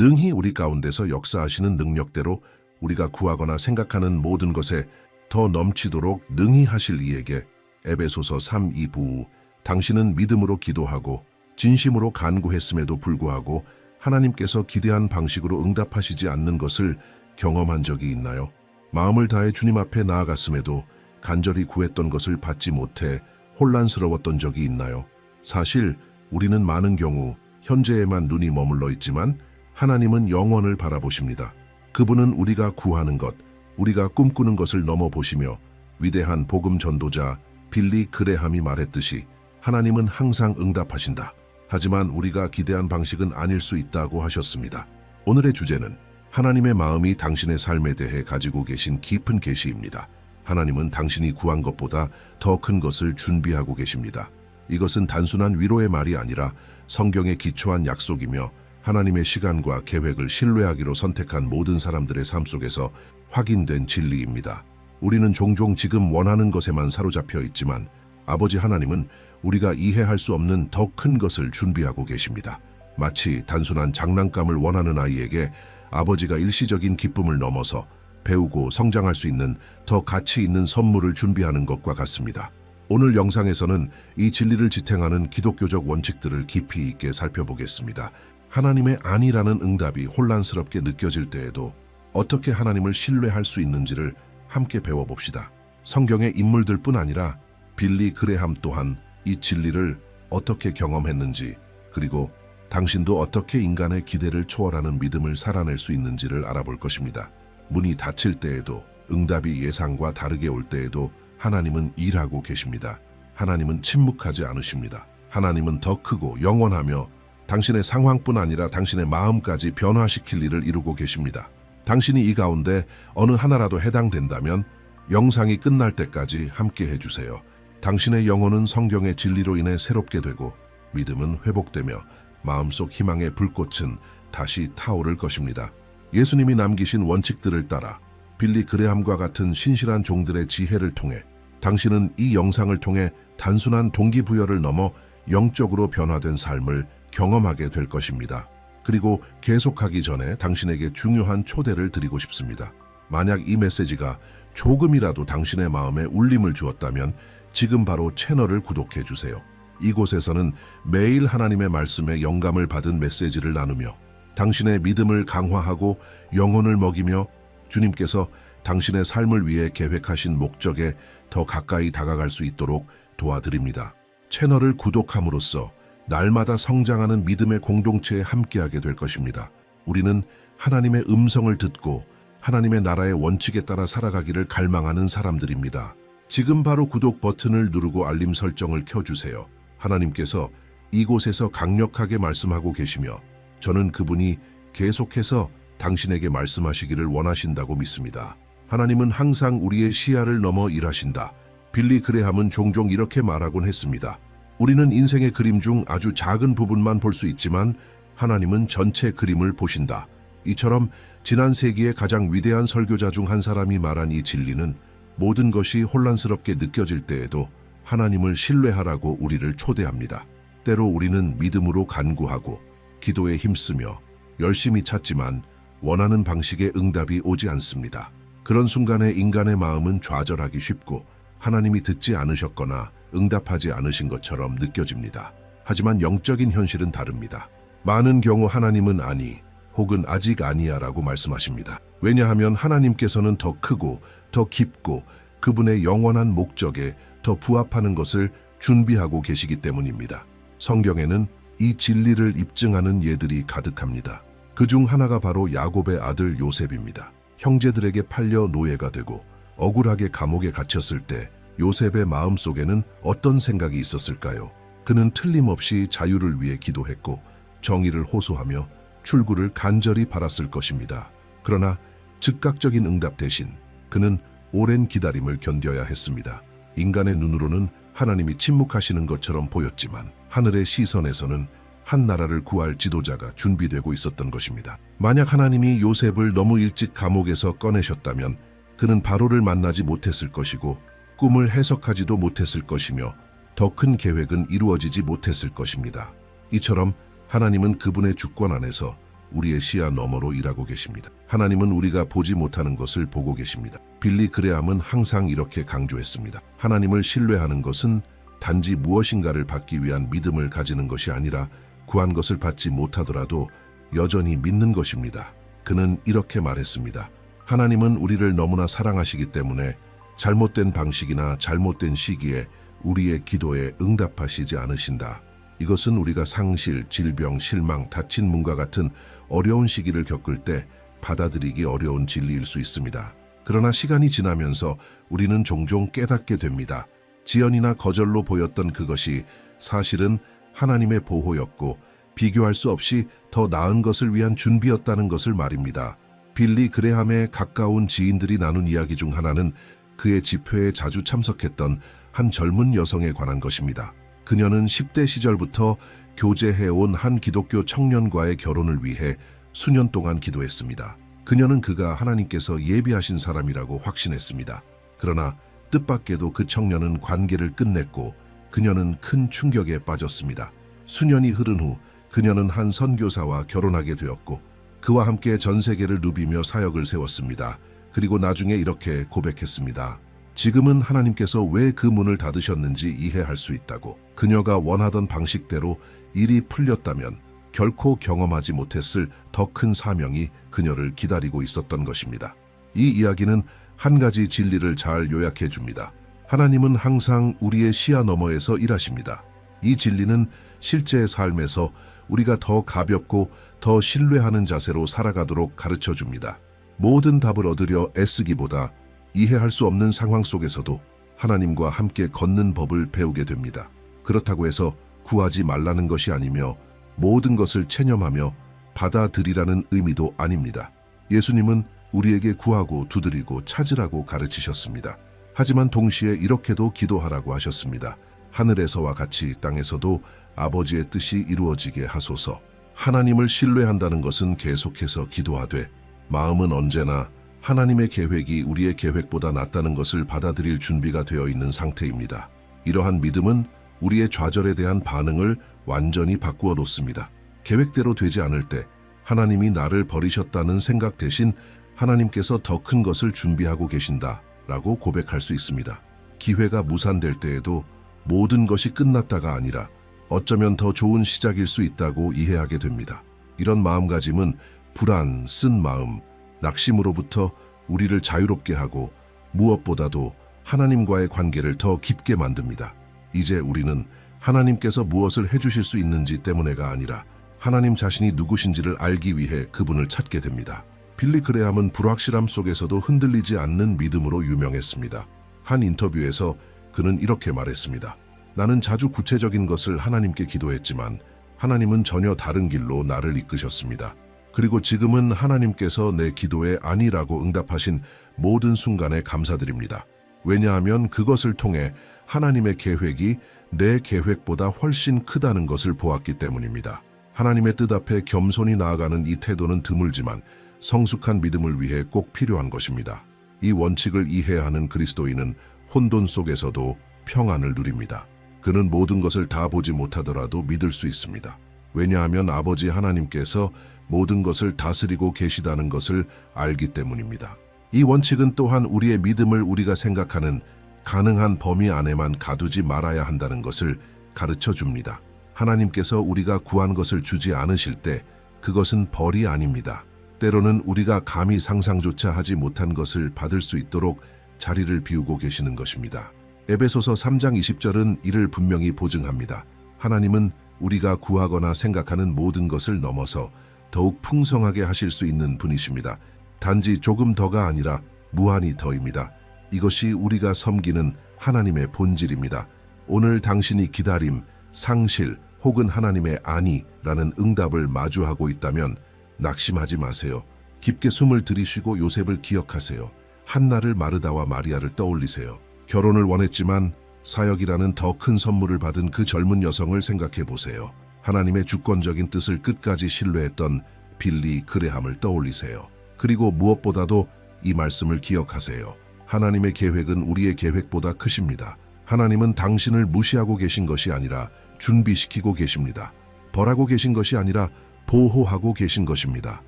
능히 우리 가운데서 역사하시는 능력대로 우리가 구하거나 생각하는 모든 것에 더 넘치도록 능히 하실 이에게 에베소서 3:2 당신은 믿음으로 기도하고 진심으로 간구했음에도 불구하고 하나님께서 기대한 방식으로 응답하시지 않는 것을 경험한 적이 있나요? 마음을 다해 주님 앞에 나아갔음에도 간절히 구했던 것을 받지 못해 혼란스러웠던 적이 있나요? 사실 우리는 많은 경우 현재에만 눈이 머물러 있지만 하나님은 영원을 바라보십니다. 그분은 우리가 구하는 것, 우리가 꿈꾸는 것을 넘어보시며 위대한 복음 전도자 빌리 그레함이 말했듯이 하나님은 항상 응답하신다. 하지만 우리가 기대한 방식은 아닐 수 있다고 하셨습니다. 오늘의 주제는 하나님의 마음이 당신의 삶에 대해 가지고 계신 깊은 계시입니다. 하나님은 당신이 구한 것보다 더 큰 것을 준비하고 계십니다. 이것은 단순한 위로의 말이 아니라 성경에 기초한 약속이며 하나님의 시간과 계획을 신뢰하기로 선택한 모든 사람들의 삶 속에서 확인된 진리입니다. 우리는 종종 지금 원하는 것에만 사로잡혀 있지만 아버지 하나님은 우리가 이해할 수 없는 더 큰 것을 준비하고 계십니다. 마치 단순한 장난감을 원하는 아이에게 아버지가 일시적인 기쁨을 넘어서 배우고 성장할 수 있는 더 가치 있는 선물을 준비하는 것과 같습니다. 오늘 영상에서는 이 진리를 지탱하는 기독교적 원칙들을 깊이 있게 살펴보겠습니다. 하나님의 아니라는 응답이 혼란스럽게 느껴질 때에도 어떻게 하나님을 신뢰할 수 있는지를 함께 배워봅시다. 성경의 인물들뿐 아니라 빌리 그레함 또한 이 진리를 어떻게 경험했는지, 그리고 당신도 어떻게 인간의 기대를 초월하는 믿음을 살아낼 수 있는지를 알아볼 것입니다. 문이 닫힐 때에도, 응답이 예상과 다르게 올 때에도 하나님은 일하고 계십니다. 하나님은 침묵하지 않으십니다. 하나님은 더 크고 영원하며 당신의 상황뿐 아니라 당신의 마음까지 변화시킬 일을 이루고 계십니다. 당신이 이 가운데 어느 하나라도 해당된다면 영상이 끝날 때까지 함께 해주세요. 당신의 영혼은 성경의 진리로 인해 새롭게 되고 믿음은 회복되며 마음속 희망의 불꽃은 다시 타오를 것입니다. 예수님이 남기신 원칙들을 따라 빌리 그레함과 같은 신실한 종들의 지혜를 통해 당신은 이 영상을 통해 단순한 동기부여를 넘어 영적으로 변화된 삶을 경험하게 될 것입니다. 그리고 계속하기 전에 당신에게 중요한 초대를 드리고 싶습니다. 만약 이 메시지가 조금이라도 당신의 마음에 울림을 주었다면 지금 바로 채널을 구독해 주세요. 이곳에서는 매일 하나님의 말씀에 영감을 받은 메시지를 나누며 당신의 믿음을 강화하고 영혼을 먹이며 주님께서 당신의 삶을 위해 계획하신 목적에 더 가까이 다가갈 수 있도록 도와드립니다. 채널을 구독함으로써 날마다 성장하는 믿음의 공동체에 함께하게 될 것입니다. 우리는 하나님의 음성을 듣고 하나님의 나라의 원칙에 따라 살아가기를 갈망하는 사람들입니다. 지금 바로 구독 버튼을 누르고 알림 설정을 켜주세요. 하나님께서 이곳에서 강력하게 말씀하고 계시며 저는 그분이 계속해서 당신에게 말씀하시기를 원하신다고 믿습니다. 하나님은 항상 우리의 시야를 넘어 일하신다. 빌리 그레함은 종종 이렇게 말하곤 했습니다. 우리는 인생의 그림 중 아주 작은 부분만 볼 수 있지만 하나님은 전체 그림을 보신다. 이처럼 지난 세기의 가장 위대한 설교자 중 한 사람이 말한 이 진리는 모든 것이 혼란스럽게 느껴질 때에도 하나님을 신뢰하라고 우리를 초대합니다. 때로 우리는 믿음으로 간구하고 기도에 힘쓰며 열심히 찾지만 원하는 방식의 응답이 오지 않습니다. 그런 순간에 인간의 마음은 좌절하기 쉽고 하나님이 듣지 않으셨거나 응답하지 않으신 것처럼 느껴집니다. 하지만 영적인 현실은 다릅니다. 많은 경우 하나님은 아니 혹은 아직 아니야 라고 말씀하십니다. 왜냐하면 하나님께서는 더 크고 더 깊고 그분의 영원한 목적에 더 부합하는 것을 준비하고 계시기 때문입니다. 성경에는 이 진리를 입증하는 예들이 가득합니다. 그중 하나가 바로 야곱의 아들 요셉입니다. 형제들에게 팔려 노예가 되고 억울하게 감옥에 갇혔을 때 요셉의 마음속에는 어떤 생각이 있었을까요? 그는 틀림없이 자유를 위해 기도했고 정의를 호소하며 출구를 간절히 바랐을 것입니다. 그러나 즉각적인 응답 대신 그는 오랜 기다림을 견뎌야 했습니다. 인간의 눈으로는 하나님이 침묵하시는 것처럼 보였지만 하늘의 시선에서는 한 나라를 구할 지도자가 준비되고 있었던 것입니다. 만약 하나님이 요셉을 너무 일찍 감옥에서 꺼내셨다면 그는 바로를 만나지 못했을 것이고 꿈을 해석하지도 못했을 것이며 더 큰 계획은 이루어지지 못했을 것입니다. 이처럼 하나님은 그분의 주권 안에서 우리의 시야 너머로 일하고 계십니다. 하나님은 우리가 보지 못하는 것을 보고 계십니다. 빌리 그레함은 항상 이렇게 강조했습니다. 하나님을 신뢰하는 것은 단지 무엇인가를 받기 위한 믿음을 가지는 것이 아니라 구한 것을 받지 못하더라도 여전히 믿는 것입니다. 그는 이렇게 말했습니다. 하나님은 우리를 너무나 사랑하시기 때문에 잘못된 방식이나 잘못된 시기에 우리의 기도에 응답하시지 않으신다. 이것은 우리가 상실, 질병, 실망, 닫힌 문과 같은 어려운 시기를 겪을 때 받아들이기 어려운 진리일 수 있습니다. 그러나 시간이 지나면서 우리는 종종 깨닫게 됩니다. 지연이나 거절로 보였던 그것이 사실은 하나님의 보호였고 비교할 수 없이 더 나은 것을 위한 준비였다는 것을 말입니다. 빌리 그레함의 가까운 지인들이 나눈 이야기 중 하나는 그의 집회에 자주 참석했던 한 젊은 여성에 관한 것입니다. 그녀는 10대 시절부터 교제해온 한 기독교 청년과의 결혼을 위해 수년 동안 기도했습니다. 그녀는 그가 하나님께서 예비하신 사람이라고 확신했습니다. 그러나 뜻밖에도 그 청년은 관계를 끝냈고 그녀는 큰 충격에 빠졌습니다. 수년이 흐른 후 그녀는 한 선교사와 결혼하게 되었고 그와 함께 전 세계를 누비며 사역을 세웠습니다. 그리고 나중에 이렇게 고백했습니다. 지금은 하나님께서 왜 그 문을 닫으셨는지 이해할 수 있다고. 그녀가 원하던 방식대로 일이 풀렸다면 결코 경험하지 못했을 더 큰 사명이 그녀를 기다리고 있었던 것입니다. 이 이야기는 한 가지 진리를 잘 요약해 줍니다. 하나님은 항상 우리의 시야 너머에서 일하십니다. 이 진리는 실제 삶에서 우리가 더 가볍고 더 신뢰하는 자세로 살아가도록 가르쳐 줍니다. 모든 답을 얻으려 애쓰기보다 이해할 수 없는 상황 속에서도 하나님과 함께 걷는 법을 배우게 됩니다. 그렇다고 해서 구하지 말라는 것이 아니며 모든 것을 체념하며 받아들이라는 의미도 아닙니다. 예수님은 우리에게 구하고 두드리고 찾으라고 가르치셨습니다. 하지만 동시에 이렇게도 기도하라고 하셨습니다. 하늘에서와 같이 땅에서도 아버지의 뜻이 이루어지게 하소서. 하나님을 신뢰한다는 것은 계속해서 기도하되 마음은 언제나 하나님의 계획이 우리의 계획보다 낫다는 것을 받아들일 준비가 되어 있는 상태입니다. 이러한 믿음은 우리의 좌절에 대한 반응을 완전히 바꾸어 놓습니다. 계획대로 되지 않을 때 하나님이 나를 버리셨다는 생각 대신 하나님께서 더 큰 것을 준비하고 계신다라고 고백할 수 있습니다. 기회가 무산될 때에도 모든 것이 끝났다가 아니라 어쩌면 더 좋은 시작일 수 있다고 이해하게 됩니다. 이런 마음가짐은 불안, 쓴 마음, 낙심으로부터 우리를 자유롭게 하고 무엇보다도 하나님과의 관계를 더 깊게 만듭니다. 이제 우리는 하나님께서 무엇을 해주실 수 있는지 때문에가 아니라 하나님 자신이 누구신지를 알기 위해 그분을 찾게 됩니다. 빌리 그레함은 불확실함 속에서도 흔들리지 않는 믿음으로 유명했습니다. 한 인터뷰에서 그는 이렇게 말했습니다. 나는 자주 구체적인 것을 하나님께 기도했지만 하나님은 전혀 다른 길로 나를 이끄셨습니다. 그리고 지금은 하나님께서 내 기도에 아니라고 응답하신 모든 순간에 감사드립니다. 왜냐하면 그것을 통해 하나님의 계획이 내 계획보다 훨씬 크다는 것을 보았기 때문입니다. 하나님의 뜻 앞에 겸손히 나아가는 이 태도는 드물지만 성숙한 믿음을 위해 꼭 필요한 것입니다. 이 원칙을 이해하는 그리스도인은 혼돈 속에서도 평안을 누립니다. 그는 모든 것을 다 보지 못하더라도 믿을 수 있습니다. 왜냐하면 아버지 하나님께서 모든 것을 다스리고 계시다는 것을 알기 때문입니다. 이 원칙은 또한 우리의 믿음을 우리가 생각하는 가능한 범위 안에만 가두지 말아야 한다는 것을 가르쳐 줍니다. 하나님께서 우리가 구한 것을 주지 않으실 때 그것은 벌이 아닙니다. 때로는 우리가 감히 상상조차 하지 못한 것을 받을 수 있도록 자리를 비우고 계시는 것입니다. 에베소서 3장 20절은 이를 분명히 보증합니다. 하나님은 우리가 구하거나 생각하는 모든 것을 넘어서 더욱 풍성하게 하실 수 있는 분이십니다. 단지 조금 더가 아니라 무한히 더입니다. 이것이 우리가 섬기는 하나님의 본질입니다. 오늘 당신이 기다림, 상실 혹은 하나님의 아니라는 응답을 마주하고 있다면 낙심하지 마세요. 깊게 숨을 들이쉬고 요셉을 기억하세요. 한나를 마르다와 마리아를 떠올리세요. 결혼을 원했지만 사역이라는 더 큰 선물을 받은 그 젊은 여성을 생각해 보세요. 하나님의 주권적인 뜻을 끝까지 신뢰했던 빌리 그레함을 떠올리세요. 그리고 무엇보다도 이 말씀을 기억하세요. 하나님의 계획은 우리의 계획보다 크십니다. 하나님은 당신을 무시하고 계신 것이 아니라 준비시키고 계십니다. 벌하고 계신 것이 아니라 보호하고 계신 것입니다.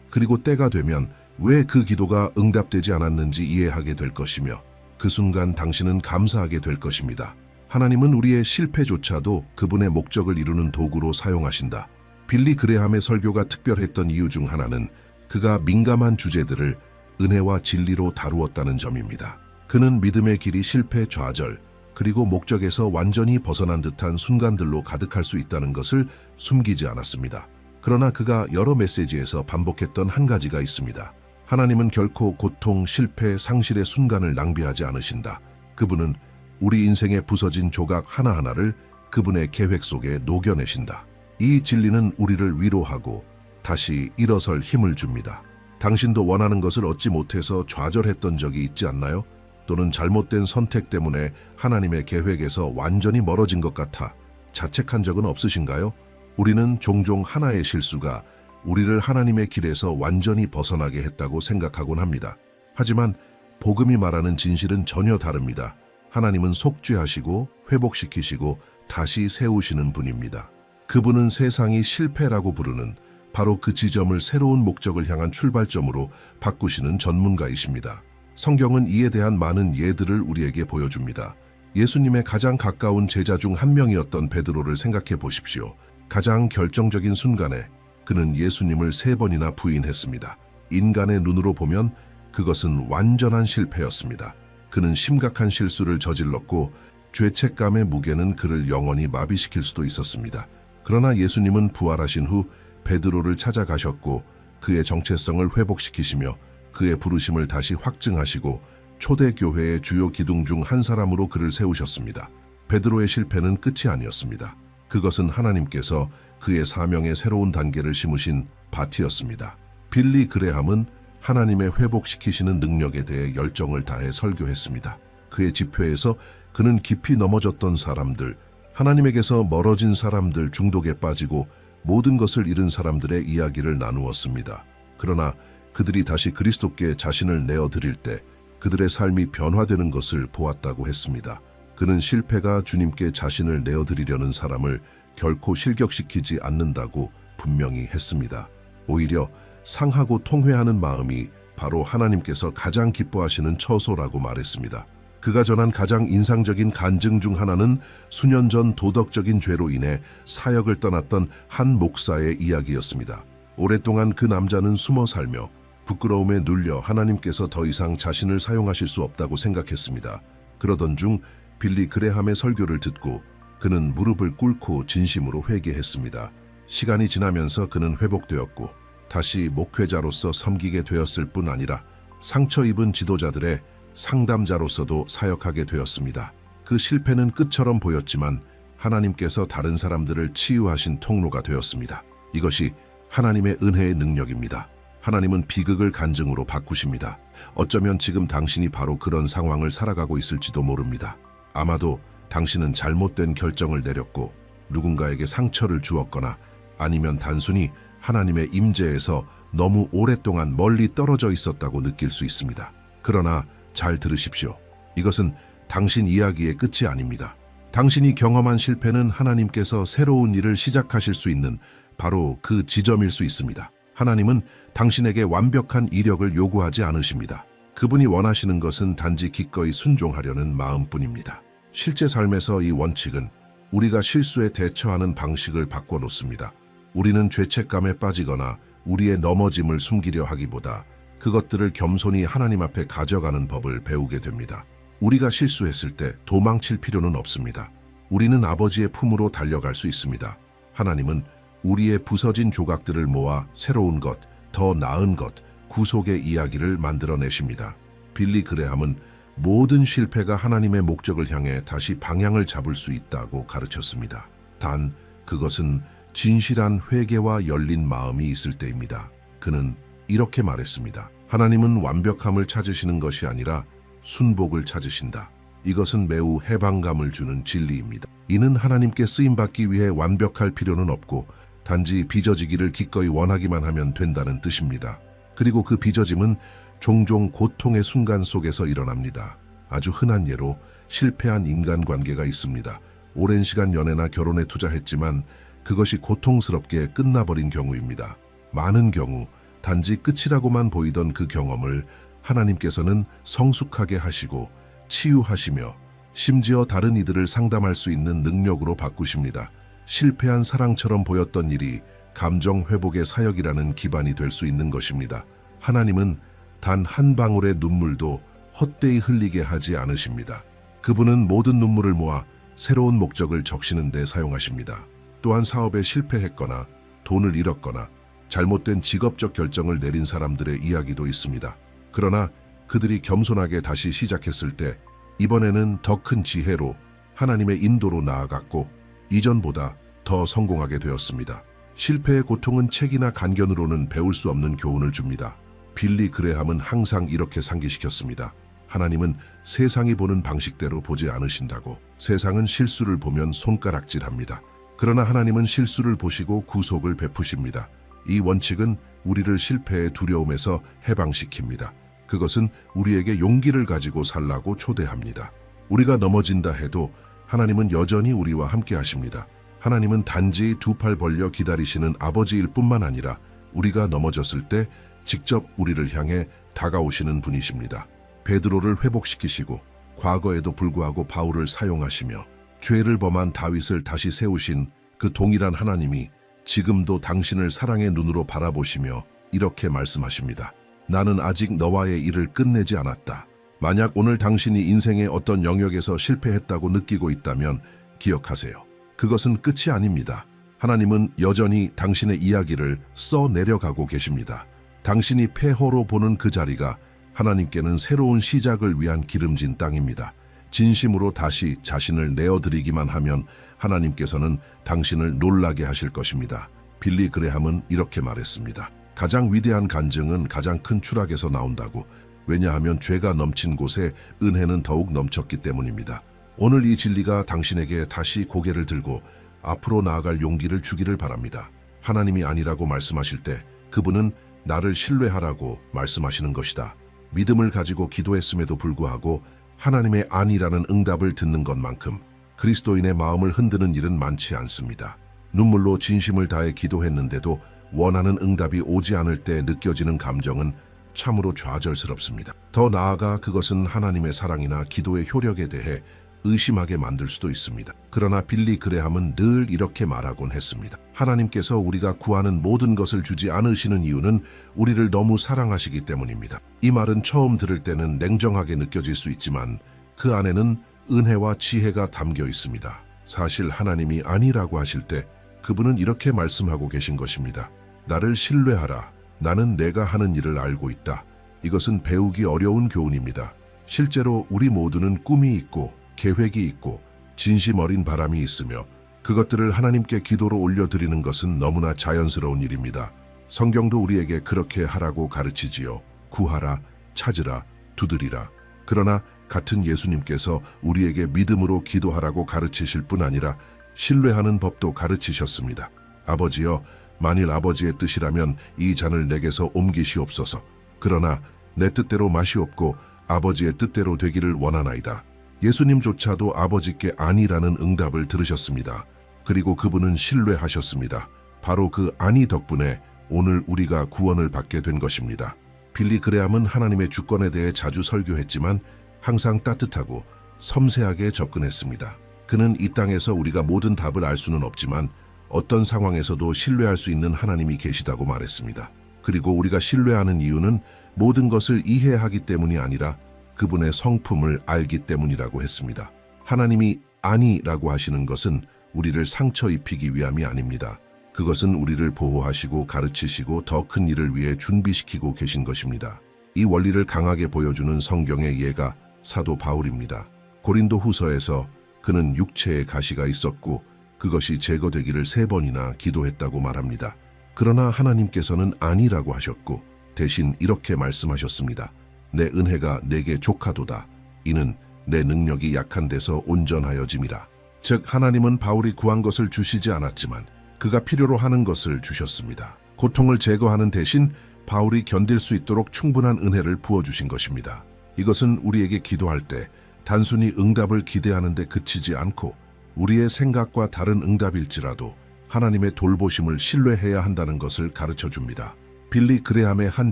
그리고 때가 되면 왜 그 기도가 응답되지 않았는지 이해하게 될 것이며 그 순간 당신은 감사하게 될 것입니다. 하나님은 우리의 실패조차도 그분의 목적을 이루는 도구로 사용하신다. 빌리 그레함의 설교가 특별했던 이유 중 하나는 그가 민감한 주제들을 은혜와 진리로 다루었다는 점입니다. 그는 믿음의 길이 실패, 좌절, 그리고 목적에서 완전히 벗어난 듯한 순간들로 가득할 수 있다는 것을 숨기지 않았습니다. 그러나 그가 여러 메시지에서 반복했던 한 가지가 있습니다. 하나님은 결코 고통, 실패, 상실의 순간을 낭비하지 않으신다. 그분은 우리 인생의 부서진 조각 하나하나를 그분의 계획 속에 녹여내신다. 이 진리는 우리를 위로하고 다시 일어설 힘을 줍니다. 당신도 원하는 것을 얻지 못해서 좌절했던 적이 있지 않나요? 또는 잘못된 선택 때문에 하나님의 계획에서 완전히 멀어진 것 같아 자책한 적은 없으신가요? 우리는 종종 하나의 실수가 우리를 하나님의 길에서 완전히 벗어나게 했다고 생각하곤 합니다. 하지만 복음이 말하는 진실은 전혀 다릅니다. 하나님은 속죄하시고 회복시키시고 다시 세우시는 분입니다. 그분은 세상이 실패라고 부르는 바로 그 지점을 새로운 목적을 향한 출발점으로 바꾸시는 전문가이십니다. 성경은 이에 대한 많은 예들을 우리에게 보여줍니다. 예수님의 가장 가까운 제자 중 한 명이었던 베드로를 생각해 보십시오. 가장 결정적인 순간에 그는 예수님을 3번이나 부인했습니다. 인간의 눈으로 보면 그것은 완전한 실패였습니다. 그는 심각한 실수를 저질렀고 죄책감의 무게는 그를 영원히 마비시킬 수도 있었습니다. 그러나 예수님은 부활하신 후 베드로를 찾아가셨고 그의 정체성을 회복시키시며 그의 부르심을 다시 확증하시고 초대교회의 주요 기둥 중 한 사람으로 그를 세우셨습니다. 베드로의 실패는 끝이 아니었습니다. 그것은 하나님께서 그의 사명의 새로운 단계를 심으신 밭이었습니다. 빌리 그레함은 하나님의 회복시키시는 능력에 대해 열정을 다해 설교했습니다. 그의 집회에서 그는 깊이 넘어졌던 사람들, 하나님에게서 멀어진 사람들, 중독에 빠지고 모든 것을 잃은 사람들의 이야기를 나누었습니다. 그러나 그들이 다시 그리스도께 자신을 내어드릴 때 그들의 삶이 변화되는 것을 보았다고 했습니다. 그는 실패가 주님께 자신을 내어드리려는 사람을 결코 실격시키지 않는다고 분명히 했습니다. 오히려 상하고 통회하는 마음이 바로 하나님께서 가장 기뻐하시는 처소라고 말했습니다. 그가 전한 가장 인상적인 간증 중 하나는 수년 전 도덕적인 죄로 인해 사역을 떠났던 한 목사의 이야기였습니다. 오랫동안 그 남자는 숨어 살며 부끄러움에 눌려 하나님께서 더 이상 자신을 사용하실 수 없다고 생각했습니다. 그러던 중 빌리 그레함의 설교를 듣고 그는 무릎을 꿇고 진심으로 회개했습니다. 시간이 지나면서 그는 회복되었고 다시 목회자로서 섬기게 되었을 뿐 아니라 상처 입은 지도자들의 상담자로서도 사역하게 되었습니다. 그 실패는 끝처럼 보였지만 하나님께서 다른 사람들을 치유하신 통로가 되었습니다. 이것이 하나님의 은혜의 능력입니다. 하나님은 비극을 간증으로 바꾸십니다. 어쩌면 지금 당신이 바로 그런 상황을 살아가고 있을지도 모릅니다. 아마도 당신은 잘못된 결정을 내렸고 누군가에게 상처를 주었거나 아니면 단순히 하나님의 임재에서 너무 오랫동안 멀리 떨어져 있었다고 느낄 수 있습니다. 그러나 잘 들으십시오. 이것은 당신 이야기의 끝이 아닙니다. 당신이 경험한 실패는 하나님께서 새로운 일을 시작하실 수 있는 바로 그 지점일 수 있습니다. 하나님은 당신에게 완벽한 이력을 요구하지 않으십니다. 그분이 원하시는 것은 단지 기꺼이 순종하려는 마음뿐입니다. 실제 삶에서 이 원칙은 우리가 실수에 대처하는 방식을 바꿔놓습니다. 우리는 죄책감에 빠지거나 우리의 넘어짐을 숨기려 하기보다 그것들을 겸손히 하나님 앞에 가져가는 법을 배우게 됩니다. 우리가 실수했을 때 도망칠 필요는 없습니다. 우리는 아버지의 품으로 달려갈 수 있습니다. 하나님은 우리의 부서진 조각들을 모아 새로운 것, 더 나은 것, 구속의 이야기를 만들어내십니다. 빌리 그레함은 모든 실패가 하나님의 목적을 향해 다시 방향을 잡을 수 있다고 가르쳤습니다. 단, 그것은 진실한 회개와 열린 마음이 있을 때입니다. 그는 이렇게 말했습니다. 하나님은 완벽함을 찾으시는 것이 아니라 순복을 찾으신다. 이것은 매우 해방감을 주는 진리입니다. 이는 하나님께 쓰임받기 위해 완벽할 필요는 없고 단지 빚어지기를 기꺼이 원하기만 하면 된다는 뜻입니다. 그리고 그 빚어짐은 종종 고통의 순간 속에서 일어납니다. 아주 흔한 예로 실패한 인간관계가 있습니다. 오랜 시간 연애나 결혼에 투자했지만 그것이 고통스럽게 끝나버린 경우입니다. 많은 경우 단지 끝이라고만 보이던 그 경험을 하나님께서는 성숙하게 하시고 치유하시며 심지어 다른 이들을 상담할 수 있는 능력으로 바꾸십니다. 실패한 사랑처럼 보였던 일이 감정 회복의 사역이라는 기반이 될 수 있는 것입니다. 하나님은 단 한 방울의 눈물도 헛되이 흘리게 하지 않으십니다. 그분은 모든 눈물을 모아 새로운 목적을 적시는 데 사용하십니다. 또한 사업에 실패했거나 돈을 잃었거나 잘못된 직업적 결정을 내린 사람들의 이야기도 있습니다. 그러나 그들이 겸손하게 다시 시작했을 때 이번에는 더 큰 지혜로 하나님의 인도로 나아갔고 이전보다 더 성공하게 되었습니다. 실패의 고통은 책이나 간견으로는 배울 수 없는 교훈을 줍니다. 빌리 그레함은 항상 이렇게 상기시켰습니다. 하나님은 세상이 보는 방식대로 보지 않으신다고. 세상은 실수를 보면 손가락질합니다. 그러나 하나님은 실수를 보시고 구속을 베푸십니다. 이 원칙은 우리를 실패의 두려움에서 해방시킵니다. 그것은 우리에게 용기를 가지고 살라고 초대합니다. 우리가 넘어진다 해도 하나님은 여전히 우리와 함께 하십니다. 하나님은 단지 두 팔 벌려 기다리시는 아버지일 뿐만 아니라 우리가 넘어졌을 때 직접 우리를 향해 다가오시는 분이십니다. 베드로를 회복시키시고 과거에도 불구하고 바울을 사용하시며 죄를 범한 다윗을 다시 세우신 그 동일한 하나님이 지금도 당신을 사랑의 눈으로 바라보시며 이렇게 말씀하십니다. 나는 아직 너와의 일을 끝내지 않았다. 만약 오늘 당신이 인생의 어떤 영역에서 실패했다고 느끼고 있다면 기억하세요. 그것은 끝이 아닙니다. 하나님은 여전히 당신의 이야기를 써내려가고 계십니다. 당신이 폐허로 보는 그 자리가 하나님께는 새로운 시작을 위한 기름진 땅입니다. 진심으로 다시 자신을 내어드리기만 하면 하나님께서는 당신을 놀라게 하실 것입니다. 빌리 그레함은 이렇게 말했습니다. 가장 위대한 간증은 가장 큰 추락에서 나온다고. 왜냐하면 죄가 넘친 곳에 은혜는 더욱 넘쳤기 때문입니다. 오늘 이 진리가 당신에게 다시 고개를 들고 앞으로 나아갈 용기를 주기를 바랍니다. 하나님이 아니라고 말씀하실 때 그분은 나를 신뢰하라고 말씀하시는 것이다. 믿음을 가지고 기도했음에도 불구하고 하나님의 아니라는 응답을 듣는 것만큼 그리스도인의 마음을 흔드는 일은 많지 않습니다. 눈물로 진심을 다해 기도했는데도 원하는 응답이 오지 않을 때 느껴지는 감정은 참으로 좌절스럽습니다. 더 나아가 그것은 하나님의 사랑이나 기도의 효력에 대해 의심하게 만들 수도 있습니다. 그러나 빌리 그레함은 늘 이렇게 말하곤 했습니다. 하나님께서 우리가 구하는 모든 것을 주지 않으시는 이유는 우리를 너무 사랑하시기 때문입니다. 이 말은 처음 들을 때는 냉정하게 느껴질 수 있지만 그 안에는 은혜와 지혜가 담겨 있습니다. 사실 하나님이 아니라고 하실 때 그분은 이렇게 말씀하고 계신 것입니다. 나를 신뢰하라. 나는 내가 하는 일을 알고 있다. 이것은 배우기 어려운 교훈입니다. 실제로 우리 모두는 꿈이 있고 계획이 있고 진심 어린 바람이 있으며 그것들을 하나님께 기도로 올려드리는 것은 너무나 자연스러운 일입니다. 성경도 우리에게 그렇게 하라고 가르치지요. 구하라, 찾으라, 두드리라. 그러나 같은 예수님께서 우리에게 믿음으로 기도하라고 가르치실 뿐 아니라 신뢰하는 법도 가르치셨습니다. 아버지여, 만일 아버지의 뜻이라면 이 잔을 내게서 옮기시옵소서. 그러나 내 뜻대로 마시옵고 아버지의 뜻대로 되기를 원하나이다. 예수님조차도 아버지께 아니라는 응답을 들으셨습니다. 그리고 그분은 신뢰하셨습니다. 바로 그 아니 덕분에 오늘 우리가 구원을 받게 된 것입니다. 빌리 그레함은 하나님의 주권에 대해 자주 설교했지만 항상 따뜻하고 섬세하게 접근했습니다. 그는 이 땅에서 우리가 모든 답을 알 수는 없지만 어떤 상황에서도 신뢰할 수 있는 하나님이 계시다고 말했습니다. 그리고 우리가 신뢰하는 이유는 모든 것을 이해하기 때문이 아니라 그분의 성품을 알기 때문이라고 했습니다. 하나님이 아니라고 하시는 것은 우리를 상처 입히기 위함이 아닙니다. 그것은 우리를 보호하시고 가르치시고 더 큰 일을 위해 준비시키고 계신 것입니다. 이 원리를 강하게 보여주는 성경의 예가 사도 바울입니다. 고린도 후서에서 그는 육체에 가시가 있었고 그것이 제거되기를 3번이나 기도했다고 말합니다. 그러나 하나님께서는 아니라고 하셨고 대신 이렇게 말씀하셨습니다. 내 은혜가 내게 족하도다. 이는 내 능력이 약한 데서 온전하여짐이라. 즉 하나님은 바울이 구한 것을 주시지 않았지만 그가 필요로 하는 것을 주셨습니다. 고통을 제거하는 대신 바울이 견딜 수 있도록 충분한 은혜를 부어주신 것입니다. 이것은 우리에게 기도할 때 단순히 응답을 기대하는 데 그치지 않고 우리의 생각과 다른 응답일지라도 하나님의 돌보심을 신뢰해야 한다는 것을 가르쳐 줍니다. 빌리 그레함의 한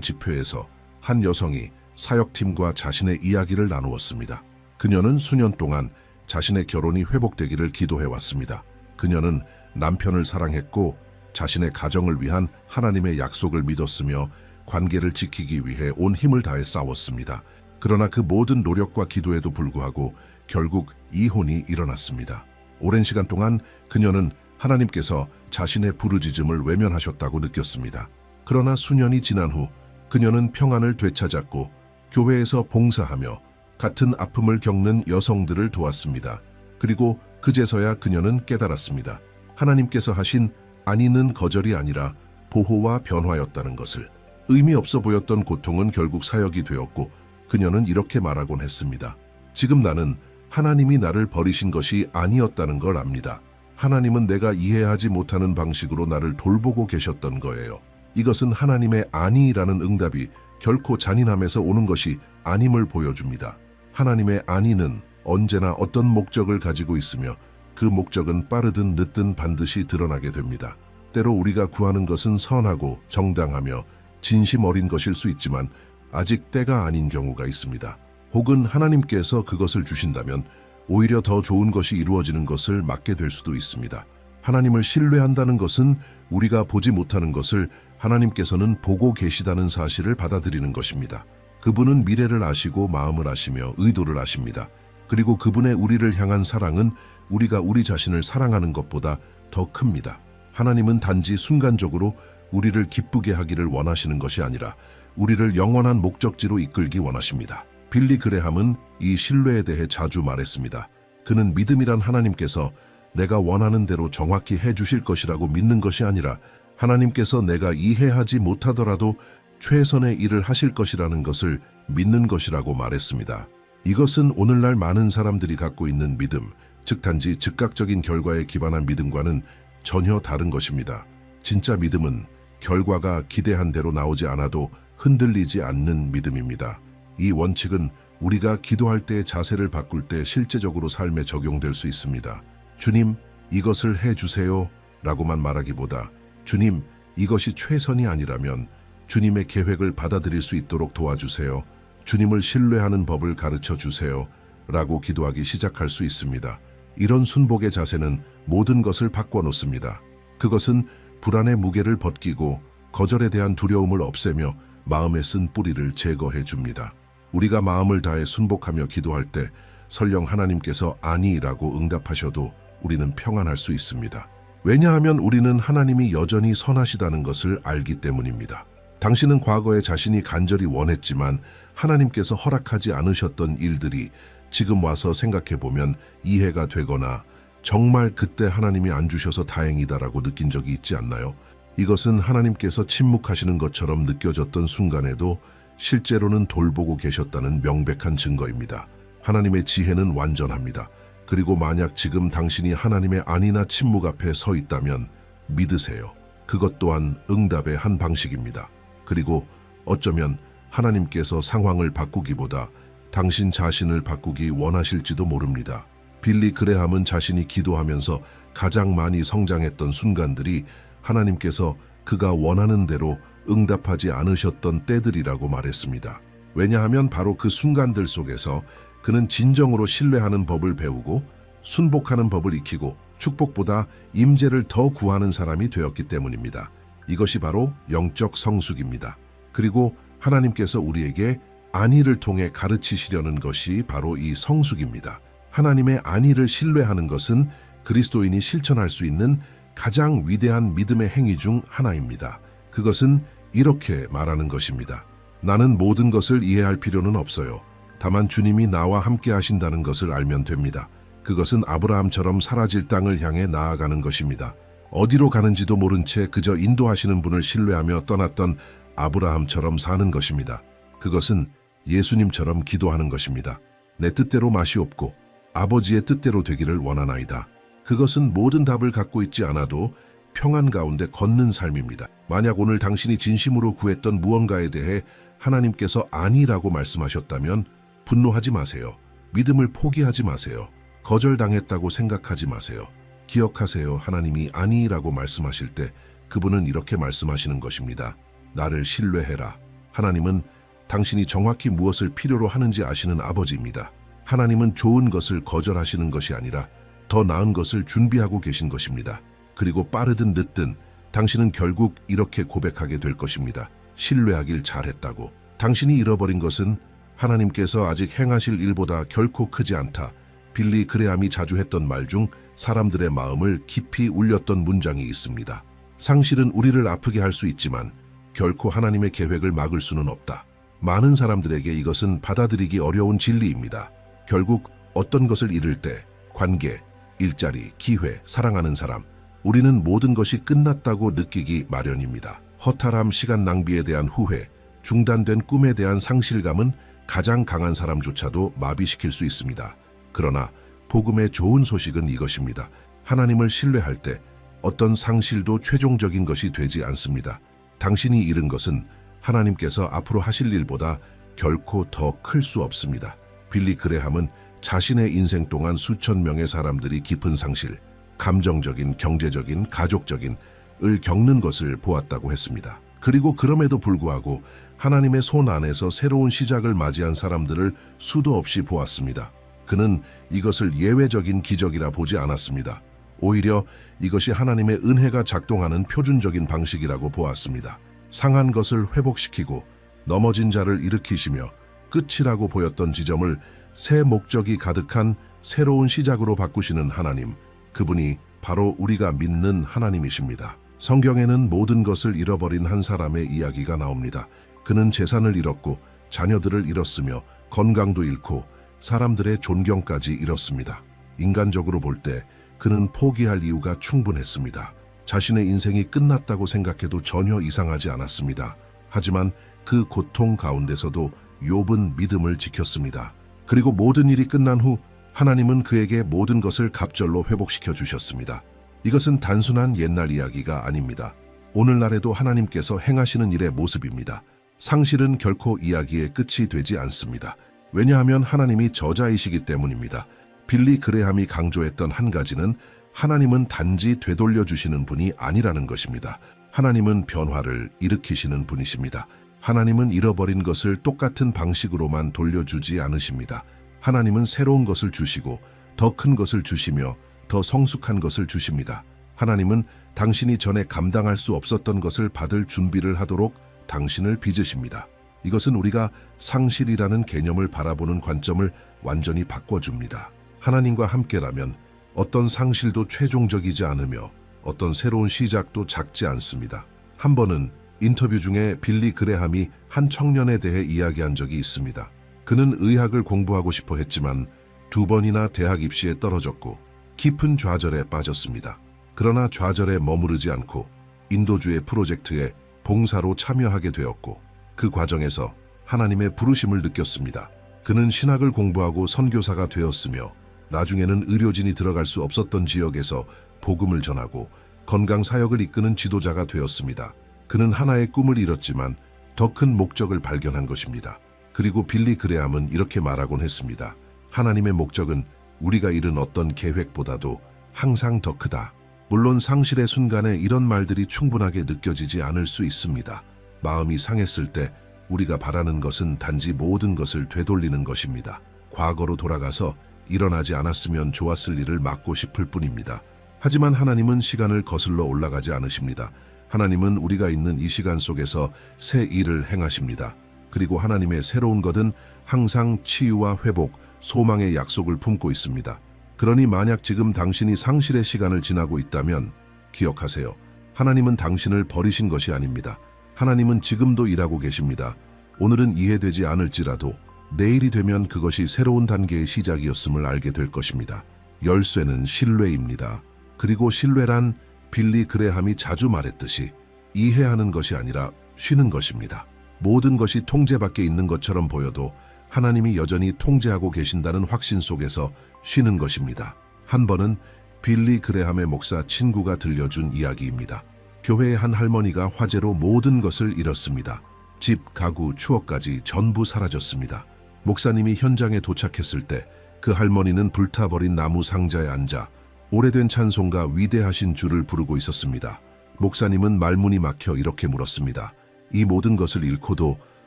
집회에서 한 여성이 사역팀과 자신의 이야기를 나누었습니다. 그녀는 수년 동안 자신의 결혼이 회복되기를 기도해왔습니다. 그녀는 남편을 사랑했고 자신의 가정을 위한 하나님의 약속을 믿었으며 관계를 지키기 위해 온 힘을 다해 싸웠습니다. 그러나 그 모든 노력과 기도에도 불구하고 결국 이혼이 일어났습니다. 오랜 시간 동안 그녀는 하나님께서 자신의 부르짖음을 외면하셨다고 느꼈습니다. 그러나 수년이 지난 후 그녀는 평안을 되찾았고 교회에서 봉사하며 같은 아픔을 겪는 여성들을 도왔습니다. 그리고 그제서야 그녀는 깨달았습니다. 하나님께서 하신 아니는 거절이 아니라 보호와 변화였다는 것을. 의미 없어 보였던 고통은 결국 사역이 되었고 그녀는 이렇게 말하곤 했습니다. 지금 나는 하나님이 나를 버리신 것이 아니었다는 걸 압니다. 하나님은 내가 이해하지 못하는 방식으로 나를 돌보고 계셨던 거예요. 이것은 하나님의 아니라는 응답이 결코 잔인함에서 오는 것이 아님을 보여줍니다. 하나님의 아니는 언제나 어떤 목적을 가지고 있으며 그 목적은 빠르든 늦든 반드시 드러나게 됩니다. 때로 우리가 구하는 것은 선하고 정당하며 진심 어린 것일 수 있지만 아직 때가 아닌 경우가 있습니다. 혹은 하나님께서 그것을 주신다면 오히려 더 좋은 것이 이루어지는 것을 막게 될 수도 있습니다. 하나님을 신뢰한다는 것은 우리가 보지 못하는 것을 하나님께서는 보고 계시다는 사실을 받아들이는 것입니다. 그분은 미래를 아시고 마음을 아시며 의도를 아십니다. 그리고 그분의 우리를 향한 사랑은 우리가 우리 자신을 사랑하는 것보다 더 큽니다. 하나님은 단지 순간적으로 우리를 기쁘게 하기를 원하시는 것이 아니라 우리를 영원한 목적지로 이끌기 원하십니다. 빌리 그레함은 이 신뢰에 대해 자주 말했습니다. 그는 믿음이란 하나님께서 내가 원하는 대로 정확히 해주실 것이라고 믿는 것이 아니라 하나님께서 내가 이해하지 못하더라도 최선의 일을 하실 것이라는 것을 믿는 것이라고 말했습니다. 이것은 오늘날 많은 사람들이 갖고 있는 믿음, 즉 단지 즉각적인 결과에 기반한 믿음과는 전혀 다른 것입니다. 진짜 믿음은 결과가 기대한 대로 나오지 않아도 흔들리지 않는 믿음입니다. 이 원칙은 우리가 기도할 때의 자세를 바꿀 때 실제적으로 삶에 적용될 수 있습니다. 주님, 이것을 해주세요 라고만 말하기보다 주님, 이것이 최선이 아니라면 주님의 계획을 받아들일 수 있도록 도와주세요. 주님을 신뢰하는 법을 가르쳐 주세요 라고 기도하기 시작할 수 있습니다. 이런 순복의 자세는 모든 것을 바꿔놓습니다. 그것은 불안의 무게를 벗기고 거절에 대한 두려움을 없애며 마음에 쓴 뿌리를 제거해 줍니다. 우리가 마음을 다해 순복하며 기도할 때 설령 하나님께서 아니라고 응답하셔도 우리는 평안할 수 있습니다. 왜냐하면 우리는 하나님이 여전히 선하시다는 것을 알기 때문입니다. 당신은 과거에 자신이 간절히 원했지만 하나님께서 허락하지 않으셨던 일들이 지금 와서 생각해보면 이해가 되거나 정말 그때 하나님이 안 주셔서 다행이다라고 느낀 적이 있지 않나요? 이것은 하나님께서 침묵하시는 것처럼 느껴졌던 순간에도 실제로는 돌보고 계셨다는 명백한 증거입니다. 하나님의 지혜는 완전합니다. 그리고 만약 지금 당신이 하나님의 아니나 침묵 앞에 서 있다면 믿으세요. 그것 또한 응답의 한 방식입니다. 그리고 어쩌면 하나님께서 상황을 바꾸기보다 당신 자신을 바꾸기 원하실지도 모릅니다. 빌리 그레함은 자신이 기도하면서 가장 많이 성장했던 순간들이 하나님께서 그가 원하는 대로 응답하지 않으셨던 때들이라고 말했습니다. 왜냐하면 바로 그 순간들 속에서 그는 진정으로 신뢰하는 법을 배우고 순복하는 법을 익히고 축복보다 임재를 더 구하는 사람이 되었기 때문입니다. 이것이 바로 영적 성숙입니다. 그리고 하나님께서 우리에게 안위를 통해 가르치시려는 것이 바로 이 성숙입니다. 하나님의 안위를 신뢰하는 것은 그리스도인이 실천할 수 있는 가장 위대한 믿음의 행위 중 하나입니다. 그것은 이렇게 말하는 것입니다. 나는 모든 것을 이해할 필요는 없어요. 다만 주님이 나와 함께 하신다는 것을 알면 됩니다. 그것은 아브라함처럼 사라질 땅을 향해 나아가는 것입니다. 어디로 가는지도 모른 채 그저 인도하시는 분을 신뢰하며 떠났던 아브라함처럼 사는 것입니다. 그것은 예수님처럼 기도하는 것입니다. 내 뜻대로 맛이 없고 아버지의 뜻대로 되기를 원하나이다. 그것은 모든 답을 갖고 있지 않아도 평안 가운데 걷는 삶입니다. 만약 오늘 당신이 진심으로 구했던 무언가에 대해 하나님께서 아니라고 말씀하셨다면 분노하지 마세요. 믿음을 포기하지 마세요. 거절당했다고 생각하지 마세요. 기억하세요. 하나님이 아니라고 말씀하실 때 그분은 이렇게 말씀하시는 것입니다. 나를 신뢰해라. 하나님은 당신이 정확히 무엇을 필요로 하는지 아시는 아버지입니다. 하나님은 좋은 것을 거절하시는 것이 아니라 더 나은 것을 준비하고 계신 것입니다. 그리고 빠르든 늦든 당신은 결국 이렇게 고백하게 될 것입니다. 신뢰하길 잘했다고. 당신이 잃어버린 것은 하나님께서 아직 행하실 일보다 결코 크지 않다. 빌리 그레함이 자주 했던 말 중 사람들의 마음을 깊이 울렸던 문장이 있습니다. 상실은 우리를 아프게 할 수 있지만 결코 하나님의 계획을 막을 수는 없다. 많은 사람들에게 이것은 받아들이기 어려운 진리입니다. 결국 어떤 것을 잃을 때 관계, 일자리, 기회, 사랑하는 사람, 우리는 모든 것이 끝났다고 느끼기 마련입니다. 허탈함, 시간 낭비에 대한 후회, 중단된 꿈에 대한 상실감은 가장 강한 사람조차도 마비시킬 수 있습니다. 그러나 복음의 좋은 소식은 이것입니다. 하나님을 신뢰할 때 어떤 상실도 최종적인 것이 되지 않습니다. 당신이 잃은 것은 하나님께서 앞으로 하실 일보다 결코 더 클 수 없습니다. 빌리 그레함은 자신의 인생 동안 수천 명의 사람들이 깊은 상실, 감정적인, 경제적인, 가족적인 을 겪는 것을 보았다고 했습니다. 그리고 그럼에도 불구하고 하나님의 손 안에서 새로운 시작을 맞이한 사람들을 수도 없이 보았습니다. 그는 이것을 예외적인 기적이라 보지 않았습니다. 오히려 이것이 하나님의 은혜가 작동하는 표준적인 방식이라고 보았습니다. 상한 것을 회복시키고 넘어진 자를 일으키시며 끝이라고 보였던 지점을 새 목적이 가득한 새로운 시작으로 바꾸시는 하나님, 그분이 바로 우리가 믿는 하나님이십니다. 성경에는 모든 것을 잃어버린 한 사람의 이야기가 나옵니다. 그는 재산을 잃었고 자녀들을 잃었으며 건강도 잃고 사람들의 존경까지 잃었습니다. 인간적으로 볼 때 그는 포기할 이유가 충분했습니다. 자신의 인생이 끝났다고 생각해도 전혀 이상하지 않았습니다. 하지만 그 고통 가운데서도 욥은 믿음을 지켰습니다. 그리고 모든 일이 끝난 후 하나님은 그에게 모든 것을 갑절로 회복시켜 주셨습니다. 이것은 단순한 옛날 이야기가 아닙니다. 오늘날에도 하나님께서 행하시는 일의 모습입니다. 상실은 결코 이야기의 끝이 되지 않습니다. 왜냐하면 하나님이 저자이시기 때문입니다. 빌리 그레함이 강조했던 한 가지는 하나님은 단지 되돌려 주시는 분이 아니라는 것입니다. 하나님은 변화를 일으키시는 분이십니다. 하나님은 잃어버린 것을 똑같은 방식으로만 돌려주지 않으십니다. 하나님은 새로운 것을 주시고 더 큰 것을 주시며 더 성숙한 것을 주십니다. 하나님은 당신이 전에 감당할 수 없었던 것을 받을 준비를 하도록 당신을 빚으십니다. 이것은 우리가 상실이라는 개념을 바라보는 관점을 완전히 바꿔줍니다. 하나님과 함께라면 어떤 상실도 최종적이지 않으며 어떤 새로운 시작도 작지 않습니다. 한 번은 인터뷰 중에 빌리 그레함이 한 청년에 대해 이야기한 적이 있습니다. 그는 의학을 공부하고 싶어 했지만 2번이나 대학 입시에 떨어졌고 깊은 좌절에 빠졌습니다. 그러나 좌절에 머무르지 않고 인도주의 프로젝트에 봉사로 참여하게 되었고 그 과정에서 하나님의 부르심을 느꼈습니다. 그는 신학을 공부하고 선교사가 되었으며 나중에는 의료진이 들어갈 수 없었던 지역에서 복음을 전하고 건강 사역을 이끄는 지도자가 되었습니다. 그는 하나의 꿈을 이뤘지만 더 큰 목적을 발견한 것입니다. 그리고 빌리 그레함은 이렇게 말하곤 했습니다. 하나님의 목적은 우리가 이룬 어떤 계획보다도 항상 더 크다. 물론 상실의 순간에 이런 말들이 충분하게 느껴지지 않을 수 있습니다. 마음이 상했을 때 우리가 바라는 것은 단지 모든 것을 되돌리는 것입니다. 과거로 돌아가서 일어나지 않았으면 좋았을 일을 막고 싶을 뿐입니다. 하지만 하나님은 시간을 거슬러 올라가지 않으십니다. 하나님은 우리가 있는 이 시간 속에서 새 일을 행하십니다. 그리고 하나님의 새로운 것은 항상 치유와 회복, 소망의 약속을 품고 있습니다. 그러니 만약 지금 당신이 상실의 시간을 지나고 있다면 기억하세요. 하나님은 당신을 버리신 것이 아닙니다. 하나님은 지금도 일하고 계십니다. 오늘은 이해되지 않을지라도 내일이 되면 그것이 새로운 단계의 시작이었음을 알게 될 것입니다. 열쇠는 신뢰입니다. 그리고 신뢰란 빌리 그레함이 자주 말했듯이 이해하는 것이 아니라 쉬는 것입니다. 모든 것이 통제 밖에 있는 것처럼 보여도 하나님이 여전히 통제하고 계신다는 확신 속에서 쉬는 것입니다. 한 번은 빌리 그레함의 목사 친구가 들려준 이야기입니다. 교회의 한 할머니가 화재로 모든 것을 잃었습니다. 집, 가구, 추억까지 전부 사라졌습니다. 목사님이 현장에 도착했을 때 그 할머니는 불타버린 나무 상자에 앉아 오래된 찬송가 위대하신 주를 부르고 있었습니다. 목사님은 말문이 막혀 이렇게 물었습니다. 이 모든 것을 잃고도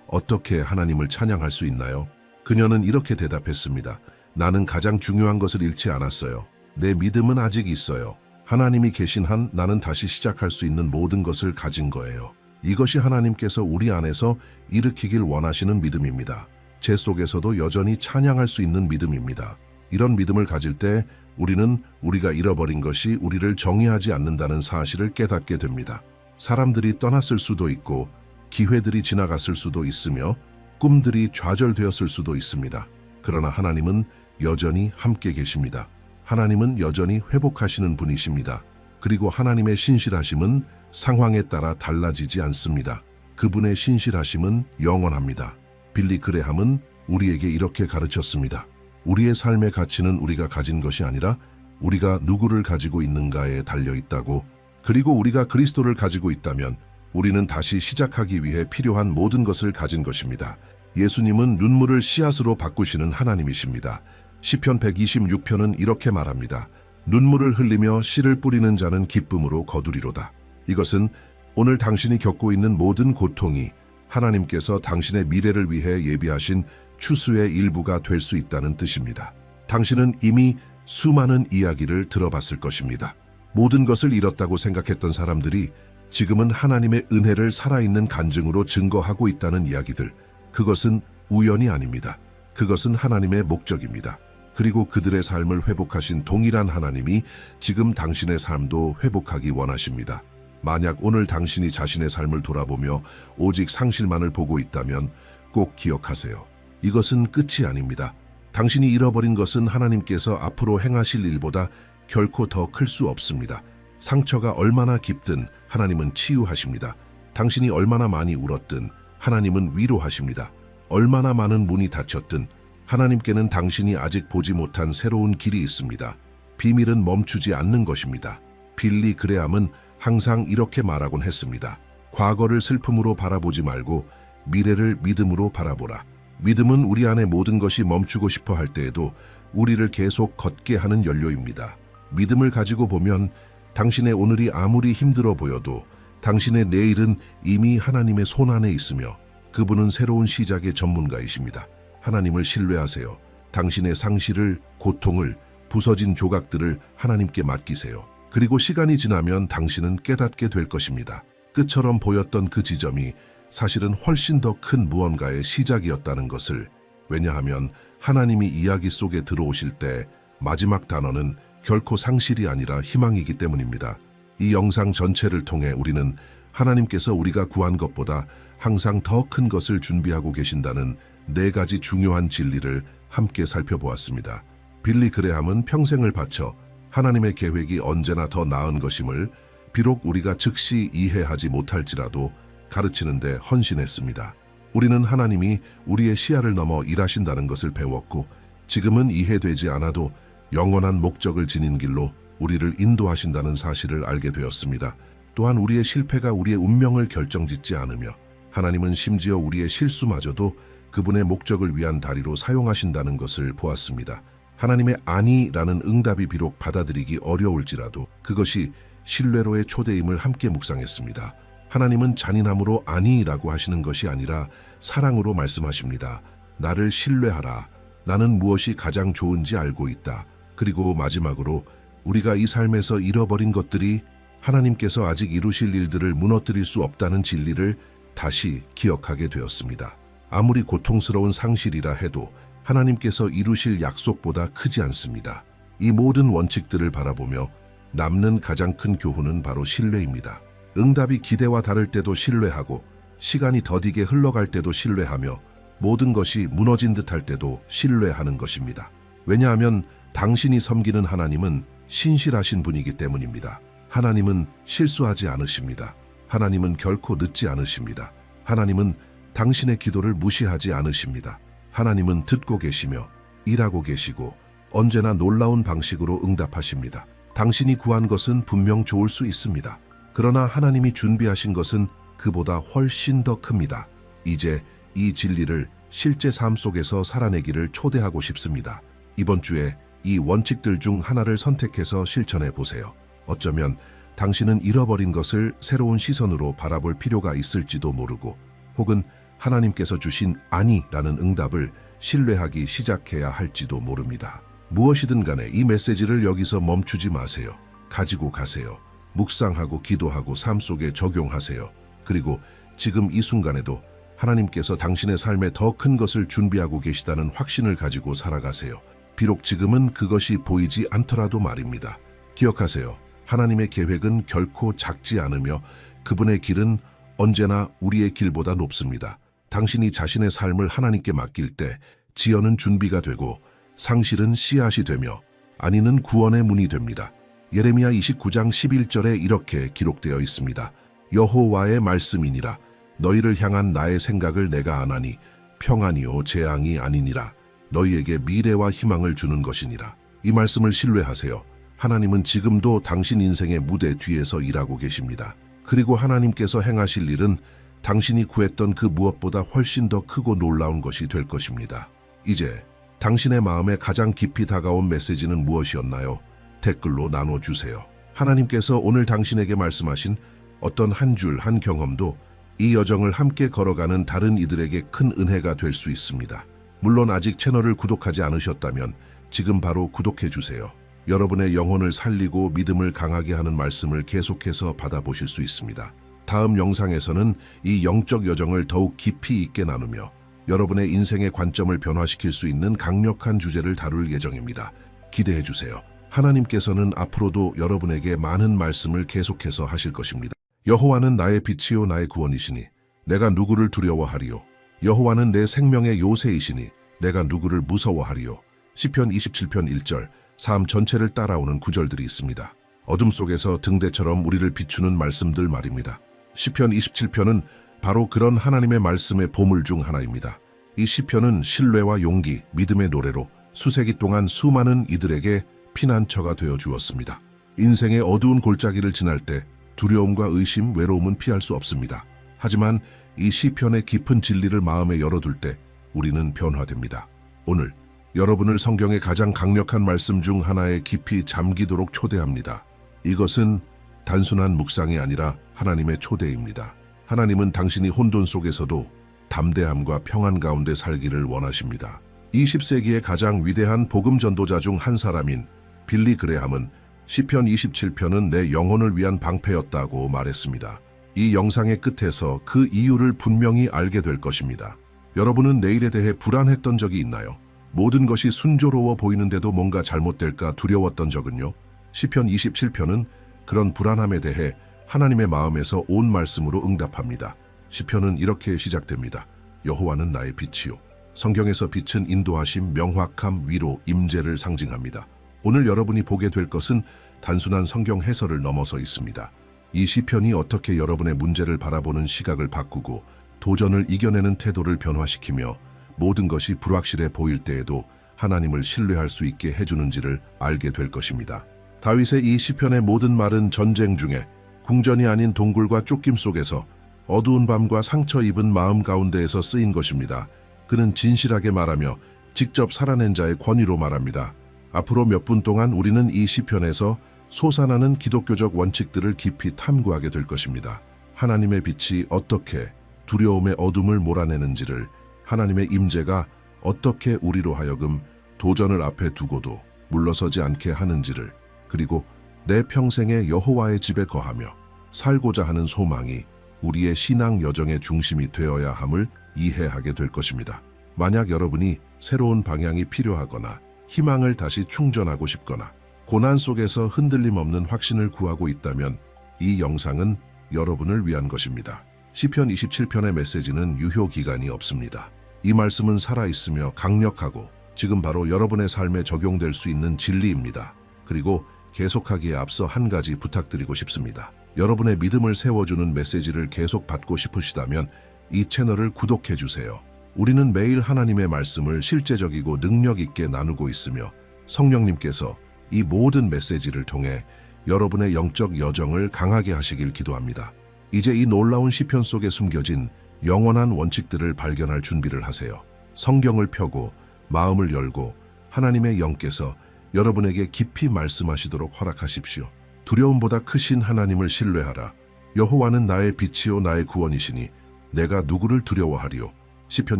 어떻게 하나님을 찬양할 수 있나요? 그녀는 이렇게 대답했습니다. 나는 가장 중요한 것을 잃지 않았어요. 내 믿음은 아직 있어요. 하나님이 계신 한 나는 다시 시작할 수 있는 모든 것을 가진 거예요. 이것이 하나님께서 우리 안에서 일으키길 원하시는 믿음입니다. 제 속에서도 여전히 찬양할 수 있는 믿음입니다. 이런 믿음을 가질 때 우리는 우리가 잃어버린 것이 우리를 정의하지 않는다는 사실을 깨닫게 됩니다. 사람들이 떠났을 수도 있고 기회들이 지나갔을 수도 있으며 꿈들이 좌절되었을 수도 있습니다. 그러나 하나님은 여전히 함께 계십니다. 하나님은 여전히 회복하시는 분이십니다. 그리고 하나님의 신실하심은 상황에 따라 달라지지 않습니다. 그분의 신실하심은 영원합니다. 빌리 그레함은 우리에게 이렇게 가르쳤습니다. 우리의 삶의 가치는 우리가 가진 것이 아니라 우리가 누구를 가지고 있는가에 달려 있다고. 그리고 우리가 그리스도를 가지고 있다면 우리는 다시 시작하기 위해 필요한 모든 것을 가진 것입니다. 예수님은 눈물을 씨앗으로 바꾸시는 하나님이십니다. 시편 126편은 이렇게 말합니다. 눈물을 흘리며 씨를 뿌리는 자는 기쁨으로 거두리로다. 이것은 오늘 당신이 겪고 있는 모든 고통이 하나님께서 당신의 미래를 위해 예비하신 추수의 일부가 될 수 있다는 뜻입니다. 당신은 이미 수많은 이야기를 들어봤을 것입니다. 모든 것을 잃었다고 생각했던 사람들이 지금은 하나님의 은혜를 살아있는 간증으로 증거하고 있다는 이야기들. 그것은 우연이 아닙니다. 그것은 하나님의 목적입니다. 그리고 그들의 삶을 회복하신 동일한 하나님이 지금 당신의 삶도 회복하기 원하십니다. 만약 오늘 당신이 자신의 삶을 돌아보며 오직 상실만을 보고 있다면 꼭 기억하세요. 이것은 끝이 아닙니다. 당신이 잃어버린 것은 하나님께서 앞으로 행하실 일보다 결코 더 클 수 없습니다. 상처가 얼마나 깊든 하나님은 치유하십니다. 당신이 얼마나 많이 울었든 하나님은 위로하십니다. 얼마나 많은 문이 닫혔든 하나님께는 당신이 아직 보지 못한 새로운 길이 있습니다. 비밀은 멈추지 않는 것입니다. 빌리 그레함은 항상 이렇게 말하곤 했습니다. 과거를 슬픔으로 바라보지 말고 미래를 믿음으로 바라보라. 믿음은 우리 안의 모든 것이 멈추고 싶어 할 때에도 우리를 계속 걷게 하는 연료입니다. 믿음을 가지고 보면 당신의 오늘이 아무리 힘들어 보여도 당신의 내일은 이미 하나님의 손 안에 있으며 그분은 새로운 시작의 전문가이십니다. 하나님을 신뢰하세요. 당신의 상실을, 고통을, 부서진 조각들을 하나님께 맡기세요. 그리고 시간이 지나면 당신은 깨닫게 될 것입니다. 끝처럼 보였던 그 지점이 사실은 훨씬 더 큰 무언가의 시작이었다는 것을. 왜냐하면 하나님이 이야기 속에 들어오실 때 마지막 단어는 결코 상실이 아니라 희망이기 때문입니다. 이 영상 전체를 통해 우리는 하나님께서 우리가 구한 것보다 항상 더 큰 것을 준비하고 계신다는 4가지 중요한 진리를 함께 살펴보았습니다. 빌리 그레함은 평생을 바쳐 하나님의 계획이 언제나 더 나은 것임을 비록 우리가 즉시 이해하지 못할지라도 가르치는 데 헌신했습니다. 우리는 하나님이 우리의 시야를 넘어 일하신다는 것을 배웠고 지금은 이해되지 않아도 영원한 목적을 지닌 길로 우리를 인도하신다는 사실을 알게 되었습니다. 또한 우리의 실패가 우리의 운명을 결정짓지 않으며 하나님은 심지어 우리의 실수마저도 그분의 목적을 위한 다리로 사용하신다는 것을 보았습니다. 하나님의 아니라는 응답이 비록 받아들이기 어려울지라도 그것이 신뢰로의 초대임을 함께 묵상했습니다. 하나님은 잔인함으로 아니라고 하시는 것이 아니라 사랑으로 말씀하십니다. 나를 신뢰하라. 나는 무엇이 가장 좋은지 알고 있다. 그리고 마지막으로 우리가 이 삶에서 잃어버린 것들이 하나님께서 아직 이루실 일들을 무너뜨릴 수 없다는 진리를 다시 기억하게 되었습니다. 아무리 고통스러운 상실이라 해도 하나님께서 이루실 약속보다 크지 않습니다. 이 모든 원칙들을 바라보며 남는 가장 큰 교훈은 바로 신뢰입니다. 응답이 기대와 다를 때도 신뢰하고 시간이 더디게 흘러갈 때도 신뢰하며 모든 것이 무너진 듯할 때도 신뢰하는 것입니다. 왜냐하면 당신이 섬기는 하나님은 신실하신 분이기 때문입니다. 하나님은 실수하지 않으십니다. 하나님은 결코 늦지 않으십니다. 하나님은 당신의 기도를 무시하지 않으십니다. 하나님은 듣고 계시며 일하고 계시고 언제나 놀라운 방식으로 응답하십니다. 당신이 구한 것은 분명 좋을 수 있습니다. 그러나 하나님이 준비하신 것은 그보다 훨씬 더 큽니다. 이제 이 진리를 실제 삶 속에서 살아내기를 초대하고 싶습니다. 이번 주에 이 원칙들 중 하나를 선택해서 실천해 보세요. 어쩌면 당신은 잃어버린 것을 새로운 시선으로 바라볼 필요가 있을지도 모르고, 혹은 하나님께서 주신 아니라는 응답을 신뢰하기 시작해야 할지도 모릅니다. 무엇이든 간에 이 메시지를 여기서 멈추지 마세요. 가지고 가세요. 묵상하고 기도하고 삶 속에 적용하세요. 그리고 지금 이 순간에도 하나님께서 당신의 삶에 더 큰 것을 준비하고 계시다는 확신을 가지고 살아가세요. 비록 지금은 그것이 보이지 않더라도 말입니다. 기억하세요. 하나님의 계획은 결코 작지 않으며 그분의 길은 언제나 우리의 길보다 높습니다. 당신이 자신의 삶을 하나님께 맡길 때 지연은 준비가 되고 상실은 씨앗이 되며 안위는 구원의 문이 됩니다. 예레미야 29장 11절에 이렇게 기록되어 있습니다. 여호와의 말씀이니라. 너희를 향한 나의 생각을 내가 아나니 평안이요 재앙이 아니니라. 너희에게 미래와 희망을 주는 것이니라. 이 말씀을 신뢰하세요. 하나님은 지금도 당신 인생의 무대 뒤에서 일하고 계십니다. 그리고 하나님께서 행하실 일은 당신이 구했던 그 무엇보다 훨씬 더 크고 놀라운 것이 될 것입니다. 이제 당신의 마음에 가장 깊이 다가온 메시지는 무엇이었나요? 댓글로 나눠주세요. 하나님께서 오늘 당신에게 말씀하신 어떤 한 줄 한 경험도 이 여정을 함께 걸어가는 다른 이들에게 큰 은혜가 될 수 있습니다. 물론 아직 채널을 구독하지 않으셨다면 지금 바로 구독해 주세요. 여러분의 영혼을 살리고 믿음을 강하게 하는 말씀을 계속해서 받아보실 수 있습니다. 다음 영상에서는 이 영적 여정을 더욱 깊이 있게 나누며 여러분의 인생의 관점을 변화시킬 수 있는 강력한 주제를 다룰 예정입니다. 기대해 주세요. 하나님께서는 앞으로도 여러분에게 많은 말씀을 계속해서 하실 것입니다. 여호와는 나의 빛이요 나의 구원이시니 내가 누구를 두려워하리요. 여호와는 내 생명의 요새이시니 내가 누구를 무서워하리요. 시편 27편 1절, 삶 전체를 따라오는 구절들이 있습니다. 어둠 속에서 등대처럼 우리를 비추는 말씀들 말입니다. 시편 27편은 바로 그런 하나님의 말씀의 보물 중 하나입니다. 이 시편은 신뢰와 용기, 믿음의 노래로 수세기 동안 수많은 이들에게 피난처가 되어 주었습니다. 인생의 어두운 골짜기를 지날 때 두려움과 의심, 외로움은 피할 수 없습니다. 하지만 이 시편의 깊은 진리를 마음에 열어둘 때 우리는 변화됩니다. 오늘 여러분을 성경의 가장 강력한 말씀 중 하나에 깊이 잠기도록 초대합니다. 이것은 단순한 묵상이 아니라 하나님의 초대입니다. 하나님은 당신이 혼돈 속에서도 담대함과 평안 가운데 살기를 원하십니다. 20세기의 가장 위대한 복음 전도자 중 한 사람인 빌리 그레함은 시편 27편은 내 영혼을 위한 방패였다고 말했습니다. 이 영상의 끝에서 그 이유를 분명히 알게 될 것입니다. 여러분은 내일에 대해 불안했던 적이 있나요? 모든 것이 순조로워 보이는데도 뭔가 잘못될까 두려웠던 적은요? 시편 27편은 그런 불안함에 대해 하나님의 마음에서 온 말씀으로 응답합니다. 시편은 이렇게 시작됩니다. 여호와는 나의 빛이요. 성경에서 빛은 인도하심, 명확함, 위로, 임재를 상징합니다. 오늘 여러분이 보게 될 것은 단순한 성경 해설을 넘어서 있습니다. 이 시편이 어떻게 여러분의 문제를 바라보는 시각을 바꾸고 도전을 이겨내는 태도를 변화시키며 모든 것이 불확실해 보일 때에도 하나님을 신뢰할 수 있게 해주는지를 알게 될 것입니다. 다윗의 이 시편의 모든 말은 전쟁 중에 궁전이 아닌 동굴과 쫓김 속에서 어두운 밤과 상처 입은 마음 가운데에서 쓰인 것입니다. 그는 진실하게 말하며 직접 살아낸 자의 권위로 말합니다. 앞으로 몇 분 동안 우리는 이 시편에서 솟아나는 기독교적 원칙들을 깊이 탐구하게 될 것입니다. 하나님의 빛이 어떻게 두려움의 어둠을 몰아내는지를, 하나님의 임재가 어떻게 우리로 하여금 도전을 앞에 두고도 물러서지 않게 하는지를, 그리고 내 평생에 여호와의 집에 거하며 살고자 하는 소망이 우리의 신앙 여정의 중심이 되어야 함을 이해하게 될 것입니다. 만약 여러분이 새로운 방향이 필요하거나 희망을 다시 충전하고 싶거나 고난 속에서 흔들림 없는 확신을 구하고 있다면 이 영상은 여러분을 위한 것입니다. 시편 27편의 메시지는 유효기간이 없습니다. 이 말씀은 살아있으며 강력하고 지금 바로 여러분의 삶에 적용될 수 있는 진리입니다. 그리고 계속하기에 앞서 한 가지 부탁드리고 싶습니다. 여러분의 믿음을 세워주는 메시지를 계속 받고 싶으시다면 이 채널을 구독해 주세요. 우리는 매일 하나님의 말씀을 실제적이고 능력 있게 나누고 있으며 성령님께서 이 모든 메시지를 통해 여러분의 영적 여정을 강하게 하시길 기도합니다. 이제 이 놀라운 시편 속에 숨겨진 영원한 원칙들을 발견할 준비를 하세요. 성경을 펴고 마음을 열고 하나님의 영께서 여러분에게 깊이 말씀하시도록 허락하십시오. 두려움보다 크신 하나님을 신뢰하라. 여호와는 나의 빛이요 나의 구원이시니 내가 누구를 두려워하리요. 시편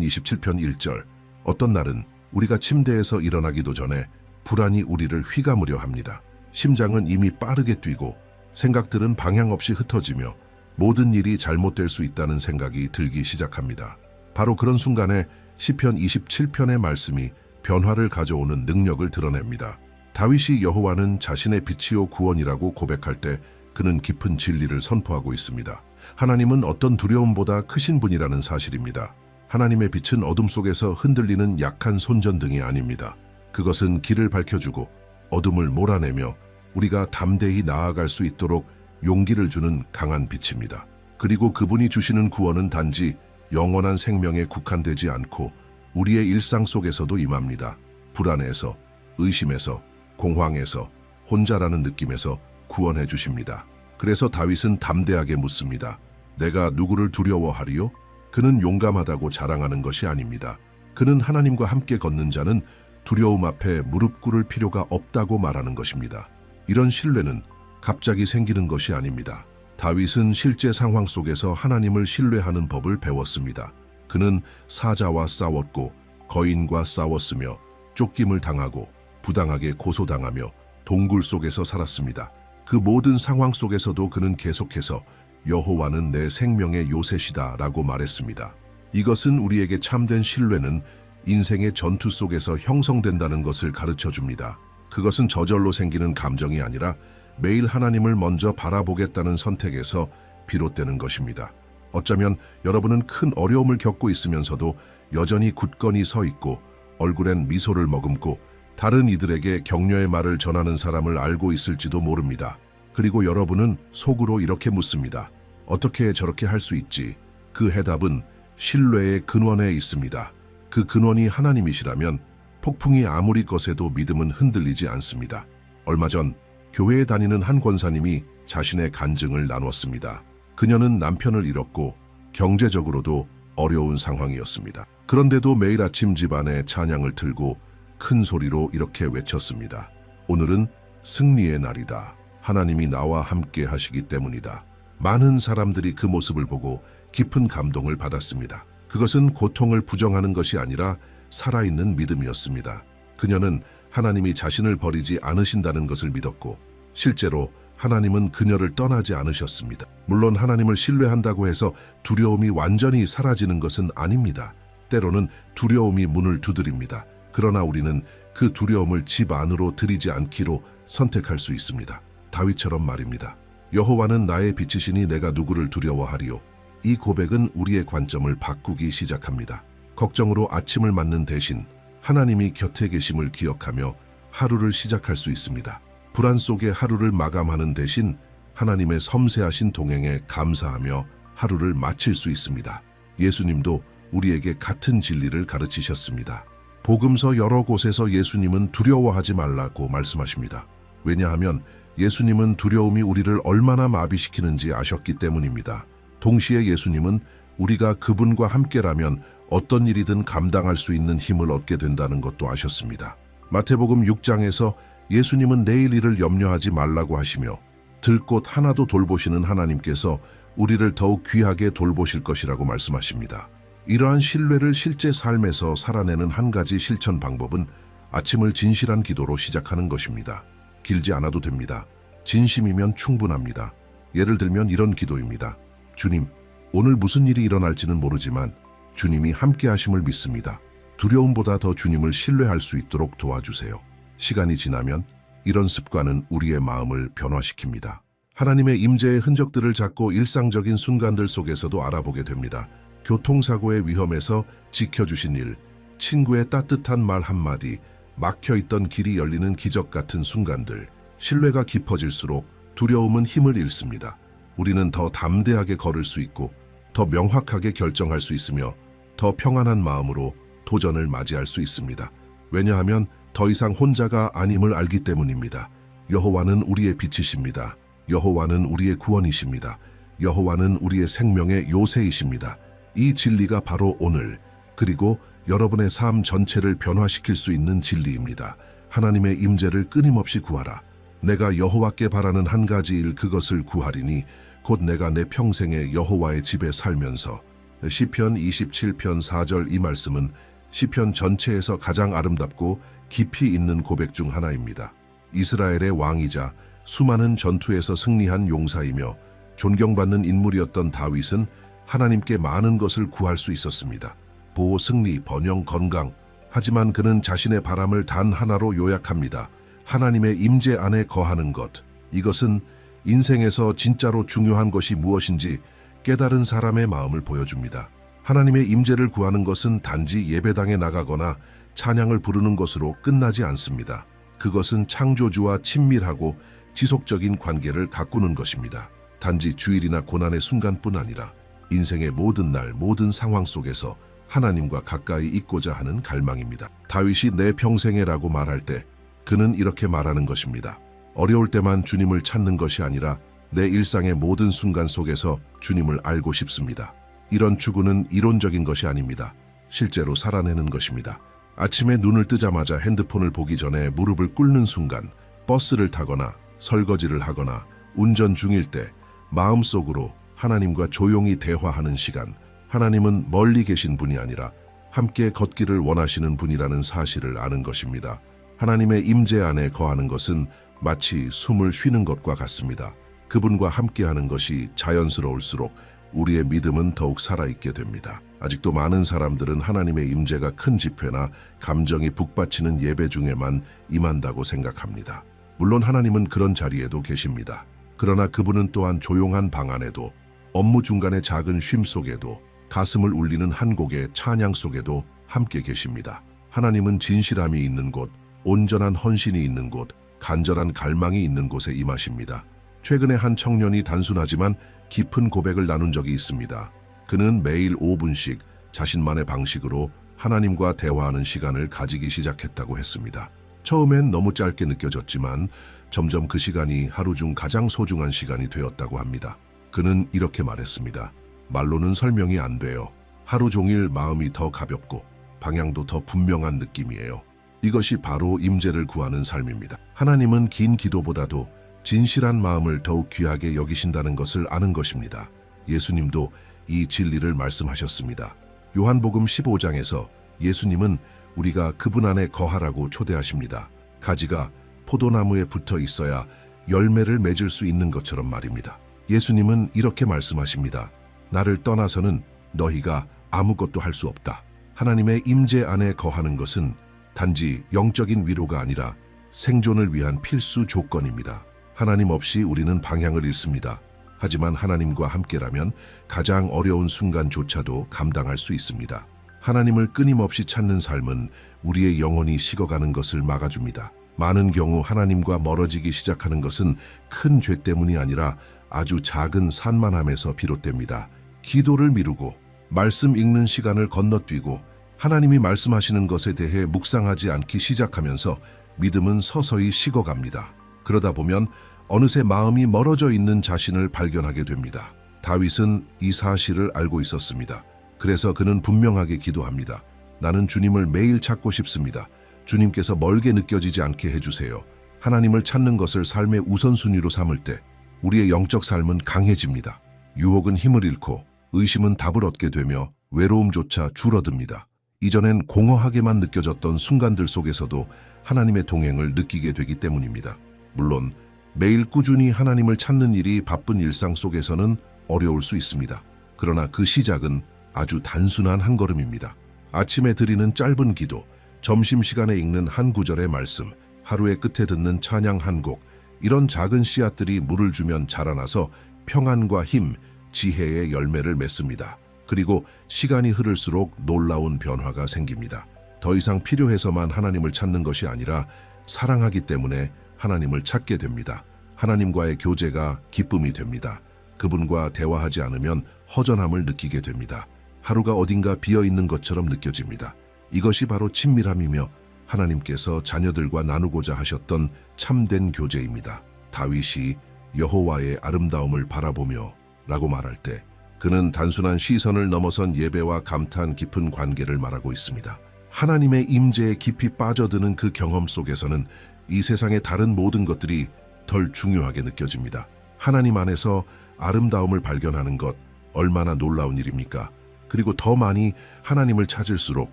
27편 1절. 어떤 날은 우리가 침대에서 일어나기도 전에 불안이 우리를 휘감으려 합니다. 심장은 이미 빠르게 뛰고 생각들은 방향 없이 흩어지며 모든 일이 잘못될 수 있다는 생각이 들기 시작합니다. 바로 그런 순간에 시편 27편의 말씀이 변화를 가져오는 능력을 드러냅니다. 다윗이 여호와는 자신의 빛이요 구원이라고 고백할 때 그는 깊은 진리를 선포하고 있습니다. 하나님은 어떤 두려움보다 크신 분이라는 사실입니다. 하나님의 빛은 어둠 속에서 흔들리는 약한 손전등이 아닙니다. 그것은 길을 밝혀주고 어둠을 몰아내며 우리가 담대히 나아갈 수 있도록 용기를 주는 강한 빛입니다. 그리고 그분이 주시는 구원은 단지 영원한 생명에 국한되지 않고 우리의 일상 속에서도 임합니다. 불안에서, 의심에서, 공황에서, 혼자라는 느낌에서 구원해 주십니다. 그래서 다윗은 담대하게 묻습니다. 내가 누구를 두려워하리요? 그는 용감하다고 자랑하는 것이 아닙니다. 그는 하나님과 함께 걷는 자는 두려움 앞에 무릎 꿇을 필요가 없다고 말하는 것입니다. 이런 신뢰는 갑자기 생기는 것이 아닙니다. 다윗은 실제 상황 속에서 하나님을 신뢰하는 법을 배웠습니다. 그는 사자와 싸웠고 거인과 싸웠으며 쫓김을 당하고 부당하게 고소당하며 동굴 속에서 살았습니다. 그 모든 상황 속에서도 그는 계속해서 여호와는 내 생명의 요새시다 라고 말했습니다. 이것은 우리에게 참된 신뢰는 인생의 전투 속에서 형성된다는 것을 가르쳐 줍니다. 그것은 저절로 생기는 감정이 아니라 매일 하나님을 먼저 바라보겠다는 선택에서 비롯되는 것입니다. 어쩌면 여러분은 큰 어려움을 겪고 있으면서도 여전히 굳건히 서 있고 얼굴엔 미소를 머금고 다른 이들에게 격려의 말을 전하는 사람을 알고 있을지도 모릅니다. 그리고 여러분은 속으로 이렇게 묻습니다. 어떻게 저렇게 할 수 있지? 그 해답은 신뢰의 근원에 있습니다. 그 근원이 하나님이시라면 폭풍이 아무리 거세도 믿음은 흔들리지 않습니다. 얼마 전 교회에 다니는 한 권사님이 자신의 간증을 나눴습니다. 그녀는 남편을 잃었고 경제적으로도 어려운 상황이었습니다. 그런데도 매일 아침 집안에 찬양을 틀고 큰 소리로 이렇게 외쳤습니다. 오늘은 승리의 날이다. 하나님이 나와 함께 하시기 때문이다. 많은 사람들이 그 모습을 보고 깊은 감동을 받았습니다. 그것은 고통을 부정하는 것이 아니라 살아있는 믿음이었습니다. 그녀는 하나님이 자신을 버리지 않으신다는 것을 믿었고 실제로 하나님은 그녀를 떠나지 않으셨습니다. 물론 하나님을 신뢰한다고 해서 두려움이 완전히 사라지는 것은 아닙니다. 때로는 두려움이 문을 두드립니다. 그러나 우리는 그 두려움을 집 안으로 들이지 않기로 선택할 수 있습니다. 다윗처럼 말입니다. 여호와는 나의 빛이시니 내가 누구를 두려워하리요. 이 고백은 우리의 관점을 바꾸기 시작합니다. 걱정으로 아침을 맞는 대신 하나님이 곁에 계심을 기억하며 하루를 시작할 수 있습니다. 불안 속에 하루를 마감하는 대신 하나님의 섬세하신 동행에 감사하며 하루를 마칠 수 있습니다. 예수님도 우리에게 같은 진리를 가르치셨습니다. 복음서 여러 곳에서 예수님은 두려워하지 말라고 말씀하십니다. 왜냐하면 예수님은 두려움이 우리를 얼마나 마비시키는지 아셨기 때문입니다. 동시에 예수님은 우리가 그분과 함께라면 어떤 일이든 감당할 수 있는 힘을 얻게 된다는 것도 아셨습니다. 마태복음 6장에서 예수님은 내일 일을 염려하지 말라고 하시며 들꽃 하나도 돌보시는 하나님께서 우리를 더욱 귀하게 돌보실 것이라고 말씀하십니다. 이러한 신뢰를 실제 삶에서 살아내는 한 가지 실천 방법은 아침을 진실한 기도로 시작하는 것입니다. 길지 않아도 됩니다. 진심이면 충분합니다. 예를 들면 이런 기도입니다. 주님, 오늘 무슨 일이 일어날지는 모르지만 주님이 함께 하심을 믿습니다. 두려움보다 더 주님을 신뢰할 수 있도록 도와주세요. 시간이 지나면 이런 습관은 우리의 마음을 변화시킵니다. 하나님의 임재의 흔적들을 찾고 일상적인 순간들 속에서도 알아보게 됩니다. 교통사고의 위험에서 지켜주신 일, 친구의 따뜻한 말 한마디, 막혀있던 길이 열리는 기적 같은 순간들, 신뢰가 깊어질수록 두려움은 힘을 잃습니다. 우리는 더 담대하게 걸을 수 있고 더 명확하게 결정할 수 있으며 더 평안한 마음으로 도전을 맞이할 수 있습니다. 왜냐하면 더 이상 혼자가 아님을 알기 때문입니다. 여호와는 우리의 빛이십니다. 여호와는 우리의 구원이십니다. 여호와는 우리의 생명의 요새이십니다. 이 진리가 바로 오늘 그리고 여러분의 삶 전체를 변화시킬 수 있는 진리입니다. 하나님의 임재를 끊임없이 구하라. 내가 여호와께 바라는 한 가지 일 그것을 구하리니 곧 내가 내 평생에 여호와의 집에 살면서. 시편 27편 4절. 이 말씀은 시편 전체에서 가장 아름답고 깊이 있는 고백 중 하나입니다. 이스라엘의 왕이자 수많은 전투에서 승리한 용사이며 존경받는 인물이었던 다윗은 하나님께 많은 것을 구할 수 있었습니다. 보호, 승리, 번영, 건강. 하지만 그는 자신의 바람을 단 하나로 요약합니다. 하나님의 임재 안에 거하는 것. 이것은 인생에서 진짜로 중요한 것이 무엇인지 깨달은 사람의 마음을 보여줍니다. 하나님의 임재를 구하는 것은 단지 예배당에 나가거나 찬양을 부르는 것으로 끝나지 않습니다. 그것은 창조주와 친밀하고 지속적인 관계를 가꾸는 것입니다. 단지 주일이나 고난의 순간뿐 아니라 인생의 모든 날, 모든 상황 속에서 하나님과 가까이 있고자 하는 갈망입니다. 다윗이 내 평생에라고 말할 때 그는 이렇게 말하는 것입니다. 어려울 때만 주님을 찾는 것이 아니라 내 일상의 모든 순간 속에서 주님을 알고 싶습니다. 이런 추구는 이론적인 것이 아닙니다. 실제로 살아내는 것입니다. 아침에 눈을 뜨자마자 핸드폰을 보기 전에 무릎을 꿇는 순간, 버스를 타거나 설거지를 하거나 운전 중일 때 마음속으로 하나님과 조용히 대화하는 시간. 하나님은 멀리 계신 분이 아니라 함께 걷기를 원하시는 분이라는 사실을 아는 것입니다. 하나님의 임재 안에 거하는 것은 마치 숨을 쉬는 것과 같습니다. 그분과 함께하는 것이 자연스러울수록 우리의 믿음은 더욱 살아있게 됩니다. 아직도 많은 사람들은 하나님의 임재가 큰 집회나 감정이 북받치는 예배 중에만 임한다고 생각합니다. 물론 하나님은 그런 자리에도 계십니다. 그러나 그분은 또한 조용한 방 안에도, 업무 중간의 작은 쉼 속에도, 가슴을 울리는 한 곡의 찬양 속에도 함께 계십니다. 하나님은 진실함이 있는 곳, 온전한 헌신이 있는 곳, 간절한 갈망이 있는 곳에 임하십니다. 최근에 한 청년이 단순하지만 깊은 고백을 나눈 적이 있습니다. 그는 매일 5분씩 자신만의 방식으로 하나님과 대화하는 시간을 가지기 시작했다고 했습니다. 처음엔 너무 짧게 느껴졌지만 점점 그 시간이 하루 중 가장 소중한 시간이 되었다고 합니다. 그는 이렇게 말했습니다. 말로는 설명이 안 돼요. 하루 종일 마음이 더 가볍고 방향도 더 분명한 느낌이에요. 이것이 바로 임재를 구하는 삶입니다. 하나님은 긴 기도보다도 진실한 마음을 더욱 귀하게 여기신다는 것을 아는 것입니다. 예수님도 이 진리를 말씀하셨습니다. 요한복음 15장에서 예수님은 우리가 그분 안에 거하라고 초대하십니다. 가지가 포도나무에 붙어 있어야 열매를 맺을 수 있는 것처럼 말입니다. 예수님은 이렇게 말씀하십니다. 나를 떠나서는 너희가 아무것도 할 수 없다. 하나님의 임재 안에 거하는 것은 단지 영적인 위로가 아니라 생존을 위한 필수 조건입니다. 하나님 없이 우리는 방향을 잃습니다. 하지만 하나님과 함께라면 가장 어려운 순간조차도 감당할 수 있습니다. 하나님을 끊임없이 찾는 삶은 우리의 영혼이 식어가는 것을 막아줍니다. 많은 경우 하나님과 멀어지기 시작하는 것은 큰 죄 때문이 아니라 아주 작은 산만함에서 비롯됩니다. 기도를 미루고 말씀 읽는 시간을 건너뛰고 하나님이 말씀하시는 것에 대해 묵상하지 않기 시작하면서 믿음은 서서히 식어갑니다. 그러다 보면 어느새 마음이 멀어져 있는 자신을 발견하게 됩니다. 다윗은 이 사실을 알고 있었습니다. 그래서 그는 분명하게 기도합니다. 나는 주님을 매일 찾고 싶습니다. 주님께서 멀게 느껴지지 않게 해주세요. 하나님을 찾는 것을 삶의 우선순위로 삼을 때 우리의 영적 삶은 강해집니다. 유혹은 힘을 잃고 의심은 답을 얻게 되며 외로움조차 줄어듭니다. 이전엔 공허하게만 느껴졌던 순간들 속에서도 하나님의 동행을 느끼게 되기 때문입니다. 물론 매일 꾸준히 하나님을 찾는 일이 바쁜 일상 속에서는 어려울 수 있습니다. 그러나 그 시작은 아주 단순한 한 걸음입니다. 아침에 드리는 짧은 기도, 점심시간에 읽는 한 구절의 말씀, 하루의 끝에 듣는 찬양 한 곡, 이런 작은 씨앗들이 물을 주면 자라나서 평안과 힘, 지혜의 열매를 맺습니다. 그리고 시간이 흐를수록 놀라운 변화가 생깁니다. 더 이상 필요해서만 하나님을 찾는 것이 아니라 사랑하기 때문에 하나님을 찾게 됩니다. 하나님과의 교제가 기쁨이 됩니다. 그분과 대화하지 않으면 허전함을 느끼게 됩니다. 하루가 어딘가 비어있는 것처럼 느껴집니다. 이것이 바로 친밀함이며 하나님께서 자녀들과 나누고자 하셨던 참된 교제입니다. 다윗이 여호와의 아름다움을 바라보며 라고 말할 때 그는 단순한 시선을 넘어선 예배와 감탄 깊은 관계를 말하고 있습니다. 하나님의 임재에 깊이 빠져드는 그 경험 속에서는 이 세상의 다른 모든 것들이 덜 중요하게 느껴집니다. 하나님 안에서 아름다움을 발견하는 것 얼마나 놀라운 일입니까? 그리고 더 많이 하나님을 찾을수록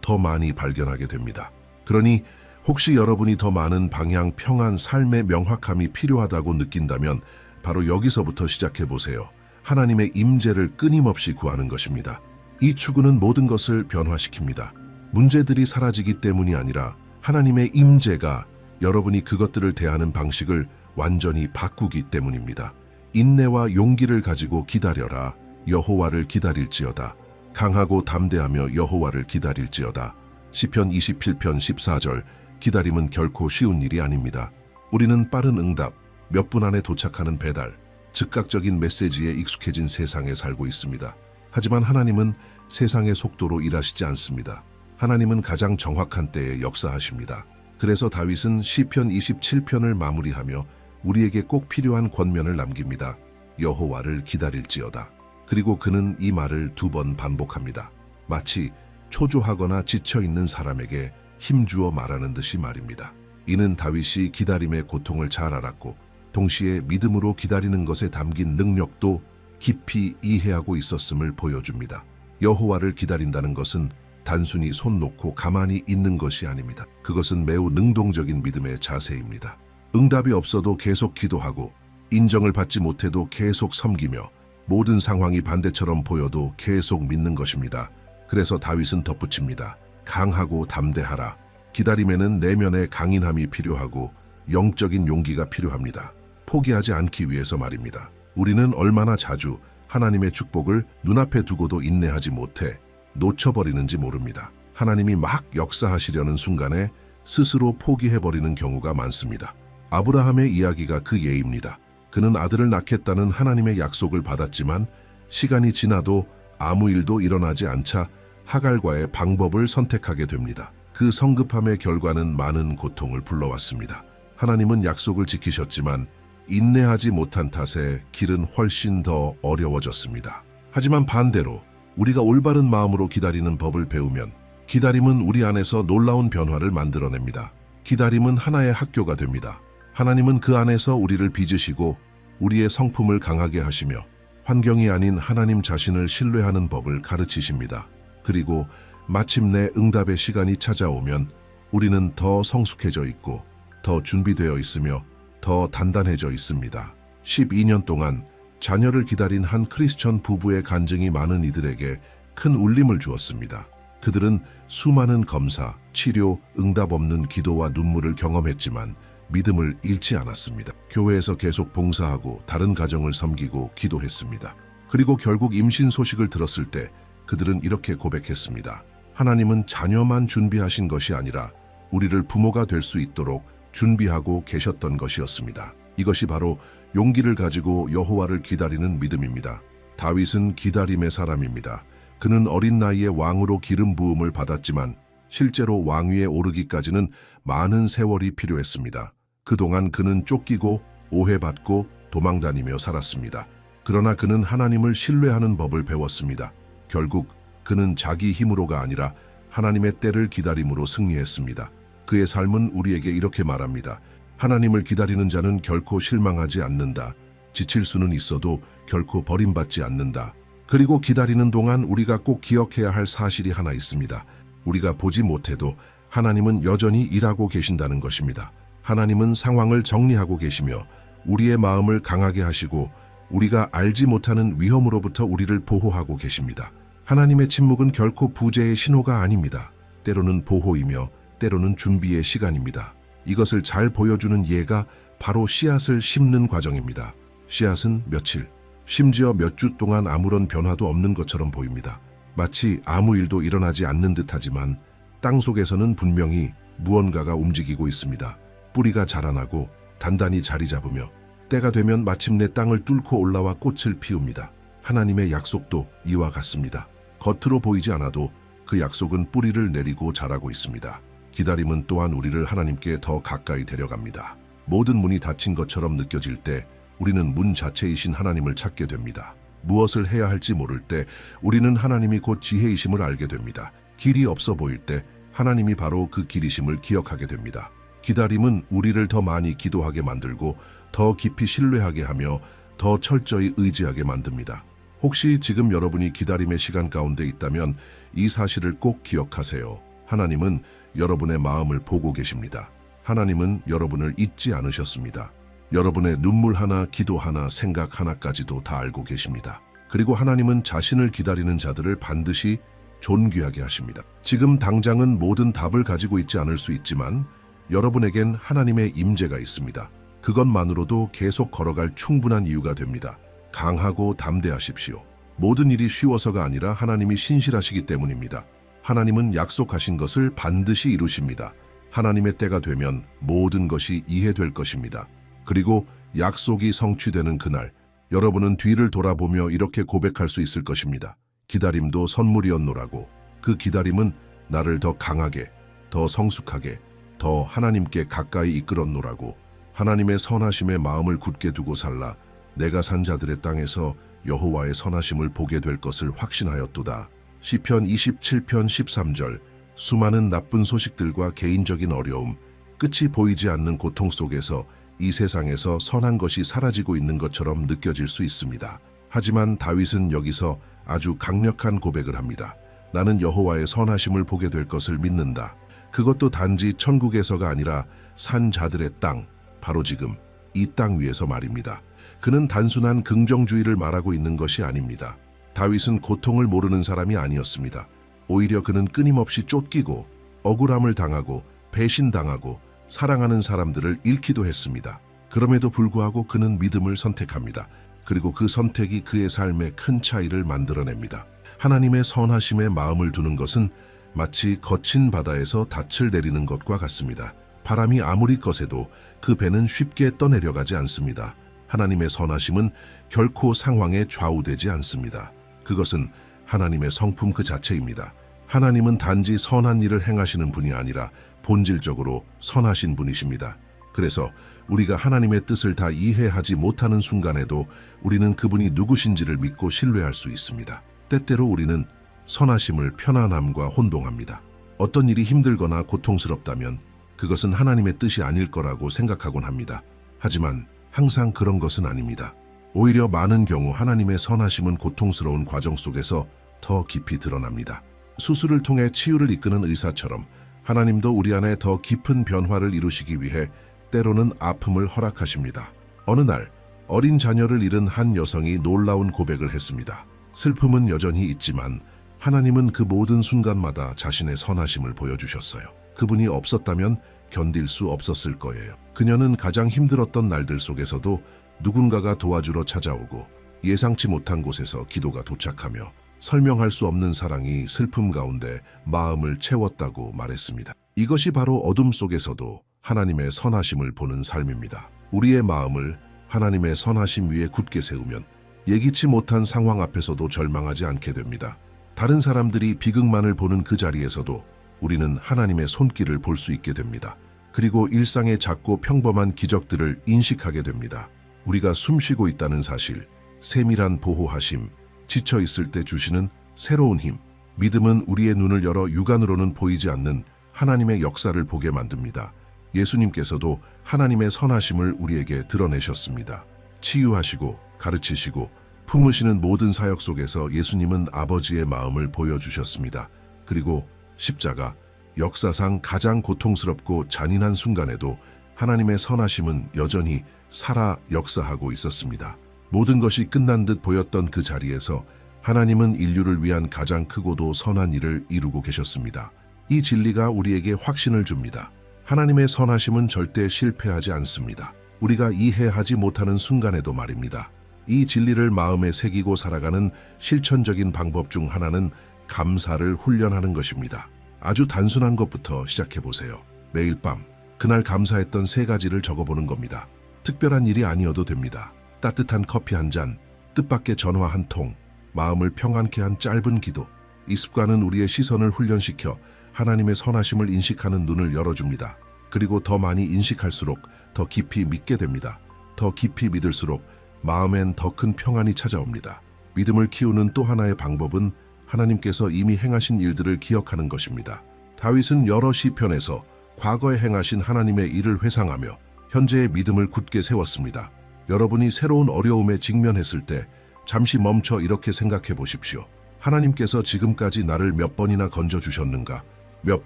더 많이 발견하게 됩니다. 그러니 혹시 여러분이 더 많은 방향, 평안, 삶의 명확함이 필요하다고 느낀다면 바로 여기서부터 시작해 보세요. 하나님의 임재를 끊임없이 구하는 것입니다. 이 추구는 모든 것을 변화시킵니다. 문제들이 사라지기 때문이 아니라 하나님의 임재가 여러분이 그것들을 대하는 방식을 완전히 바꾸기 때문입니다. 인내와 용기를 가지고 기다려라. 여호와를 기다릴지어다. 강하고 담대하며 여호와를 기다릴지어다. 시편 27편 14절. 기다림은 결코 쉬운 일이 아닙니다. 우리는 빠른 응답, 몇 분 안에 도착하는 배달, 즉각적인 메시지에 익숙해진 세상에 살고 있습니다. 하지만 하나님은 세상의 속도로 일하시지 않습니다. 하나님은 가장 정확한 때에 역사하십니다. 그래서 다윗은 시편 27편을 마무리하며 우리에게 꼭 필요한 권면을 남깁니다. 여호와를 기다릴지어다. 그리고 그는 이 말을 2번 반복합니다. 마치 초조하거나 지쳐있는 사람에게 힘주어 말하는 듯이 말입니다. 이는 다윗이 기다림의 고통을 잘 알았고 동시에 믿음으로 기다리는 것에 담긴 능력도 깊이 이해하고 있었음을 보여줍니다. 여호와를 기다린다는 것은 단순히 손 놓고 가만히 있는 것이 아닙니다. 그것은 매우 능동적인 믿음의 자세입니다. 응답이 없어도 계속 기도하고 인정을 받지 못해도 계속 섬기며 모든 상황이 반대처럼 보여도 계속 믿는 것입니다. 그래서 다윗은 덧붙입니다. 강하고 담대하라. 기다림에는 내면의 강인함이 필요하고 영적인 용기가 필요합니다. 포기하지 않기 위해서 말입니다. 우리는 얼마나 자주 하나님의 축복을 눈앞에 두고도 인내하지 못해 놓쳐버리는지 모릅니다. 하나님이 막 역사하시려는 순간에 스스로 포기해버리는 경우가 많습니다. 아브라함의 이야기가 그 예입니다. 그는 아들을 낳겠다는 하나님의 약속을 받았지만 시간이 지나도 아무 일도 일어나지 않자 하갈과의 방법을 선택하게 됩니다. 그 성급함의 결과는 많은 고통을 불러왔습니다. 하나님은 약속을 지키셨지만 인내하지 못한 탓에 길은 훨씬 더 어려워졌습니다. 하지만 반대로 우리가 올바른 마음으로 기다리는 법을 배우면 기다림은 우리 안에서 놀라운 변화를 만들어냅니다. 기다림은 하나의 학교가 됩니다. 하나님은 그 안에서 우리를 빚으시고 우리의 성품을 강하게 하시며 환경이 아닌 하나님 자신을 신뢰하는 법을 가르치십니다. 그리고 마침내 응답의 시간이 찾아오면 우리는 더 성숙해져 있고 더 준비되어 있으며 더 단단해져 있습니다. 12년 동안 자녀를 기다린 한 크리스천 부부의 간증이 많은 이들에게 큰 울림을 주었습니다. 그들은 수많은 검사, 치료, 응답 없는 기도와 눈물을 경험했지만 믿음을 잃지 않았습니다. 교회에서 계속 봉사하고 다른 가정을 섬기고 기도했습니다. 그리고 결국 임신 소식을 들었을 때 그들은 이렇게 고백했습니다. 하나님은 자녀만 준비하신 것이 아니라 우리를 부모가 될 수 있도록 준비하고 계셨던 것이었습니다. 이것이 바로 용기를 가지고 여호와를 기다리는 믿음입니다. 다윗은 기다림의 사람입니다. 그는 어린 나이에 왕으로 기름 부음을 받았지만 실제로 왕위에 오르기까지는 많은 세월이 필요했습니다. 그동안 그는 쫓기고 오해받고 도망다니며 살았습니다. 그러나 그는 하나님을 신뢰하는 법을 배웠습니다. 결국 그는 자기 힘으로가 아니라 하나님의 때를 기다림으로 승리했습니다. 그의 삶은 우리에게 이렇게 말합니다. 하나님을 기다리는 자는 결코 실망하지 않는다. 지칠 수는 있어도 결코 버림받지 않는다. 그리고 기다리는 동안 우리가 꼭 기억해야 할 사실이 하나 있습니다. 우리가 보지 못해도 하나님은 여전히 일하고 계신다는 것입니다. 하나님은 상황을 정리하고 계시며 우리의 마음을 강하게 하시고 우리가 알지 못하는 위험으로부터 우리를 보호하고 계십니다. 하나님의 침묵은 결코 부재의 신호가 아닙니다. 때로는 보호이며 때로는 준비의 시간입니다. 이것을 잘 보여주는 예가 바로 씨앗을 심는 과정입니다. 씨앗은 며칠, 심지어 몇 주 동안 아무런 변화도 없는 것처럼 보입니다. 마치 아무 일도 일어나지 않는 듯하지만 땅 속에서는 분명히 무언가가 움직이고 있습니다. 뿌리가 자라나고 단단히 자리 잡으며 때가 되면 마침내 땅을 뚫고 올라와 꽃을 피웁니다. 하나님의 약속도 이와 같습니다. 겉으로 보이지 않아도 그 약속은 뿌리를 내리고 자라고 있습니다. 기다림은 또한 우리를 하나님께 더 가까이 데려갑니다. 모든 문이 닫힌 것처럼 느껴질 때 우리는 문 자체이신 하나님을 찾게 됩니다. 무엇을 해야 할지 모를 때 우리는 하나님이 곧 지혜이심을 알게 됩니다. 길이 없어 보일 때 하나님이 바로 그 길이심을 기억하게 됩니다. 기다림은 우리를 더 많이 기도하게 만들고 더 깊이 신뢰하게 하며 더 철저히 의지하게 만듭니다. 혹시 지금 여러분이 기다림의 시간 가운데 있다면 이 사실을 꼭 기억하세요. 하나님은 여러분의 마음을 보고 계십니다. 하나님은 여러분을 잊지 않으셨습니다. 여러분의 눈물 하나, 기도 하나, 생각 하나까지도 다 알고 계십니다. 그리고 하나님은 자신을 기다리는 자들을 반드시 존귀하게 하십니다. 지금 당장은 모든 답을 가지고 있지 않을 수 있지만 여러분에겐 하나님의 임재가 있습니다. 그것만으로도 계속 걸어갈 충분한 이유가 됩니다. 강하고 담대하십시오. 모든 일이 쉬워서가 아니라 하나님이 신실하시기 때문입니다. 하나님은 약속하신 것을 반드시 이루십니다. 하나님의 때가 되면 모든 것이 이해될 것입니다. 그리고 약속이 성취되는 그날, 여러분은 뒤를 돌아보며 이렇게 고백할 수 있을 것입니다. 기다림도 선물이었노라고. 그 기다림은 나를 더 강하게, 더 성숙하게, 더 하나님께 가까이 이끌었노라고. 하나님의 선하심에 마음을 굳게 두고 살라. 내가 산 자들의 땅에서 여호와의 선하심을 보게 될 것을 확신하였도다. 시편 27편 13절. 수많은 나쁜 소식들과 개인적인 어려움, 끝이 보이지 않는 고통 속에서 이 세상에서 선한 것이 사라지고 있는 것처럼 느껴질 수 있습니다. 하지만 다윗은 여기서 아주 강력한 고백을 합니다. 나는 여호와의 선하심을 보게 될 것을 믿는다. 그것도 단지 천국에서가 아니라 산 자들의 땅, 바로 지금 이 땅 위에서 말입니다. 그는 단순한 긍정주의를 말하고 있는 것이 아닙니다. 다윗은 고통을 모르는 사람이 아니었습니다. 오히려 그는 끊임없이 쫓기고 억울함을 당하고 배신당하고 사랑하는 사람들을 잃기도 했습니다. 그럼에도 불구하고 그는 믿음을 선택합니다. 그리고 그 선택이 그의 삶에 큰 차이를 만들어냅니다. 하나님의 선하심에 마음을 두는 것은 마치 거친 바다에서 닻을 내리는 것과 같습니다. 바람이 아무리 거세도 그 배는 쉽게 떠내려가지 않습니다. 하나님의 선하심은 결코 상황에 좌우되지 않습니다. 그것은 하나님의 성품 그 자체입니다. 하나님은 단지 선한 일을 행하시는 분이 아니라 본질적으로 선하신 분이십니다. 그래서 우리가 하나님의 뜻을 다 이해하지 못하는 순간에도 우리는 그분이 누구신지를 믿고 신뢰할 수 있습니다. 때때로 우리는 선하심을 편안함과 혼동합니다. 어떤 일이 힘들거나 고통스럽다면 그것은 하나님의 뜻이 아닐 거라고 생각하곤 합니다. 하지만 항상 그런 것은 아닙니다. 오히려 많은 경우 하나님의 선하심은 고통스러운 과정 속에서 더 깊이 드러납니다. 수술을 통해 치유를 이끄는 의사처럼 하나님도 우리 안에 더 깊은 변화를 이루시기 위해 때로는 아픔을 허락하십니다. 어느 날 어린 자녀를 잃은 한 여성이 놀라운 고백을 했습니다. 슬픔은 여전히 있지만 하나님은 그 모든 순간마다 자신의 선하심을 보여주셨어요. 그분이 없었다면 견딜 수 없었을 거예요. 그녀는 가장 힘들었던 날들 속에서도 누군가가 도와주러 찾아오고 예상치 못한 곳에서 기도가 도착하며 설명할 수 없는 사랑이 슬픔 가운데 마음을 채웠다고 말했습니다. 이것이 바로 어둠 속에서도 하나님의 선하심을 보는 삶입니다. 우리의 마음을 하나님의 선하심 위에 굳게 세우면 예기치 못한 상황 앞에서도 절망하지 않게 됩니다. 다른 사람들이 비극만을 보는 그 자리에서도 우리는 하나님의 손길을 볼 수 있게 됩니다. 그리고 일상의 작고 평범한 기적들을 인식하게 됩니다. 우리가 숨쉬고 있다는 사실, 세밀한 보호하심, 지쳐 있을 때 주시는 새로운 힘, 믿음은 우리의 눈을 열어 육안으로는 보이지 않는 하나님의 역사를 보게 만듭니다. 예수님께서도 하나님의 선하심을 우리에게 드러내셨습니다. 치유하시고 가르치시고 품으시는 모든 사역 속에서 예수님은 아버지의 마음을 보여주셨습니다. 그리고 십자가, 역사상 가장 고통스럽고 잔인한 순간에도 하나님의 선하심은 여전히 살아 역사하고 있었습니다. 모든 것이 끝난 듯 보였던 그 자리에서 하나님은 인류를 위한 가장 크고도 선한 일을 이루고 계셨습니다. 이 진리가 우리에게 확신을 줍니다. 하나님의 선하심은 절대 실패하지 않습니다. 우리가 이해하지 못하는 순간에도 말입니다. 이 진리를 마음에 새기고 살아가는 실천적인 방법 중 하나는 감사를 훈련하는 것입니다. 아주 단순한 것부터 시작해보세요. 매일 밤 그날 감사했던 3가지를 적어보는 겁니다. 특별한 일이 아니어도 됩니다. 따뜻한 커피 한 잔, 뜻밖의 전화 한 통, 마음을 평안케 한 짧은 기도. 이 습관은 우리의 시선을 훈련시켜 하나님의 선하심을 인식하는 눈을 열어줍니다. 그리고 더 많이 인식할수록 더 깊이 믿게 됩니다. 더 깊이 믿을수록 마음엔 더 큰 평안이 찾아옵니다. 믿음을 키우는 또 하나의 방법은 하나님께서 이미 행하신 일들을 기억하는 것입니다. 다윗은 여러 시편에서 과거에 행하신 하나님의 일을 회상하며 현재의 믿음을 굳게 세웠습니다. 여러분이 새로운 어려움에 직면했을 때 잠시 멈춰 이렇게 생각해 보십시오. 하나님께서 지금까지 나를 몇 번이나 건져주셨는가? 몇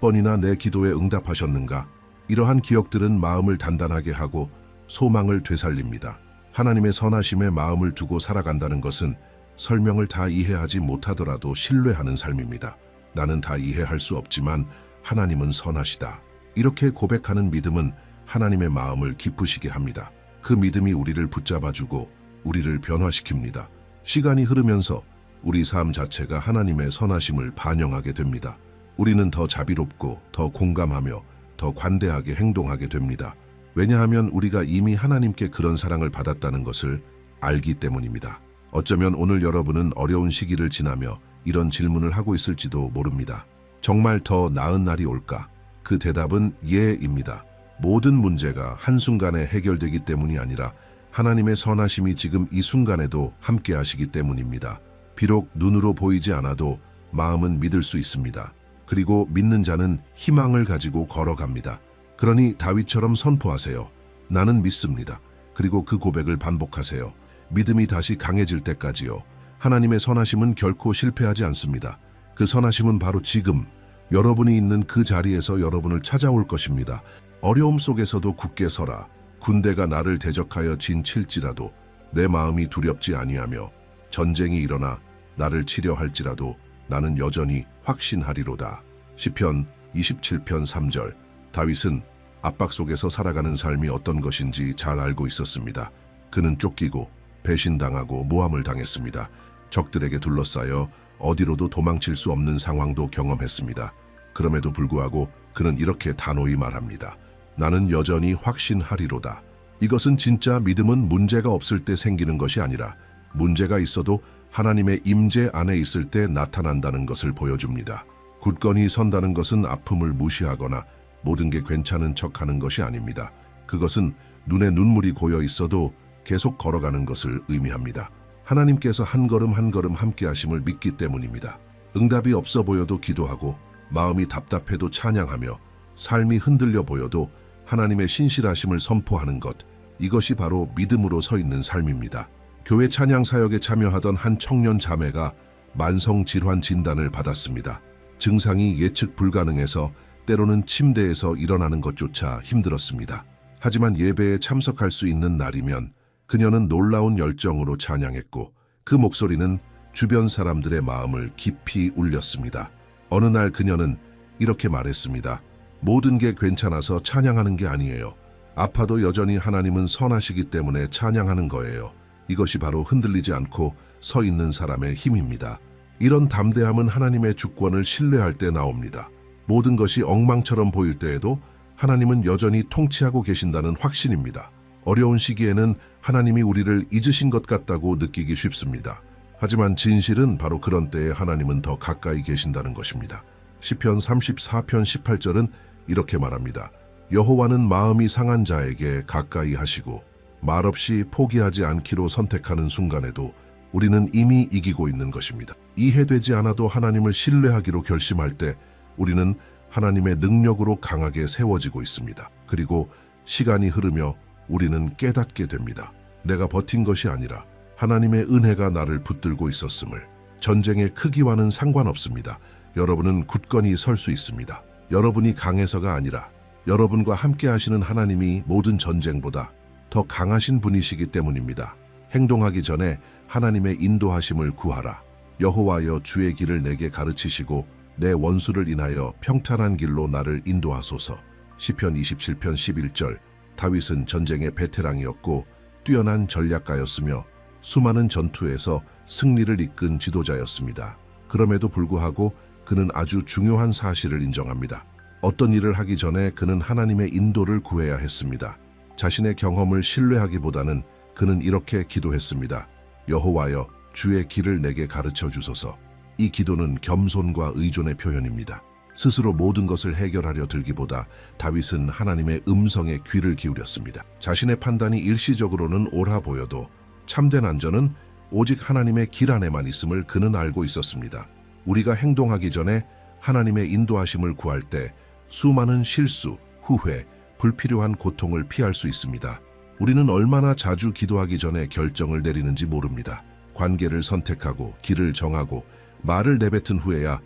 번이나 내 기도에 응답하셨는가? 이러한 기억들은 마음을 단단하게 하고 소망을 되살립니다. 하나님의 선하심에 마음을 두고 살아간다는 것은 설명을 다 이해하지 못하더라도 신뢰하는 삶입니다. 나는 다 이해할 수 없지만 하나님은 선하시다. 이렇게 고백하는 믿음은 하나님의 마음을 기쁘시게 합니다. 그 믿음이 우리를 붙잡아주고 우리를 변화시킵니다. 시간이 흐르면서 우리 삶 자체가 하나님의 선하심을 반영하게 됩니다. 우리는 더 자비롭고 더 공감하며 더 관대하게 행동하게 됩니다. 왜냐하면 우리가 이미 하나님께 그런 사랑을 받았다는 것을 알기 때문입니다. 어쩌면 오늘 여러분은 어려운 시기를 지나며 이런 질문을 하고 있을지도 모릅니다. 정말 더 나은 날이 올까? 그 대답은 예입니다. 모든 문제가 한순간에 해결되기 때문이 아니라 하나님의 선하심이 지금 이 순간에도 함께 하시기 때문입니다. 비록 눈으로 보이지 않아도 마음은 믿을 수 있습니다. 그리고 믿는 자는 희망을 가지고 걸어갑니다. 그러니 다윗처럼 선포하세요. 나는 믿습니다. 그리고 그 고백을 반복하세요. 믿음이 다시 강해질 때까지요. 하나님의 선하심은 결코 실패하지 않습니다. 그 선하심은 바로 지금 여러분이 있는 그 자리에서 여러분을 찾아올 것입니다. 어려움 속에서도 굳게 서라. 군대가 나를 대적하여 진칠지라도 내 마음이 두렵지 아니하며 전쟁이 일어나 나를 치려 할지라도 나는 여전히 확신하리로다. 시편 27편 3절. 다윗은 압박 속에서 살아가는 삶이 어떤 것인지 잘 알고 있었습니다. 그는 쫓기고 배신당하고 모함을 당했습니다. 적들에게 둘러싸여 어디로도 도망칠 수 없는 상황도 경험했습니다. 그럼에도 불구하고 그는 이렇게 단호히 말합니다. 나는 여전히 확신하리로다. 이것은 진짜 믿음은 문제가 없을 때 생기는 것이 아니라 문제가 있어도 하나님의 임재 안에 있을 때 나타난다는 것을 보여줍니다. 굳건히 선다는 것은 아픔을 무시하거나 모든 게 괜찮은 척하는 것이 아닙니다. 그것은 눈에 눈물이 고여 있어도 계속 걸어가는 것을 의미합니다. 하나님께서 한 걸음 한 걸음 함께 하심을 믿기 때문입니다. 응답이 없어 보여도 기도하고 마음이 답답해도 찬양하며 삶이 흔들려 보여도 하나님의 신실하심을 선포하는 것, 이것이 바로 믿음으로 서 있는 삶입니다. 교회 찬양 사역에 참여하던 한 청년 자매가 만성 질환 진단을 받았습니다. 증상이 예측 불가능해서 때로는 침대에서 일어나는 것조차 힘들었습니다. 하지만 예배에 참석할 수 있는 날이면 그녀는 놀라운 열정으로 찬양했고 그 목소리는 주변 사람들의 마음을 깊이 울렸습니다. 어느 날 그녀는 이렇게 말했습니다. 모든 게 괜찮아서 찬양하는 게 아니에요. 아파도 여전히 하나님은 선하시기 때문에 찬양하는 거예요. 이것이 바로 흔들리지 않고 서 있는 사람의 힘입니다. 이런 담대함은 하나님의 주권을 신뢰할 때 나옵니다. 모든 것이 엉망처럼 보일 때에도 하나님은 여전히 통치하고 계신다는 확신입니다. 어려운 시기에는 하나님이 우리를 잊으신 것 같다고 느끼기 쉽습니다. 하지만 진실은 바로 그런 때에 하나님은 더 가까이 계신다는 것입니다. 시편 34편 18절은 이렇게 말합니다. 여호와는 마음이 상한 자에게 가까이 하시고 말없이 포기하지 않기로 선택하는 순간에도 우리는 이미 이기고 있는 것입니다. 이해되지 않아도 하나님을 신뢰하기로 결심할 때 우리는 하나님의 능력으로 강하게 세워지고 있습니다. 그리고 시간이 흐르며 우리는 깨닫게 됩니다. 내가 버틴 것이 아니라 하나님의 은혜가 나를 붙들고 있었음을. 전쟁의 크기와는 상관없습니다. 여러분은 굳건히 설 수 있습니다. 여러분이 강해서가 아니라 여러분과 함께 하시는 하나님이 모든 전쟁보다 더 강하신 분이시기 때문입니다. 행동하기 전에 하나님의 인도하심을 구하라. 여호와여 주의 길을 내게 가르치시고 내 원수를 인하여 평탄한 길로 나를 인도하소서. 시편 27편 11절. 다윗은 전쟁의 베테랑이었고 뛰어난 전략가였으며 수많은 전투에서 승리를 이끈 지도자였습니다. 그럼에도 불구하고 그는 아주 중요한 사실을 인정합니다. 어떤 일을 하기 전에 그는 하나님의 인도를 구해야 했습니다. 자신의 경험을 신뢰하기보다는 그는 이렇게 기도했습니다. 여호와여 주의 길을 내게 가르쳐 주소서. 이 기도는 겸손과 의존의 표현입니다. 스스로 모든 것을 해결하려 들기보다 다윗은 하나님의 음성에 귀를 기울였습니다. 자신의 판단이 일시적으로는 옳아 보여도 참된 안전은 오직 하나님의 길 안에만 있음을 그는 알고 있었습니다. 우리가 행동하기 전에 하나님의 인도하심을 구할 때 수많은 실수, 후회, 불필요한 고통을 피할 수 있습니다. 우리는 얼마나 자주 기도하기 전에 결정을 내리는지 모릅니다. 관계를 선택하고 길을 정하고 말을 내뱉은 후에야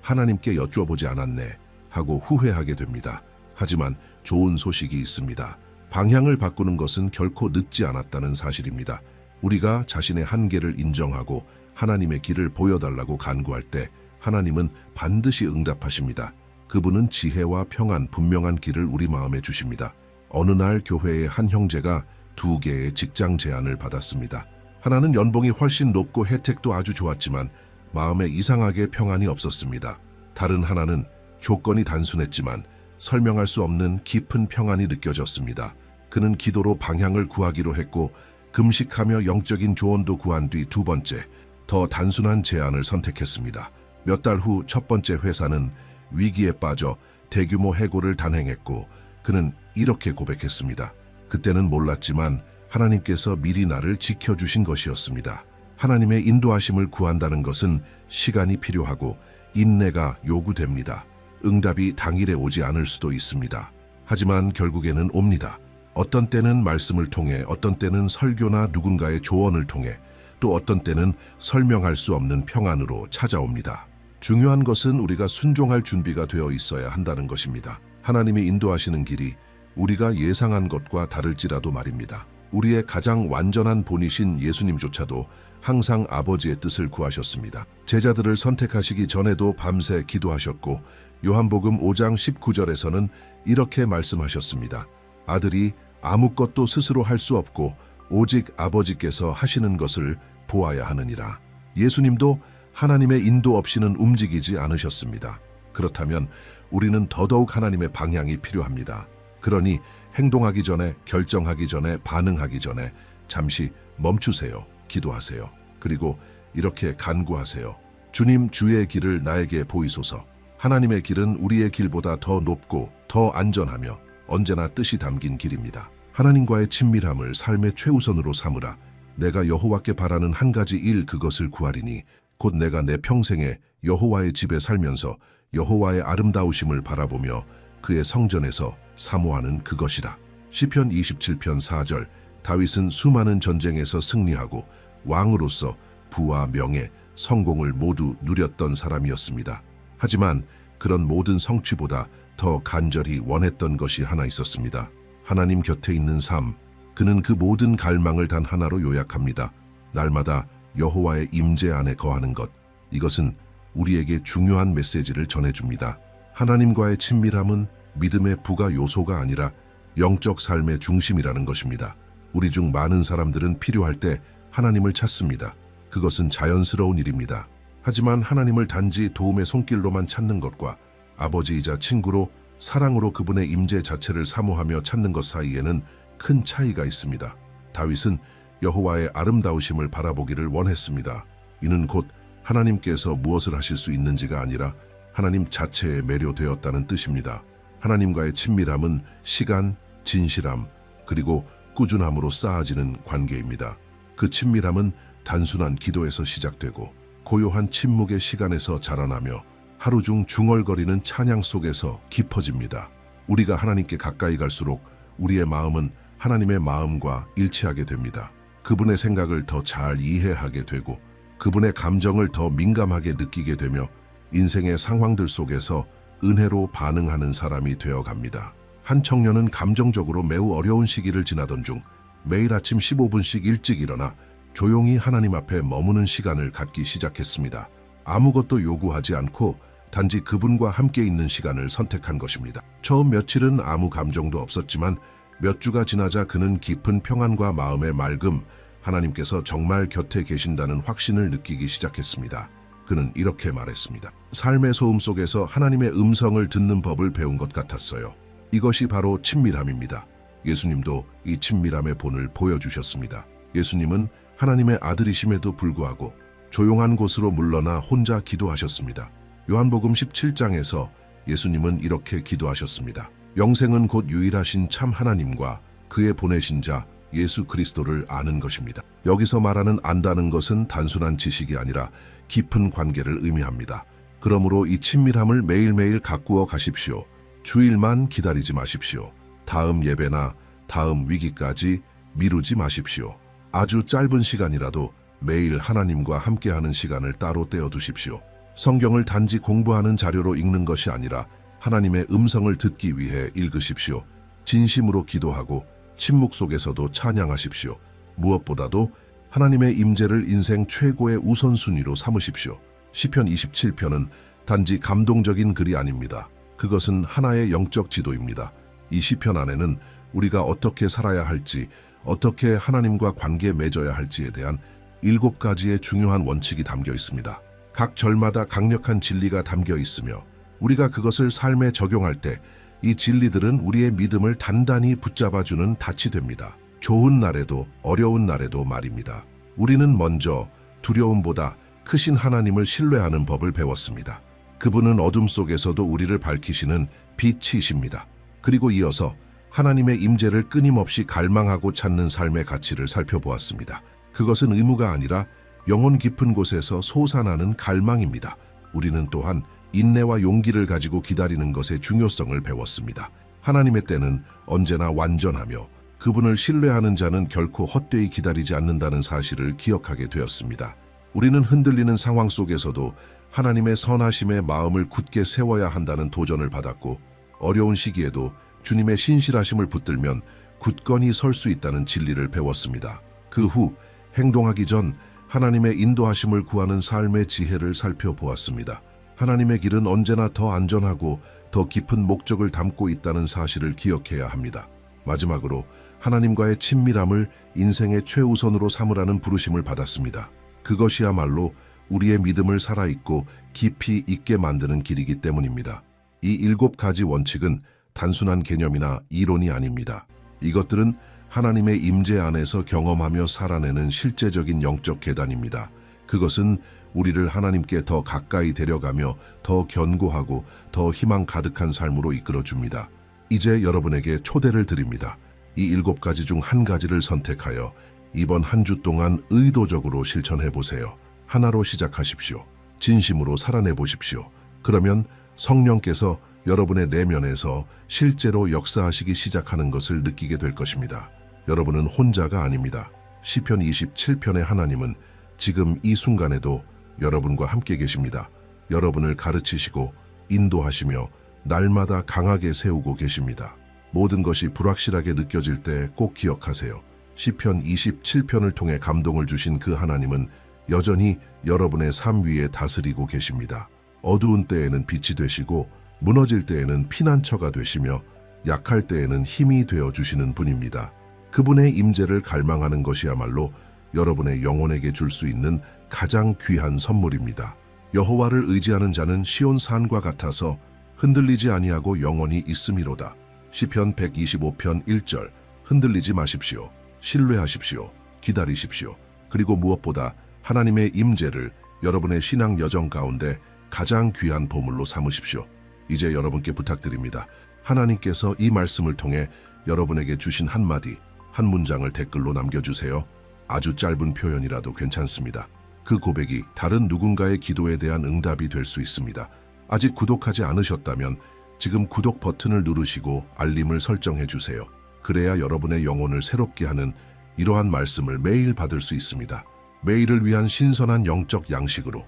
하나님께 여쭈어보지 않았네 하고 후회하게 됩니다. 하지만 좋은 소식이 있습니다. 방향을 바꾸는 것은 결코 늦지 않았다는 사실입니다. 우리가 자신의 한계를 인정하고 하나님의 길을 보여달라고 간구할 때 하나님은 반드시 응답하십니다. 그분은 지혜와 평안, 분명한 길을 우리 마음에 주십니다. 어느 날 교회의 한 형제가 2개의 직장 제안을 받았습니다. 하나는 연봉이 훨씬 높고 혜택도 아주 좋았지만 마음에 이상하게 평안이 없었습니다. 다른 하나는 조건이 단순했지만 설명할 수 없는 깊은 평안이 느껴졌습니다. 그는 기도로 방향을 구하기로 했고 금식하며 영적인 조언도 구한 뒤 2번째, 더 단순한 제안을 선택했습니다. 몇 달 후 1번째 회사는 위기에 빠져 대규모 해고를 단행했고 그는 이렇게 고백했습니다. 그때는 몰랐지만 하나님께서 미리 나를 지켜주신 것이었습니다. 하나님의 인도하심을 구한다는 것은 시간이 필요하고 인내가 요구됩니다. 응답이 당일에 오지 않을 수도 있습니다. 하지만 결국에는 옵니다. 어떤 때는 말씀을 통해, 어떤 때는 설교나 누군가의 조언을 통해, 또 어떤 때는 설명할 수 없는 평안으로 찾아옵니다. 중요한 것은 우리가 순종할 준비가 되어 있어야 한다는 것입니다. 하나님이 인도하시는 길이 우리가 예상한 것과 다를지라도 말입니다. 우리의 가장 완전한 본이신 예수님조차도 항상 아버지의 뜻을 구하셨습니다. 제자들을 선택하시기 전에도 밤새 기도하셨고 요한복음 5장 19절에서는 이렇게 말씀하셨습니다. 아들이 아무것도 스스로 할 수 없고 오직 아버지께서 하시는 것을 보아야 하느니라. 예수님도 하나님의 인도 없이는 움직이지 않으셨습니다. 그렇다면 우리는 더더욱 하나님의 방향이 필요합니다. 그러니 행동하기 전에, 결정하기 전에, 반응하기 전에 잠시 멈추세요. 기도하세요. 그리고 이렇게 간구하세요. 주님, 주의 길을 나에게 보이소서. 하나님의 길은 우리의 길보다 더 높고 더 안전하며 언제나 뜻이 담긴 길입니다. 하나님과의 친밀함을 삶의 최우선으로 삼으라. 내가 여호와께 바라는 한 가지 일, 그것을 구하리니 곧 내가 내 평생에 여호와의 집에 살면서 여호와의 아름다우심을 바라보며 그의 성전에서 사모하는 그것이라. 시편 27편 4절. 다윗은 수많은 전쟁에서 승리하고 왕으로서 부와 명예, 성공을 모두 누렸던 사람이었습니다. 하지만 그런 모든 성취보다 더 간절히 원했던 것이 하나 있었습니다. 하나님 곁에 있는 삶. 그는 그 모든 갈망을 단 하나로 요약합니다. 날마다 여호와의 임재 안에 거하는 것. 이것은 우리에게 중요한 메시지를 전해줍니다. 하나님과의 친밀함은 믿음의 부가 요소가 아니라 영적 삶의 중심이라는 것입니다. 우리 중 많은 사람들은 필요할 때 하나님을 찾습니다. 그것은 자연스러운 일입니다. 하지만 하나님을 단지 도움의 손길로만 찾는 것과 아버지이자 친구로, 사랑으로 그분의 임재 자체를 사모하며 찾는 것 사이에는 큰 차이가 있습니다. 다윗은 여호와의 아름다우심을 바라보기를 원했습니다. 이는 곧 하나님께서 무엇을 하실 수 있는지가 아니라 하나님 자체에 매료되었다는 뜻입니다. 하나님과의 친밀함은 시간, 진실함, 그리고 꾸준함으로 쌓아지는 관계입니다. 그 친밀함은 단순한 기도에서 시작되고 고요한 침묵의 시간에서 자라나며 하루 중 중얼거리는 찬양 속에서 깊어집니다. 우리가 하나님께 가까이 갈수록 우리의 마음은 하나님의 마음과 일치하게 됩니다. 그분의 생각을 더 잘 이해하게 되고 그분의 감정을 더 민감하게 느끼게 되며 인생의 상황들 속에서 은혜로 반응하는 사람이 되어갑니다. 한 청년은 감정적으로 매우 어려운 시기를 지나던 중 매일 아침 15분씩 일찍 일어나 조용히 하나님 앞에 머무는 시간을 갖기 시작했습니다. 아무것도 요구하지 않고 단지 그분과 함께 있는 시간을 선택한 것입니다. 처음 며칠은 아무 감정도 없었지만 몇 주가 지나자 그는 깊은 평안과 마음의 맑음, 하나님께서 정말 곁에 계신다는 확신을 느끼기 시작했습니다. 그는 이렇게 말했습니다. 삶의 소음 속에서 하나님의 음성을 듣는 법을 배운 것 같았어요. 이것이 바로 친밀함입니다. 예수님도 이 친밀함의 본을 보여주셨습니다. 예수님은 하나님의 아들이심에도 불구하고 조용한 곳으로 물러나 혼자 기도하셨습니다. 요한복음 17장에서 예수님은 이렇게 기도하셨습니다. 영생은 곧 유일하신 참 하나님과 그의 보내신 자 예수 그리스도를 아는 것입니다. 여기서 말하는 안다는 것은 단순한 지식이 아니라 깊은 관계를 의미합니다. 그러므로 이 친밀함을 매일매일 가꾸어 가십시오. 주일만 기다리지 마십시오. 다음 예배나 다음 위기까지 미루지 마십시오. 아주 짧은 시간이라도 매일 하나님과 함께하는 시간을 따로 떼어두십시오. 성경을 단지 공부하는 자료로 읽는 것이 아니라 하나님의 음성을 듣기 위해 읽으십시오. 진심으로 기도하고 침묵 속에서도 찬양하십시오. 무엇보다도 하나님의 임재를 인생 최고의 우선순위로 삼으십시오. 시편 27편은 단지 감동적인 글이 아닙니다. 그것은 하나의 영적 지도입니다. 이 시편 안에는 우리가 어떻게 살아야 할지, 어떻게 하나님과 관계 맺어야 할지에 대한 7가지의 중요한 원칙이 담겨 있습니다. 각 절마다 강력한 진리가 담겨 있으며 우리가 그것을 삶에 적용할 때 이 진리들은 우리의 믿음을 단단히 붙잡아주는 닻이 됩니다. 좋은 날에도 어려운 날에도 말입니다. 우리는 먼저 두려움보다 크신 하나님을 신뢰하는 법을 배웠습니다. 그분은 어둠 속에서도 우리를 밝히시는 빛이십니다. 그리고 이어서 하나님의 임재를 끊임없이 갈망하고 찾는 삶의 가치를 살펴보았습니다. 그것은 의무가 아니라 영혼 깊은 곳에서 솟아나는 갈망입니다. 우리는 또한 인내와 용기를 가지고 기다리는 것의 중요성을 배웠습니다. 하나님의 때는 언제나 완전하며 그분을 신뢰하는 자는 결코 헛되이 기다리지 않는다는 사실을 기억하게 되었습니다. 우리는 흔들리는 상황 속에서도 하나님의 선하심의 마음을 굳게 세워야 한다는 도전을 받았고 어려운 시기에도 주님의 신실하심을 붙들면 굳건히 설 수 있다는 진리를 배웠습니다. 그 후 행동하기 전 하나님의 인도하심을 구하는 삶의 지혜를 살펴보았습니다. 하나님의 길은 언제나 더 안전하고 더 깊은 목적을 담고 있다는 사실을 기억해야 합니다. 마지막으로 하나님과의 친밀함을 인생의 최우선으로 삼으라는 부르심을 받았습니다. 그것이야말로 우리의 믿음을 살아있고 깊이 있게 만드는 길이기 때문입니다. 이 7가지 원칙은 단순한 개념이나 이론이 아닙니다. 이것들은 하나님의 임재 안에서 경험하며 살아내는 실제적인 영적 계단입니다. 그것은 우리를 하나님께 더 가까이 데려가며 더 견고하고 더 희망 가득한 삶으로 이끌어줍니다. 이제 여러분에게 초대를 드립니다. 이 7가지 중 한 가지를 선택하여 이번 한 주 동안 의도적으로 실천해 보세요. 하나로 시작하십시오. 진심으로 살아내 보십시오. 그러면 성령께서 여러분의 내면에서 실제로 역사하시기 시작하는 것을 느끼게 될 것입니다. 여러분은 혼자가 아닙니다. 시편 27편의 하나님은 지금 이 순간에도 여러분과 함께 계십니다. 여러분을 가르치시고 인도하시며 날마다 강하게 세우고 계십니다. 모든 것이 불확실하게 느껴질 때 꼭 기억하세요. 시편 27편을 통해 감동을 주신 그 하나님은 여전히 여러분의 삶 위에 다스리고 계십니다. 어두운 때에는 빛이 되시고 무너질 때에는 피난처가 되시며 약할 때에는 힘이 되어주시는 분입니다. 그분의 임재를 갈망하는 것이야말로 여러분의 영혼에게 줄 수 있는 가장 귀한 선물입니다. 여호와를 의지하는 자는 시온 산과 같아서 흔들리지 아니하고 영원히 있음이로다. 시편 125편 1절. 흔들리지 마십시오. 신뢰하십시오. 기다리십시오. 그리고 무엇보다 하나님의 임재를 여러분의 신앙 여정 가운데 가장 귀한 보물로 삼으십시오. 이제 여러분께 부탁드립니다. 하나님께서 이 말씀을 통해 여러분에게 주신 한마디, 한 문장을 댓글로 남겨주세요. 아주 짧은 표현이라도 괜찮습니다. 그 고백이 다른 누군가의 기도에 대한 응답이 될 수 있습니다. 아직 구독하지 않으셨다면 지금 구독 버튼을 누르시고 알림을 설정해 주세요. 그래야 여러분의 영혼을 새롭게 하는 이러한 말씀을 매일 받을 수 있습니다. 매일을 위한 신선한 영적 양식으로.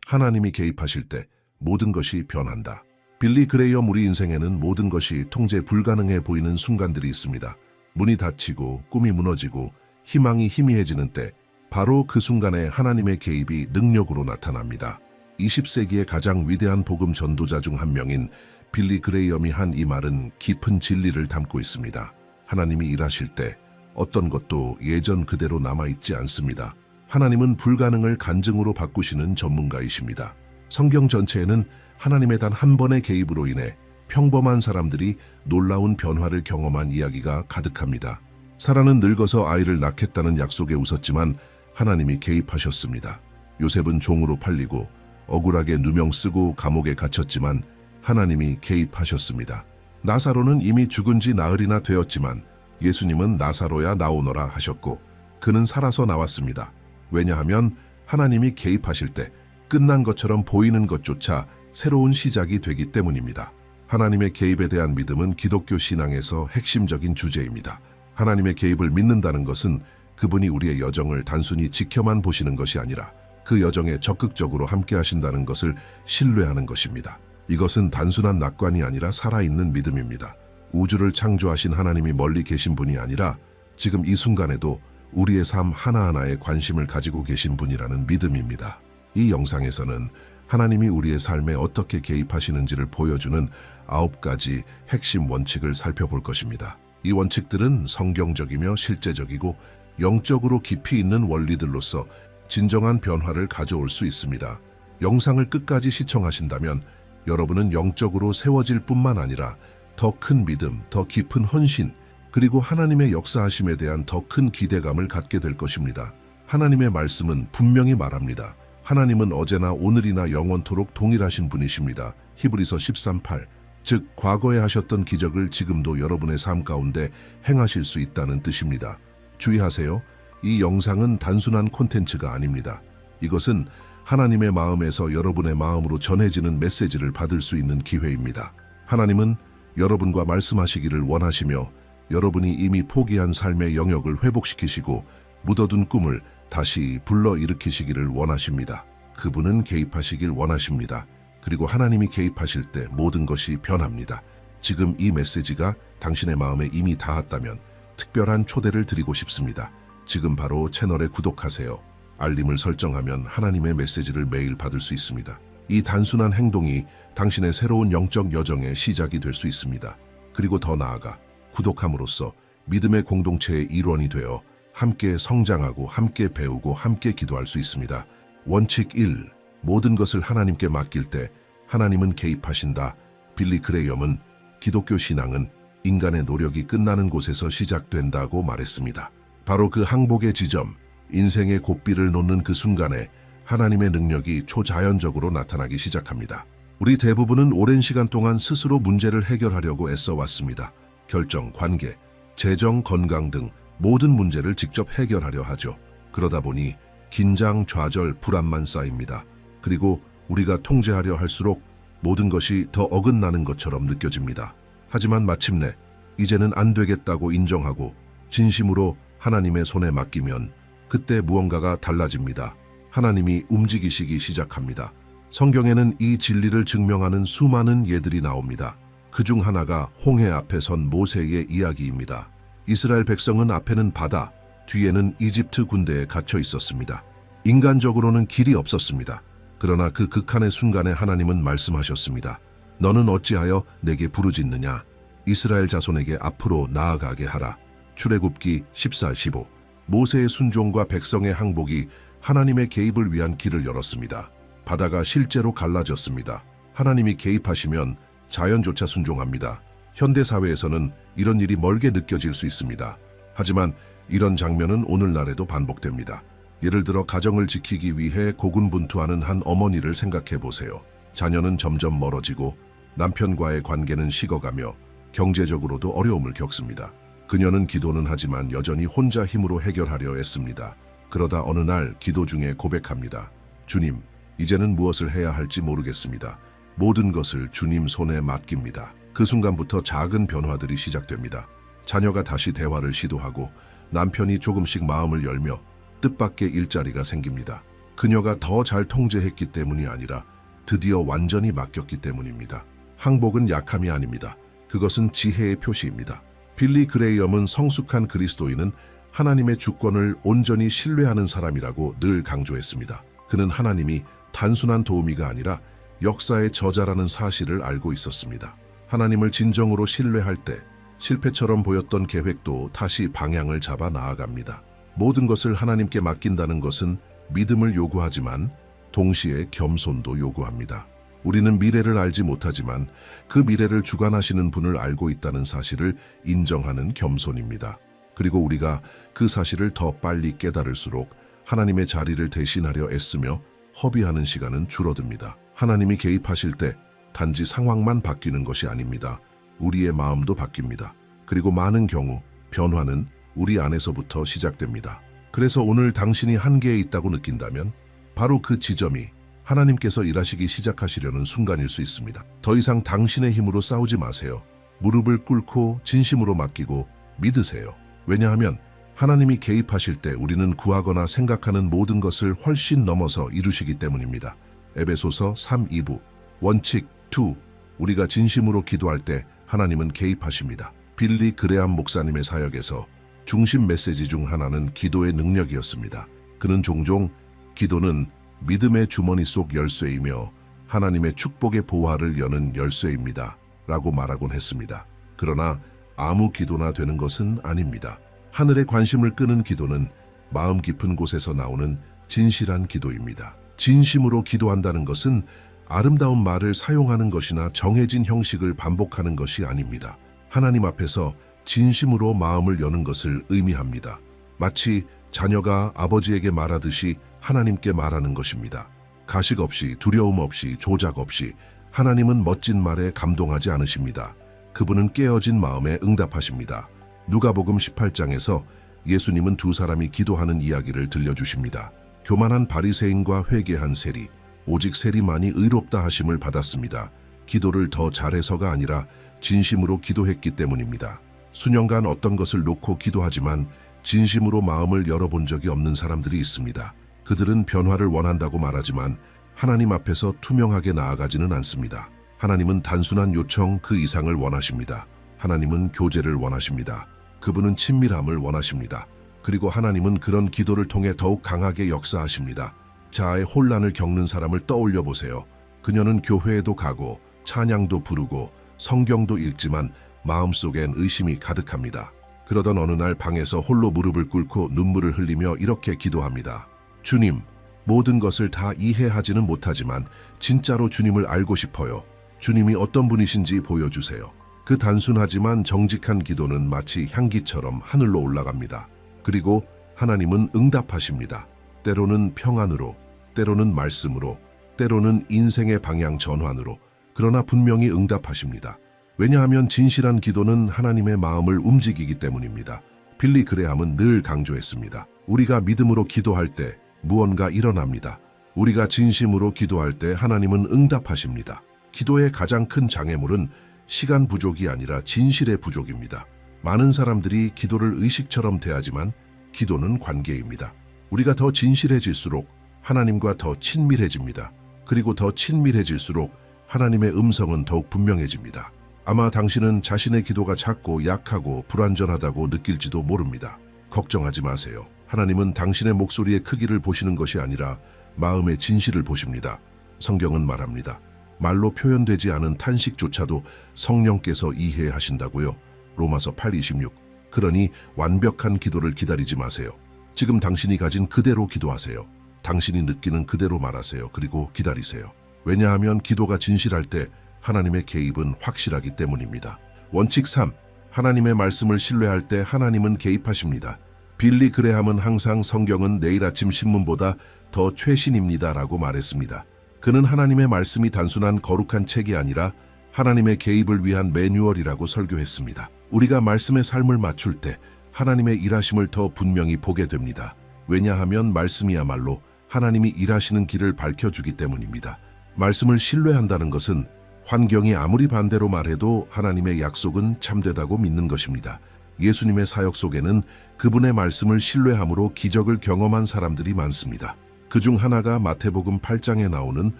하나님이 개입하실 때 모든 것이 변한다. 빌리 그레이엄. 우리 인생에는 모든 것이 통제 불가능해 보이는 순간들이 있습니다. 문이 닫히고 꿈이 무너지고 희망이 희미해지는 때 바로 그 순간에 하나님의 개입이 능력으로 나타납니다. 20세기의 가장 위대한 복음 전도자 중 한 명인 빌리 그레이엄이 한 이 말은 깊은 진리를 담고 있습니다. 하나님이 일하실 때 어떤 것도 예전 그대로 남아있지 않습니다. 하나님은 불가능을 간증으로 바꾸시는 전문가이십니다. 성경 전체에는 하나님의 단 한 번의 개입으로 인해 평범한 사람들이 놀라운 변화를 경험한 이야기가 가득합니다. 사라는 늙어서 아이를 낳겠다는 약속에 웃었지만 하나님이 개입하셨습니다. 요셉은 종으로 팔리고 억울하게 누명 쓰고 감옥에 갇혔지만 하나님이 개입하셨습니다. 나사로는 이미 죽은 지 나흘이나 되었지만 예수님은 나사로야 나오너라 하셨고 그는 살아서 나왔습니다. 왜냐하면 하나님이 개입하실 때 끝난 것처럼 보이는 것조차 새로운 시작이 되기 때문입니다. 하나님의 개입에 대한 믿음은 기독교 신앙에서 핵심적인 주제입니다. 하나님의 개입을 믿는다는 것은 그분이 우리의 여정을 단순히 지켜만 보시는 것이 아니라 그 여정에 적극적으로 함께 하신다는 것을 신뢰하는 것입니다. 이것은 단순한 낙관이 아니라 살아있는 믿음입니다. 우주를 창조하신 하나님이 멀리 계신 분이 아니라 지금 이 순간에도 우리의 삶 하나하나에 관심을 가지고 계신 분이라는 믿음입니다. 이 영상에서는 하나님이 우리의 삶에 어떻게 개입하시는지를 보여주는 9가지 핵심 원칙을 살펴볼 것입니다. 이 원칙들은 성경적이며 실제적이고 영적으로 깊이 있는 원리들로서 진정한 변화를 가져올 수 있습니다. 영상을 끝까지 시청하신다면 여러분은 영적으로 세워질 뿐만 아니라 더 큰 믿음, 더 깊은 헌신, 그리고 하나님의 역사하심에 대한 더 큰 기대감을 갖게 될 것입니다. 하나님의 말씀은 분명히 말합니다. 하나님은 어제나 오늘이나 영원토록 동일하신 분이십니다. 히브리서 13:8. 즉 과거에 하셨던 기적을 지금도 여러분의 삶 가운데 행하실 수 있다는 뜻입니다. 주의하세요. 이 영상은 단순한 콘텐츠가 아닙니다. 이것은 하나님의 마음에서 여러분의 마음으로 전해지는 메시지를 받을 수 있는 기회입니다. 하나님은 여러분과 말씀하시기를 원하시며 여러분이 이미 포기한 삶의 영역을 회복시키시고 묻어둔 꿈을 다시 불러일으키시기를 원하십니다. 그분은 개입하시길 원하십니다. 그리고 하나님이 개입하실 때 모든 것이 변합니다. 지금 이 메시지가 당신의 마음에 이미 닿았다면 특별한 초대를 드리고 싶습니다. 지금 바로 채널에 구독하세요. 알림을 설정하면 하나님의 메시지를 매일 받을 수 있습니다. 이 단순한 행동이 당신의 새로운 영적 여정의 시작이 될 수 있습니다. 그리고 더 나아가 구독함으로써 믿음의 공동체의 일원이 되어 함께 성장하고 함께 배우고 함께 기도할 수 있습니다. 원칙 1. 모든 것을 하나님께 맡길 때 하나님은 개입하신다. 빌리 그레이엄은 기독교 신앙은 인간의 노력이 끝나는 곳에서 시작된다고 말했습니다. 바로 그 항복의 지점, 인생의 고삐를 놓는 그 순간에 하나님의 능력이 초자연적으로 나타나기 시작합니다. 우리 대부분은 오랜 시간 동안 스스로 문제를 해결하려고 애써왔습니다. 결정, 관계, 재정, 건강 등 모든 문제를 직접 해결하려 하죠. 그러다 보니 긴장, 좌절, 불안만 쌓입니다. 그리고 우리가 통제하려 할수록 모든 것이 더 어긋나는 것처럼 느껴집니다. 하지만 마침내 이제는 안 되겠다고 인정하고 진심으로 하나님의 손에 맡기면 그때 무언가가 달라집니다. 하나님이 움직이시기 시작합니다. 성경에는 이 진리를 증명하는 수많은 예들이 나옵니다. 그중 하나가 홍해 앞에 선 모세의 이야기입니다. 이스라엘 백성은 앞에는 바다, 뒤에는 이집트 군대에 갇혀 있었습니다. 인간적으로는 길이 없었습니다. 그러나 그 극한의 순간에 하나님은 말씀하셨습니다. 너는 어찌하여 내게 부르짖느냐? 이스라엘 자손에게 앞으로 나아가게 하라. 출애굽기 14:15. 모세의 순종과 백성의 항복이 하나님의 개입을 위한 길을 열었습니다. 바다가 실제로 갈라졌습니다. 하나님이 개입하시면 자연조차 순종합니다. 현대사회에서는 이런 일이 멀게 느껴질 수 있습니다. 하지만 이런 장면은 오늘날에도 반복됩니다. 예를 들어 가정을 지키기 위해 고군분투하는 한 어머니를 생각해 보세요. 자녀는 점점 멀어지고 남편과의 관계는 식어가며 경제적으로도 어려움을 겪습니다. 그녀는 기도는 하지만 여전히 혼자 힘으로 해결하려 애씁니다. 그러다 어느 날 기도 중에 고백합니다. 주님, 이제는 무엇을 해야 할지 모르겠습니다. 모든 것을 주님 손에 맡깁니다. 그 순간부터 작은 변화들이 시작됩니다. 자녀가 다시 대화를 시도하고 남편이 조금씩 마음을 열며 뜻밖의 일자리가 생깁니다. 그녀가 더 잘 통제했기 때문이 아니라 드디어 완전히 맡겼기 때문입니다. 항복은 약함이 아닙니다. 그것은 지혜의 표시입니다. 빌리 그레이엄은 성숙한 그리스도인은 하나님의 주권을 온전히 신뢰하는 사람이라고 늘 강조했습니다. 그는 하나님이 단순한 도우미가 아니라 역사의 저자라는 사실을 알고 있었습니다. 하나님을 진정으로 신뢰할 때 실패처럼 보였던 계획도 다시 방향을 잡아 나아갑니다. 모든 것을 하나님께 맡긴다는 것은 믿음을 요구하지만 동시에 겸손도 요구합니다. 우리는 미래를 알지 못하지만 그 미래를 주관하시는 분을 알고 있다는 사실을 인정하는 겸손입니다. 그리고 우리가 그 사실을 더 빨리 깨달을수록 하나님의 자리를 대신하려 애쓰며 허비하는 시간은 줄어듭니다. 하나님이 개입하실 때 단지 상황만 바뀌는 것이 아닙니다. 우리의 마음도 바뀝니다. 그리고 많은 경우 변화는 우리 안에서부터 시작됩니다. 그래서 오늘 당신이 한계에 있다고 느낀다면 바로 그 지점이 하나님께서 일하시기 시작하시려는 순간일 수 있습니다. 더 이상 당신의 힘으로 싸우지 마세요. 무릎을 꿇고 진심으로 맡기고 믿으세요. 왜냐하면 하나님이 개입하실 때 우리는 구하거나 생각하는 모든 것을 훨씬 넘어서 이루시기 때문입니다. 에베소서 3:2 원칙 2. 우리가 진심으로 기도할 때 하나님은 개입하십니다. 빌리 그레암 목사님의 사역에서 중심 메시지 중 하나는 기도의 능력이었습니다. 그는 종종 기도는 믿음의 주머니 속 열쇠이며 하나님의 축복의 보화를 여는 열쇠입니다. 라고 말하곤 했습니다. 그러나 아무 기도나 되는 것은 아닙니다. 하늘의 관심을 끄는 기도는 마음 깊은 곳에서 나오는 진실한 기도입니다. 진심으로 기도한다는 것은 아름다운 말을 사용하는 것이나 정해진 형식을 반복하는 것이 아닙니다. 하나님 앞에서 진심으로 마음을 여는 것을 의미합니다. 마치 자녀가 아버지에게 말하듯이 하나님께 말하는 것입니다. 가식 없이, 두려움 없이, 조작 없이 하나님은 멋진 말에 감동하지 않으십니다. 그분은 깨어진 마음에 응답하십니다. 누가복음 18장에서 예수님은 두 사람이 기도하는 이야기를 들려주십니다. 교만한 바리새인과 회개한 세리, 오직 세리만이 의롭다 하심을 받았습니다. 기도를 더 잘해서가 아니라 진심으로 기도했기 때문입니다. 수년간 어떤 것을 놓고 기도하지만 진심으로 마음을 열어본 적이 없는 사람들이 있습니다. 그들은 변화를 원한다고 말하지만 하나님 앞에서 투명하게 나아가지는 않습니다. 하나님은 단순한 요청 그 이상을 원하십니다. 하나님은 교제를 원하십니다. 그분은 친밀함을 원하십니다. 그리고 하나님은 그런 기도를 통해 더욱 강하게 역사하십니다. 자아의 혼란을 겪는 사람을 떠올려 보세요. 그녀는 교회에도 가고 찬양도 부르고 성경도 읽지만 마음속엔 의심이 가득합니다. 그러던 어느 날 방에서 홀로 무릎을 꿇고 눈물을 흘리며 이렇게 기도합니다. 주님, 모든 것을 다 이해하지는 못하지만 진짜로 주님을 알고 싶어요. 주님이 어떤 분이신지 보여주세요. 그 단순하지만 정직한 기도는 마치 향기처럼 하늘로 올라갑니다. 그리고 하나님은 응답하십니다. 때로는 평안으로, 때로는 말씀으로, 때로는 인생의 방향 전환으로, 그러나 분명히 응답하십니다. 왜냐하면 진실한 기도는 하나님의 마음을 움직이기 때문입니다. 빌리 그레함은 늘 강조했습니다. 우리가 믿음으로 기도할 때 무언가 일어납니다. 우리가 진심으로 기도할 때 하나님은 응답하십니다. 기도의 가장 큰 장애물은 시간 부족이 아니라 진실의 부족입니다. 많은 사람들이 기도를 의식처럼 대하지만 기도는 관계입니다. 우리가 더 진실해질수록 하나님과 더 친밀해집니다. 그리고 더 친밀해질수록 하나님의 음성은 더욱 분명해집니다. 아마 당신은 자신의 기도가 작고 약하고 불완전하다고 느낄지도 모릅니다. 걱정하지 마세요. 하나님은 당신의 목소리의 크기를 보시는 것이 아니라 마음의 진실을 보십니다. 성경은 말합니다. 말로 표현되지 않은 탄식조차도 성령께서 이해하신다고요. 로마서 8:26. 그러니 완벽한 기도를 기다리지 마세요. 지금 당신이 가진 그대로 기도하세요. 당신이 느끼는 그대로 말하세요. 그리고 기다리세요. 왜냐하면 기도가 진실할 때 하나님의 개입은 확실하기 때문입니다. 원칙 3. 하나님의 말씀을 신뢰할 때 하나님은 개입하십니다. 빌리 그레함은 항상 성경은 내일 아침 신문보다 더 최신입니다 라고 말했습니다. 그는 하나님의 말씀이 단순한 거룩한 책이 아니라 하나님의 개입을 위한 매뉴얼이라고 설교했습니다. 우리가 말씀의 삶을 맞출 때 하나님의 일하심을 더 분명히 보게 됩니다. 왜냐하면 말씀이야말로 하나님이 일하시는 길을 밝혀주기 때문입니다. 말씀을 신뢰한다는 것은 환경이 아무리 반대로 말해도 하나님의 약속은 참되다고 믿는 것입니다. 예수님의 사역 속에는 그분의 말씀을 신뢰함으로 기적을 경험한 사람들이 많습니다. 그중 하나가 마태복음 8장에 나오는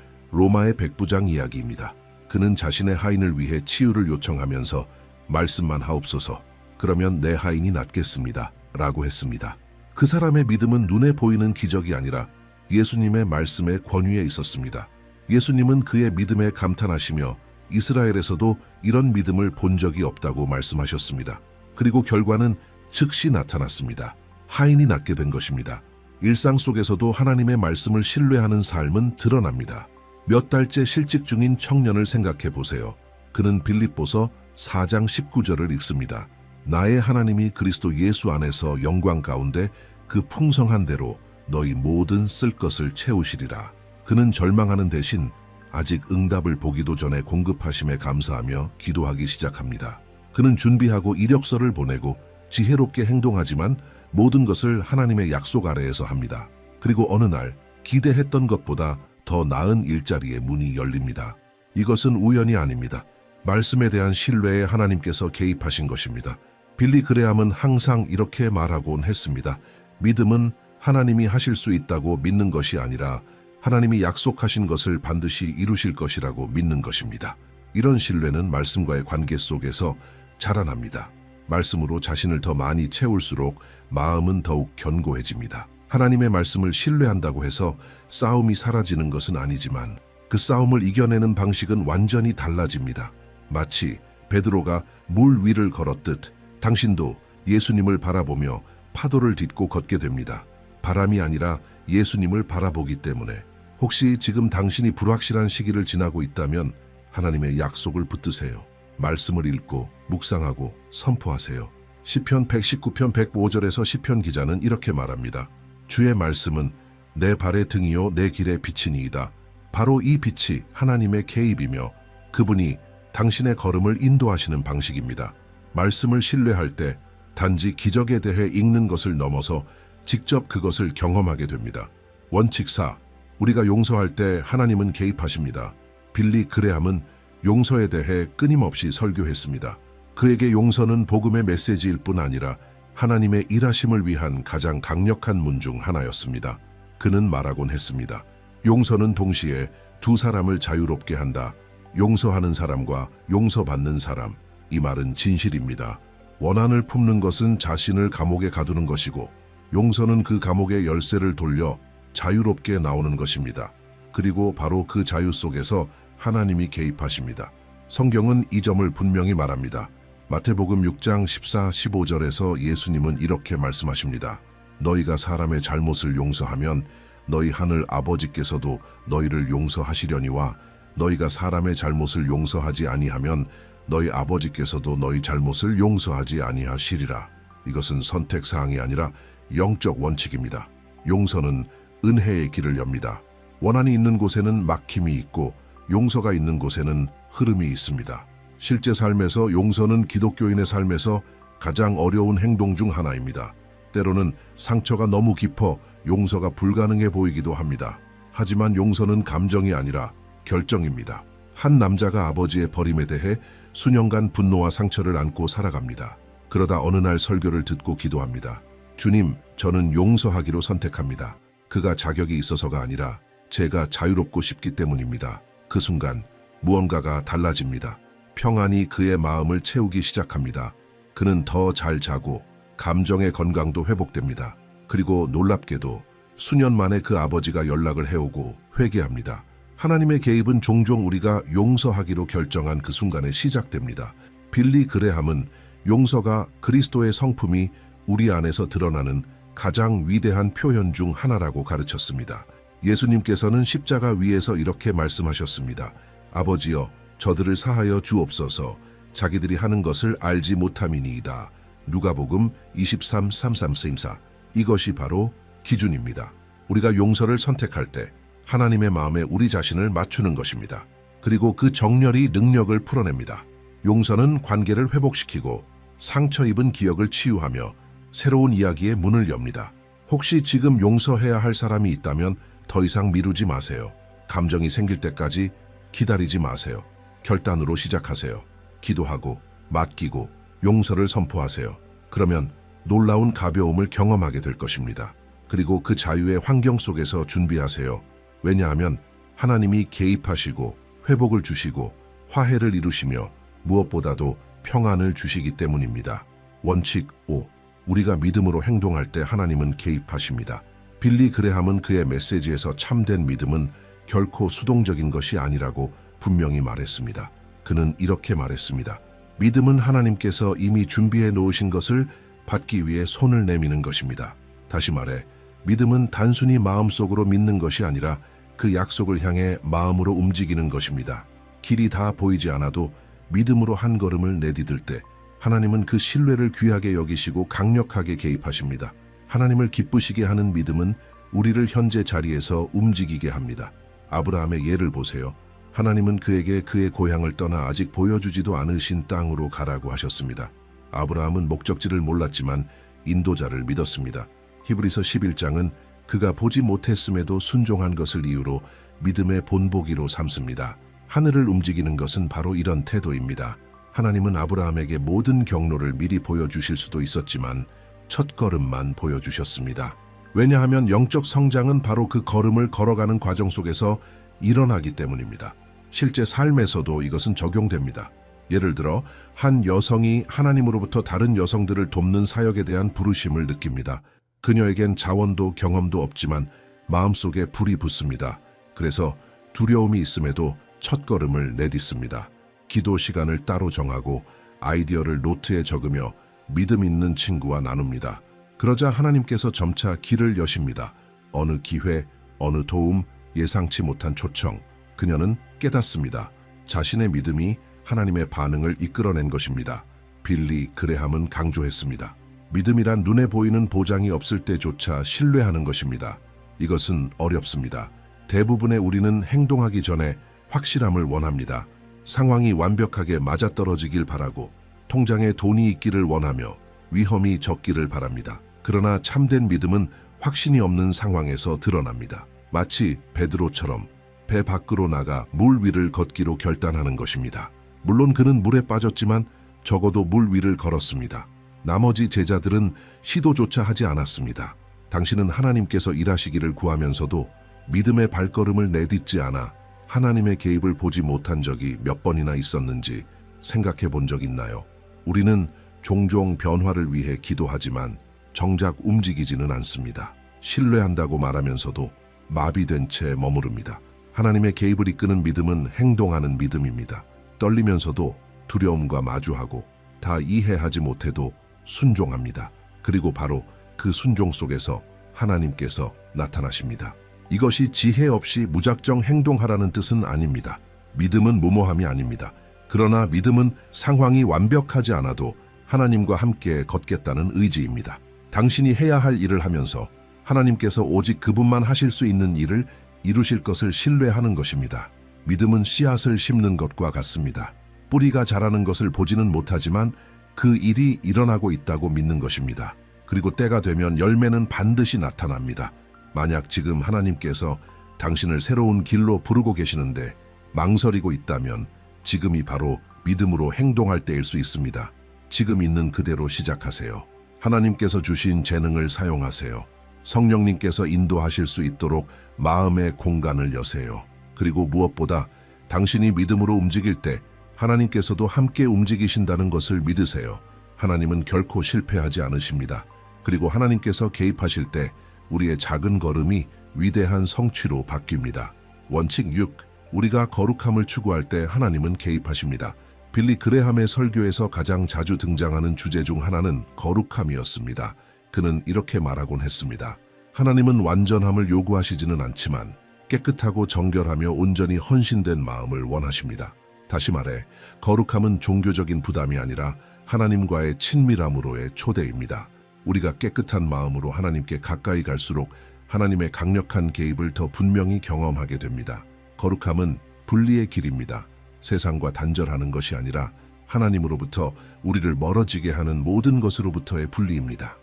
로마의 백부장 이야기입니다. 그는 자신의 하인을 위해 치유를 요청하면서 말씀만 하옵소서, 그러면 내 하인이 낫겠습니다 라고 했습니다. 그 사람의 믿음은 눈에 보이는 기적이 아니라 예수님의 말씀의 권위에 있었습니다. 예수님은 그의 믿음에 감탄하시며 이스라엘에서도 이런 믿음을 본 적이 없다고 말씀하셨습니다. 그리고 결과는 즉시 나타났습니다. 하인이 낫게 된 것입니다. 일상 속에서도 하나님의 말씀을 신뢰하는 삶은 드러납니다. 몇 달째 실직 중인 청년을 생각해 보세요. 그는 빌립보서 4장 19절을 읽습니다. 나의 하나님이 그리스도 예수 안에서 영광 가운데 그 풍성한 대로 너희 모든 쓸 것을 채우시리라. 그는 절망하는 대신 아직 응답을 보기도 전에 공급하심에 감사하며 기도하기 시작합니다. 그는 준비하고 이력서를 보내고 지혜롭게 행동하지만 모든 것을 하나님의 약속 아래에서 합니다. 그리고 어느 날 기대했던 것보다 더 나은 일자리의 문이 열립니다. 이것은 우연이 아닙니다. 말씀에 대한 신뢰에 하나님께서 개입하신 것입니다. 빌리 그레함은 항상 이렇게 말하곤 했습니다. 믿음은 하나님이 하실 수 있다고 믿는 것이 아니라 하나님이 약속하신 것을 반드시 이루실 것이라고 믿는 것입니다. 이런 신뢰는 말씀과의 관계 속에서 자라납니다. 말씀으로 자신을 더 많이 채울수록 마음은 더욱 견고해집니다. 하나님의 말씀을 신뢰한다고 해서 싸움이 사라지는 것은 아니지만 그 싸움을 이겨내는 방식은 완전히 달라집니다. 마치 베드로가 물 위를 걸었듯 당신도 예수님을 바라보며 파도를 딛고 걷게 됩니다. 바람이 아니라 예수님을 바라보기 때문에. 혹시 지금 당신이 불확실한 시기를 지나고 있다면 하나님의 약속을 붙드세요. 말씀을 읽고 묵상하고 선포하세요. 시편 119편 105절에서 시편 기자는 이렇게 말합니다. 주의 말씀은 내 발의 등이요 내 길의 빛이니이다. 바로 이 빛이 하나님의 개입이며 그분이 당신의 걸음을 인도하시는 방식입니다. 말씀을 신뢰할 때 단지 기적에 대해 읽는 것을 넘어서 직접 그것을 경험하게 됩니다. 원칙 4. 우리가 용서할 때 하나님은 개입하십니다. 빌리 그레함은 용서에 대해 끊임없이 설교했습니다. 그에게 용서는 복음의 메시지일 뿐 아니라 하나님의 일하심을 위한 가장 강력한 문 중 하나였습니다. 그는 말하곤 했습니다. 용서는 동시에 두 사람을 자유롭게 한다. 용서하는 사람과 용서받는 사람. 이 말은 진실입니다. 원한을 품는 것은 자신을 감옥에 가두는 것이고 용서는 그 감옥의 열쇠를 돌려 자유롭게 나오는 것입니다. 그리고 바로 그 자유 속에서 하나님이 개입하십니다. 성경은 이 점을 분명히 말합니다. 마태복음 6장 14, 15절에서 예수님은 이렇게 말씀하십니다. 너희가 사람의 잘못을 용서하면 너희 하늘 아버지께서도 너희를 용서하시려니와 너희가 사람의 잘못을 용서하지 아니하면 너희 아버지께서도 너희 잘못을 용서하지 아니하시리라. 이것은 선택사항이 아니라 영적 원칙입니다. 용서는 은혜의 길을 엽니다. 원한이 있는 곳에는 막힘이 있고 용서가 있는 곳에는 흐름이 있습니다. 실제 삶에서 용서는 기독교인의 삶에서 가장 어려운 행동 중 하나입니다. 때로는 상처가 너무 깊어 용서가 불가능해 보이기도 합니다. 하지만 용서는 감정이 아니라 결정입니다. 한 남자가 아버지의 버림에 대해 수년간 분노와 상처를 안고 살아갑니다. 그러다 어느 날 설교를 듣고 기도합니다. 주님, 저는 용서하기로 선택합니다. 그가 자격이 있어서가 아니라 제가 자유롭고 싶기 때문입니다. 그 순간 무언가가 달라집니다. 평안이 그의 마음을 채우기 시작합니다. 그는 더 잘 자고 감정의 건강도 회복됩니다. 그리고 놀랍게도 수년 만에 그 아버지가 연락을 해오고 회개합니다. 하나님의 개입은 종종 우리가 용서하기로 결정한 그 순간에 시작됩니다. 빌리 그레함은 용서가 그리스도의 성품이 우리 안에서 드러나는 가장 위대한 표현 중 하나라고 가르쳤습니다. 예수님께서는 십자가 위에서 이렇게 말씀하셨습니다. 아버지여, 저들을 사하여 주옵소서. 자기들이 하는 것을 알지 못함이니이다. 누가복음 23:33-34. 이것이 바로 기준입니다. 우리가 용서를 선택할 때 하나님의 마음에 우리 자신을 맞추는 것입니다. 그리고 그 정렬이 능력을 풀어냅니다. 용서는 관계를 회복시키고 상처 입은 기억을 치유하며 새로운 이야기의 문을 엽니다. 혹시 지금 용서해야 할 사람이 있다면 더 이상 미루지 마세요. 감정이 생길 때까지 기다리지 마세요. 결단으로 시작하세요. 기도하고 맡기고 용서를 선포하세요. 그러면 놀라운 가벼움을 경험하게 될 것입니다. 그리고 그 자유의 환경 속에서 준비하세요. 왜냐하면 하나님이 개입하시고 회복을 주시고 화해를 이루시며 무엇보다도 평안을 주시기 때문입니다. 원칙 5. 우리가 믿음으로 행동할 때 하나님은 개입하십니다. 빌리 그레함은 그의 메시지에서 참된 믿음은 결코 수동적인 것이 아니라고 분명히 말했습니다. 그는 이렇게 말했습니다. 믿음은 하나님께서 이미 준비해 놓으신 것을 받기 위해 손을 내미는 것입니다. 다시 말해, 믿음은 단순히 마음속으로 믿는 것이 아니라 그 약속을 향해 마음으로 움직이는 것입니다. 길이 다 보이지 않아도 믿음으로 한 걸음을 내디딜 때 하나님은 그 신뢰를 귀하게 여기시고 강력하게 개입하십니다. 하나님을 기쁘시게 하는 믿음은 우리를 현재 자리에서 움직이게 합니다. 아브라함의 예를 보세요. 하나님은 그에게 그의 고향을 떠나 아직 보여주지도 않으신 땅으로 가라고 하셨습니다. 아브라함은 목적지를 몰랐지만 인도자를 믿었습니다. 히브리서 11장은 그가 보지 못했음에도 순종한 것을 이유로 믿음의 본보기로 삼습니다. 하늘을 움직이는 것은 바로 이런 태도입니다. 하나님은 아브라함에게 모든 경로를 미리 보여주실 수도 있었지만 첫 걸음만 보여주셨습니다. 왜냐하면 영적 성장은 바로 그 걸음을 걸어가는 과정 속에서 일어나기 때문입니다. 실제 삶에서도 이것은 적용됩니다. 예를 들어 한 여성이 하나님으로부터 다른 여성들을 돕는 사역에 대한 부르심을 느낍니다. 그녀에겐 자원도 경험도 없지만 마음속에 불이 붙습니다. 그래서 두려움이 있음에도 첫걸음을 내딛습니다. 기도 시간을 따로 정하고 아이디어를 노트에 적으며 믿음 있는 친구와 나눕니다. 그러자 하나님께서 점차 길을 여십니다. 어느 기회, 어느 도움, 예상치 못한 초청. 그녀는 깨닫습니다. 자신의 믿음이 하나님의 반응을 이끌어낸 것입니다. 빌리 그레함은 강조했습니다. 믿음이란 눈에 보이는 보장이 없을 때조차 신뢰하는 것입니다. 이것은 어렵습니다. 대부분의 우리는 행동하기 전에 확실함을 원합니다. 상황이 완벽하게 맞아떨어지길 바라고 통장에 돈이 있기를 원하며 위험이 적기를 바랍니다. 그러나 참된 믿음은 확신이 없는 상황에서 드러납니다. 마치 베드로처럼 배 밖으로 나가 물 위를 걷기로 결단하는 것입니다. 물론 그는 물에 빠졌지만 적어도 물 위를 걸었습니다. 나머지 제자들은 시도조차 하지 않았습니다. 당신은 하나님께서 일하시기를 구하면서도 믿음의 발걸음을 내딛지 않아 하나님의 개입을 보지 못한 적이 몇 번이나 있었는지 생각해 본 적 있나요? 우리는 종종 변화를 위해 기도하지만 정작 움직이지는 않습니다. 신뢰한다고 말하면서도 마비된 채 머무릅니다. 하나님의 개입을 이끄는 믿음은 행동하는 믿음입니다. 떨리면서도 두려움과 마주하고 다 이해하지 못해도 순종합니다. 그리고 바로 그 순종 속에서 하나님께서 나타나십니다. 이것이 지혜 없이 무작정 행동하라는 뜻은 아닙니다. 믿음은 무모함이 아닙니다. 그러나 믿음은 상황이 완벽하지 않아도 하나님과 함께 걷겠다는 의지입니다. 당신이 해야 할 일을 하면서 하나님께서 오직 그분만 하실 수 있는 일을 이루실 것을 신뢰하는 것입니다. 믿음은 씨앗을 심는 것과 같습니다. 뿌리가 자라는 것을 보지는 못하지만 그 일이 일어나고 있다고 믿는 것입니다. 그리고 때가 되면 열매는 반드시 나타납니다. 만약 지금 하나님께서 당신을 새로운 길로 부르고 계시는데 망설이고 있다면 지금이 바로 믿음으로 행동할 때일 수 있습니다. 지금 있는 그대로 시작하세요. 하나님께서 주신 재능을 사용하세요. 성령님께서 인도하실 수 있도록 마음의 공간을 여세요. 그리고 무엇보다 당신이 믿음으로 움직일 때 하나님께서도 함께 움직이신다는 것을 믿으세요. 하나님은 결코 실패하지 않으십니다. 그리고 하나님께서 개입하실 때 우리의 작은 걸음이 위대한 성취로 바뀝니다. 원칙 6. 우리가 거룩함을 추구할 때 하나님은 개입하십니다. 빌리 그레함의 설교에서 가장 자주 등장하는 주제 중 하나는 거룩함이었습니다. 그는 이렇게 말하곤 했습니다. 하나님은 완전함을 요구하시지는 않지만 깨끗하고 정결하며 온전히 헌신된 마음을 원하십니다. 다시 말해 거룩함은 종교적인 부담이 아니라 하나님과의 친밀함으로의 초대입니다. 우리가 깨끗한 마음으로 하나님께 가까이 갈수록 하나님의 강력한 개입을 더 분명히 경험하게 됩니다. 거룩함은 분리의 길입니다. 세상과 단절하는 것이 아니라 하나님으로부터 우리를 멀어지게 하는 모든 것으로부터의 분리입니다.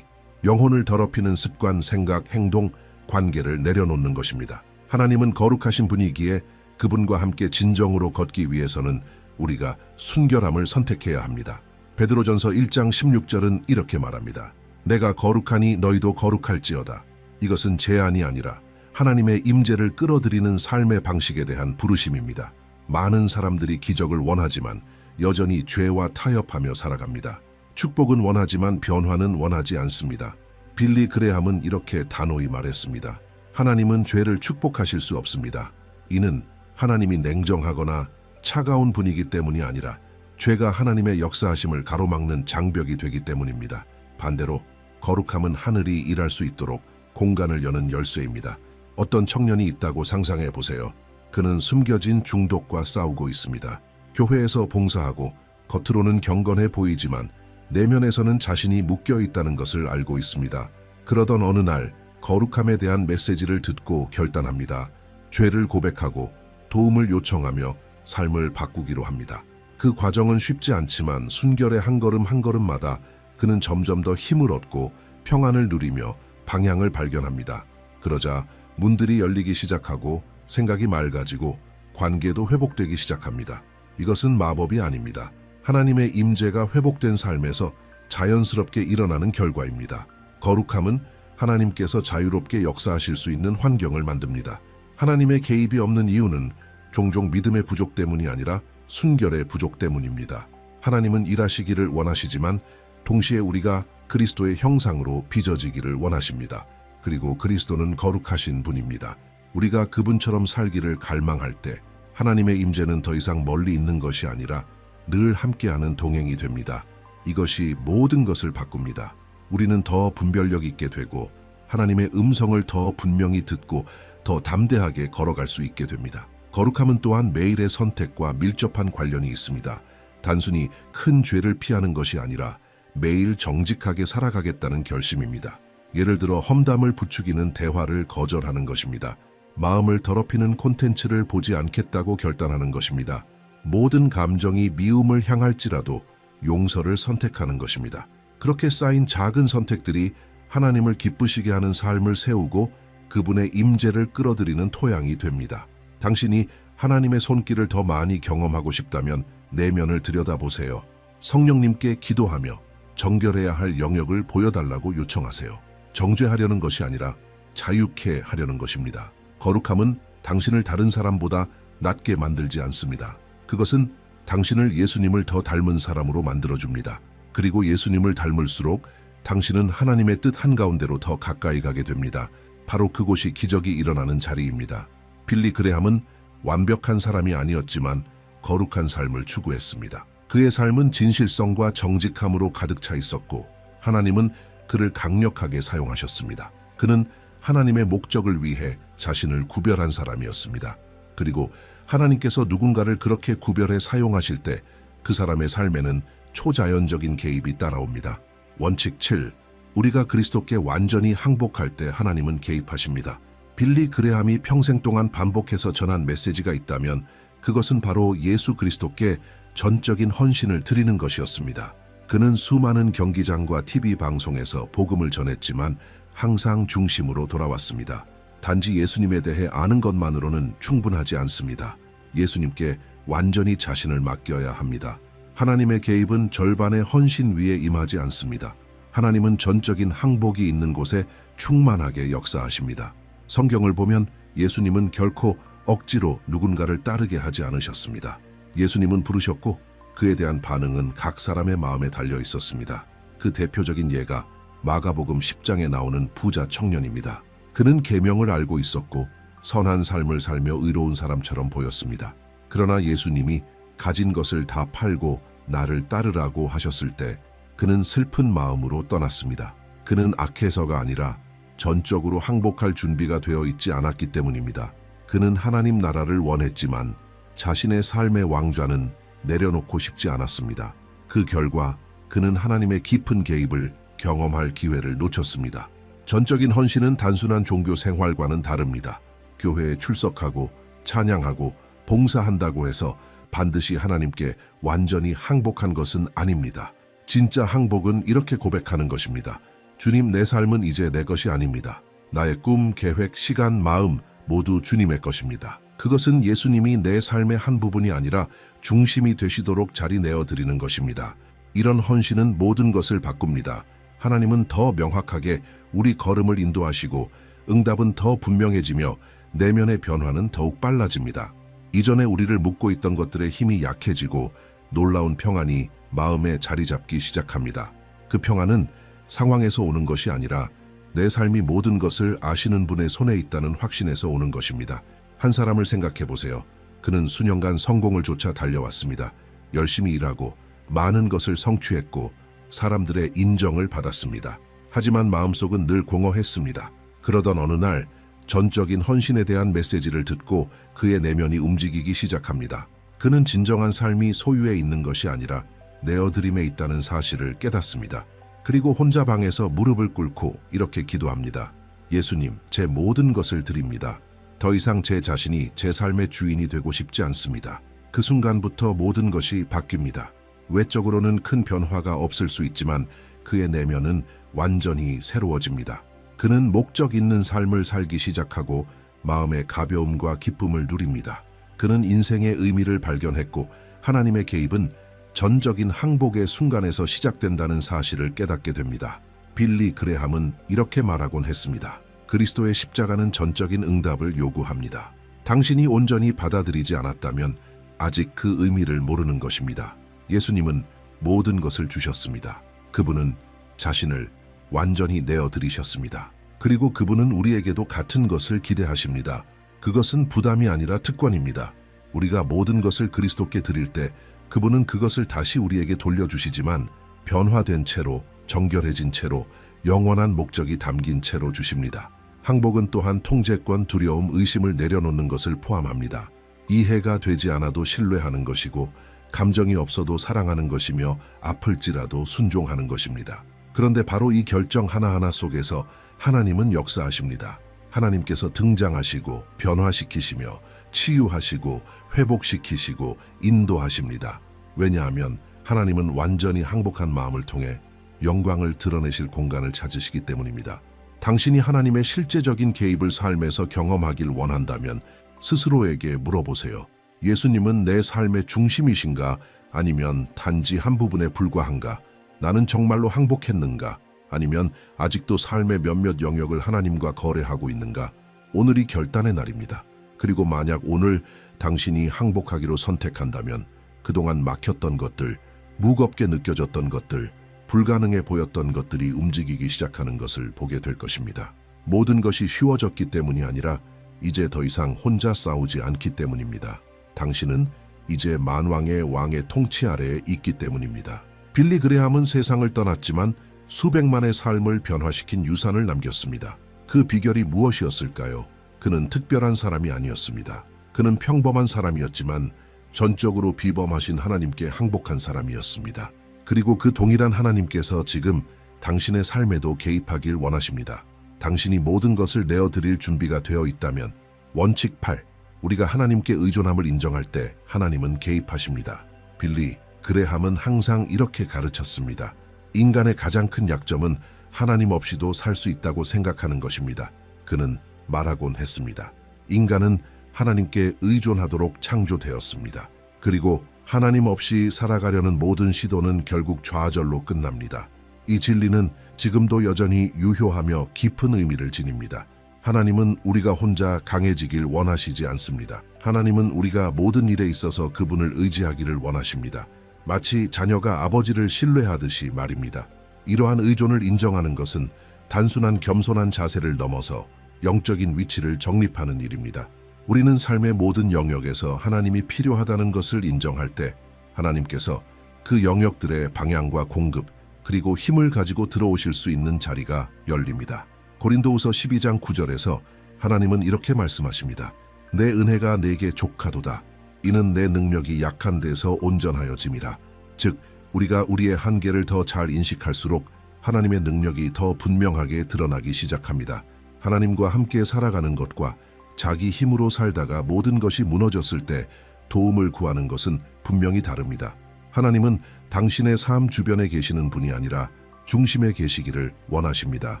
영혼을 더럽히는 습관, 생각, 행동, 관계를 내려놓는 것입니다. 하나님은 거룩하신 분이기에 그분과 함께 진정으로 걷기 위해서는 우리가 순결함을 선택해야 합니다. 베드로전서 1장 16절은 이렇게 말합니다. 내가 거룩하니 너희도 거룩할지어다. 이것은 제한이 아니라 하나님의 임재를 끌어들이는 삶의 방식에 대한 부르심입니다. 많은 사람들이 기적을 원하지만 여전히 죄와 타협하며 살아갑니다. 축복은 원하지만 변화는 원하지 않습니다. 빌리 그레함은 이렇게 단호히 말했습니다. 하나님은 죄를 축복하실 수 없습니다. 이는 하나님이 냉정하거나 차가운 분이기 때문이 아니라 죄가 하나님의 역사하심을 가로막는 장벽이 되기 때문입니다. 반대로 거룩함은 하늘이 일할 수 있도록 공간을 여는 열쇠입니다. 어떤 청년이 있다고 상상해 보세요. 그는 숨겨진 중독과 싸우고 있습니다. 교회에서 봉사하고 겉으로는 경건해 보이지만 내면에서는 자신이 묶여 있다는 것을 알고 있습니다. 그러던 어느 날 거룩함에 대한 메시지를 듣고 결단합니다. 죄를 고백하고 도움을 요청하며 삶을 바꾸기로 합니다. 그 과정은 쉽지 않지만 순결의 한 걸음 한 걸음마다 그는 점점 더 힘을 얻고 평안을 누리며 방향을 발견합니다. 그러자 문들이 열리기 시작하고 생각이 맑아지고 관계도 회복되기 시작합니다. 이것은 마법이 아닙니다. 하나님의 임재가 회복된 삶에서 자연스럽게 일어나는 결과입니다. 거룩함은 하나님께서 자유롭게 역사하실 수 있는 환경을 만듭니다. 하나님의 개입이 없는 이유는 종종 믿음의 부족 때문이 아니라 순결의 부족 때문입니다. 하나님은 일하시기를 원하시지만 동시에 우리가 그리스도의 형상으로 빚어지기를 원하십니다. 그리고 그리스도는 거룩하신 분입니다. 우리가 그분처럼 살기를 갈망할 때 하나님의 임재는 더 이상 멀리 있는 것이 아니라 늘 함께하는 동행이 됩니다. 이것이 모든 것을 바꿉니다. 우리는 더 분별력 있게 되고 하나님의 음성을 더 분명히 듣고 더 담대하게 걸어갈 수 있게 됩니다. 거룩함은 또한 매일의 선택과 밀접한 관련이 있습니다. 단순히 큰 죄를 피하는 것이 아니라 매일 정직하게 살아가겠다는 결심입니다. 예를 들어 험담을 부추기는 대화를 거절하는 것입니다. 마음을 더럽히는 콘텐츠를 보지 않겠다고 결단하는 것입니다. 모든 감정이 미움을 향할지라도 용서를 선택하는 것입니다. 그렇게 쌓인 작은 선택들이 하나님을 기쁘시게 하는 삶을 세우고 그분의 임재를 끌어들이는 토양이 됩니다. 당신이 하나님의 손길을 더 많이 경험하고 싶다면 내면을 들여다보세요. 성령님께 기도하며 정결해야 할 영역을 보여달라고 요청하세요. 정죄하려는 것이 아니라 자유케 하려는 것입니다. 거룩함은 당신을 다른 사람보다 낮게 만들지 않습니다. 그것은 당신을 예수님을 더 닮은 사람으로 만들어줍니다. 그리고 예수님을 닮을수록 당신은 하나님의 뜻 한가운데로 더 가까이 가게 됩니다. 바로 그곳이 기적이 일어나는 자리입니다. 빌리 그레함은 완벽한 사람이 아니었지만 거룩한 삶을 추구했습니다. 그의 삶은 진실성과 정직함으로 가득 차 있었고 하나님은 그를 강력하게 사용하셨습니다. 그는 하나님의 목적을 위해 자신을 구별한 사람이었습니다. 그리고 하나님께서 누군가를 그렇게 구별해 사용하실 때 그 사람의 삶에는 초자연적인 개입이 따라옵니다. 원칙 7. 우리가 그리스도께 완전히 항복할 때 하나님은 개입하십니다. 빌리 그레함이 평생 동안 반복해서 전한 메시지가 있다면 그것은 바로 예수 그리스도께 전적인 헌신을 드리는 것이었습니다. 그는 수많은 경기장과 TV 방송에서 복음을 전했지만 항상 중심으로 돌아왔습니다. 단지 예수님에 대해 아는 것만으로는 충분하지 않습니다. 예수님께 완전히 자신을 맡겨야 합니다. 하나님의 개입은 절반의 헌신 위에 임하지 않습니다. 하나님은 전적인 항복이 있는 곳에 충만하게 역사하십니다. 성경을 보면 예수님은 결코 억지로 누군가를 따르게 하지 않으셨습니다. 예수님은 부르셨고 그에 대한 반응은 각 사람의 마음에 달려 있었습니다. 그 대표적인 예가 마가복음 10장에 나오는 부자 청년입니다. 그는 계명을 알고 있었고 선한 삶을 살며 의로운 사람처럼 보였습니다. 그러나 예수님이 가진 것을 다 팔고 나를 따르라고 하셨을 때 그는 슬픈 마음으로 떠났습니다. 그는 악해서가 아니라 전적으로 항복할 준비가 되어 있지 않았기 때문입니다. 그는 하나님 나라를 원했지만 자신의 삶의 왕좌는 내려놓고 싶지 않았습니다. 그 결과 그는 하나님의 깊은 개입을 경험할 기회를 놓쳤습니다. 전적인 헌신은 단순한 종교 생활과는 다릅니다. 교회에 출석하고 찬양하고 봉사한다고 해서 반드시 하나님께 완전히 항복한 것은 아닙니다. 진짜 항복은 이렇게 고백하는 것입니다. 주님, 내 삶은 이제 내 것이 아닙니다. 나의 꿈, 계획, 시간, 마음 모두 주님의 것입니다. 그것은 예수님이 내 삶의 한 부분이 아니라 중심이 되시도록 자리 내어드리는 것입니다. 이런 헌신은 모든 것을 바꿉니다. 하나님은 더 명확하게 우리 걸음을 인도하시고 응답은 더 분명해지며 내면의 변화는 더욱 빨라집니다. 이전에 우리를 묶고 있던 것들의 힘이 약해지고 놀라운 평안이 마음에 자리 잡기 시작합니다. 그 평안은 상황에서 오는 것이 아니라 내 삶이 모든 것을 아시는 분의 손에 있다는 확신에서 오는 것입니다. 한 사람을 생각해 보세요. 그는 수년간 성공을 쫓아 달려왔습니다. 열심히 일하고 많은 것을 성취했고 사람들의 인정을 받았습니다. 하지만 마음속은 늘 공허했습니다. 그러던 어느 날 전적인 헌신에 대한 메시지를 듣고 그의 내면이 움직이기 시작합니다. 그는 진정한 삶이 소유에 있는 것이 아니라 내어드림에 있다는 사실을 깨닫습니다. 그리고 혼자 방에서 무릎을 꿇고 이렇게 기도합니다. 예수님, 제 모든 것을 드립니다. 더 이상 제 자신이 제 삶의 주인이 되고 싶지 않습니다. 그 순간부터 모든 것이 바뀝니다. 외적으로는 큰 변화가 없을 수 있지만 그의 내면은 완전히 새로워집니다. 그는 목적 있는 삶을 살기 시작하고 마음의 가벼움과 기쁨을 누립니다. 그는 인생의 의미를 발견했고 하나님의 개입은 전적인 항복의 순간에서 시작된다는 사실을 깨닫게 됩니다. 빌리 그레함은 이렇게 말하곤 했습니다. 그리스도의 십자가는 전적인 응답을 요구합니다. 당신이 온전히 받아들이지 않았다면 아직 그 의미를 모르는 것입니다. 예수님은 모든 것을 주셨습니다. 그분은 자신을 완전히 내어드리셨습니다. 그리고 그분은 우리에게도 같은 것을 기대하십니다. 그것은 부담이 아니라 특권입니다. 우리가 모든 것을 그리스도께 드릴 때 그분은 그것을 다시 우리에게 돌려주시지만 변화된 채로, 정결해진 채로, 영원한 목적이 담긴 채로 주십니다. 항복은 또한 통제권, 두려움, 의심을 내려놓는 것을 포함합니다. 이해가 되지 않아도 신뢰하는 것이고 감정이 없어도 사랑하는 것이며 아플지라도 순종하는 것입니다. 그런데 바로 이 결정 하나하나 속에서 하나님은 역사하십니다. 하나님께서 등장하시고 변화시키시며 치유하시고 회복시키시고 인도하십니다. 왜냐하면 하나님은 완전히 항복한 마음을 통해 영광을 드러내실 공간을 찾으시기 때문입니다. 당신이 하나님의 실제적인 개입을 삶에서 경험하길 원한다면 스스로에게 물어보세요. 예수님은 내 삶의 중심이신가? 아니면 단지 한 부분에 불과한가? 나는 정말로 항복했는가? 아니면 아직도 삶의 몇몇 영역을 하나님과 거래하고 있는가? 오늘이 결단의 날입니다. 그리고 만약 오늘 당신이 항복하기로 선택한다면 그동안 막혔던 것들, 무겁게 느껴졌던 것들, 불가능해 보였던 것들이 움직이기 시작하는 것을 보게 될 것입니다. 모든 것이 쉬워졌기 때문이 아니라 이제 더 이상 혼자 싸우지 않기 때문입니다. 당신은 이제 만왕의 왕의 통치 아래에 있기 때문입니다. 빌리 그레함은 세상을 떠났지만 수백만의 삶을 변화시킨 유산을 남겼습니다. 그 비결이 무엇이었을까요? 그는 특별한 사람이 아니었습니다. 그는 평범한 사람이었지만 전적으로 비범하신 하나님께 항복한 사람이었습니다. 그리고 그 동일한 하나님께서 지금 당신의 삶에도 개입하길 원하십니다. 당신이 모든 것을 내어드릴 준비가 되어 있다면 원칙 8. 우리가 하나님께 의존함을 인정할 때 하나님은 개입하십니다. 빌리 그레함은 항상 이렇게 가르쳤습니다. 인간의 가장 큰 약점은 하나님 없이도 살 수 있다고 생각하는 것입니다. 그는 말하곤 했습니다. 인간은 하나님께 의존하도록 창조되었습니다. 그리고 하나님 없이 살아가려는 모든 시도는 결국 좌절로 끝납니다. 이 진리는 지금도 여전히 유효하며 깊은 의미를 지닙니다. 하나님은 우리가 혼자 강해지길 원하시지 않습니다. 하나님은 우리가 모든 일에 있어서 그분을 의지하기를 원하십니다. 마치 자녀가 아버지를 신뢰하듯이 말입니다. 이러한 의존을 인정하는 것은 단순한 겸손한 자세를 넘어서 영적인 위치를 정립하는 일입니다. 우리는 삶의 모든 영역에서 하나님이 필요하다는 것을 인정할 때 하나님께서 그 영역들의 방향과 공급 그리고 힘을 가지고 들어오실 수 있는 자리가 열립니다. 고린도후서 12장 9절에서 하나님은 이렇게 말씀하십니다. 내 은혜가 내게 족하도다. 이는 내 능력이 약한 데서 온전하여짐이라. 즉 우리가 우리의 한계를 더 잘 인식할수록 하나님의 능력이 더 분명하게 드러나기 시작합니다. 하나님과 함께 살아가는 것과 자기 힘으로 살다가 모든 것이 무너졌을 때 도움을 구하는 것은 분명히 다릅니다. 하나님은 당신의 삶 주변에 계시는 분이 아니라 중심에 계시기를 원하십니다.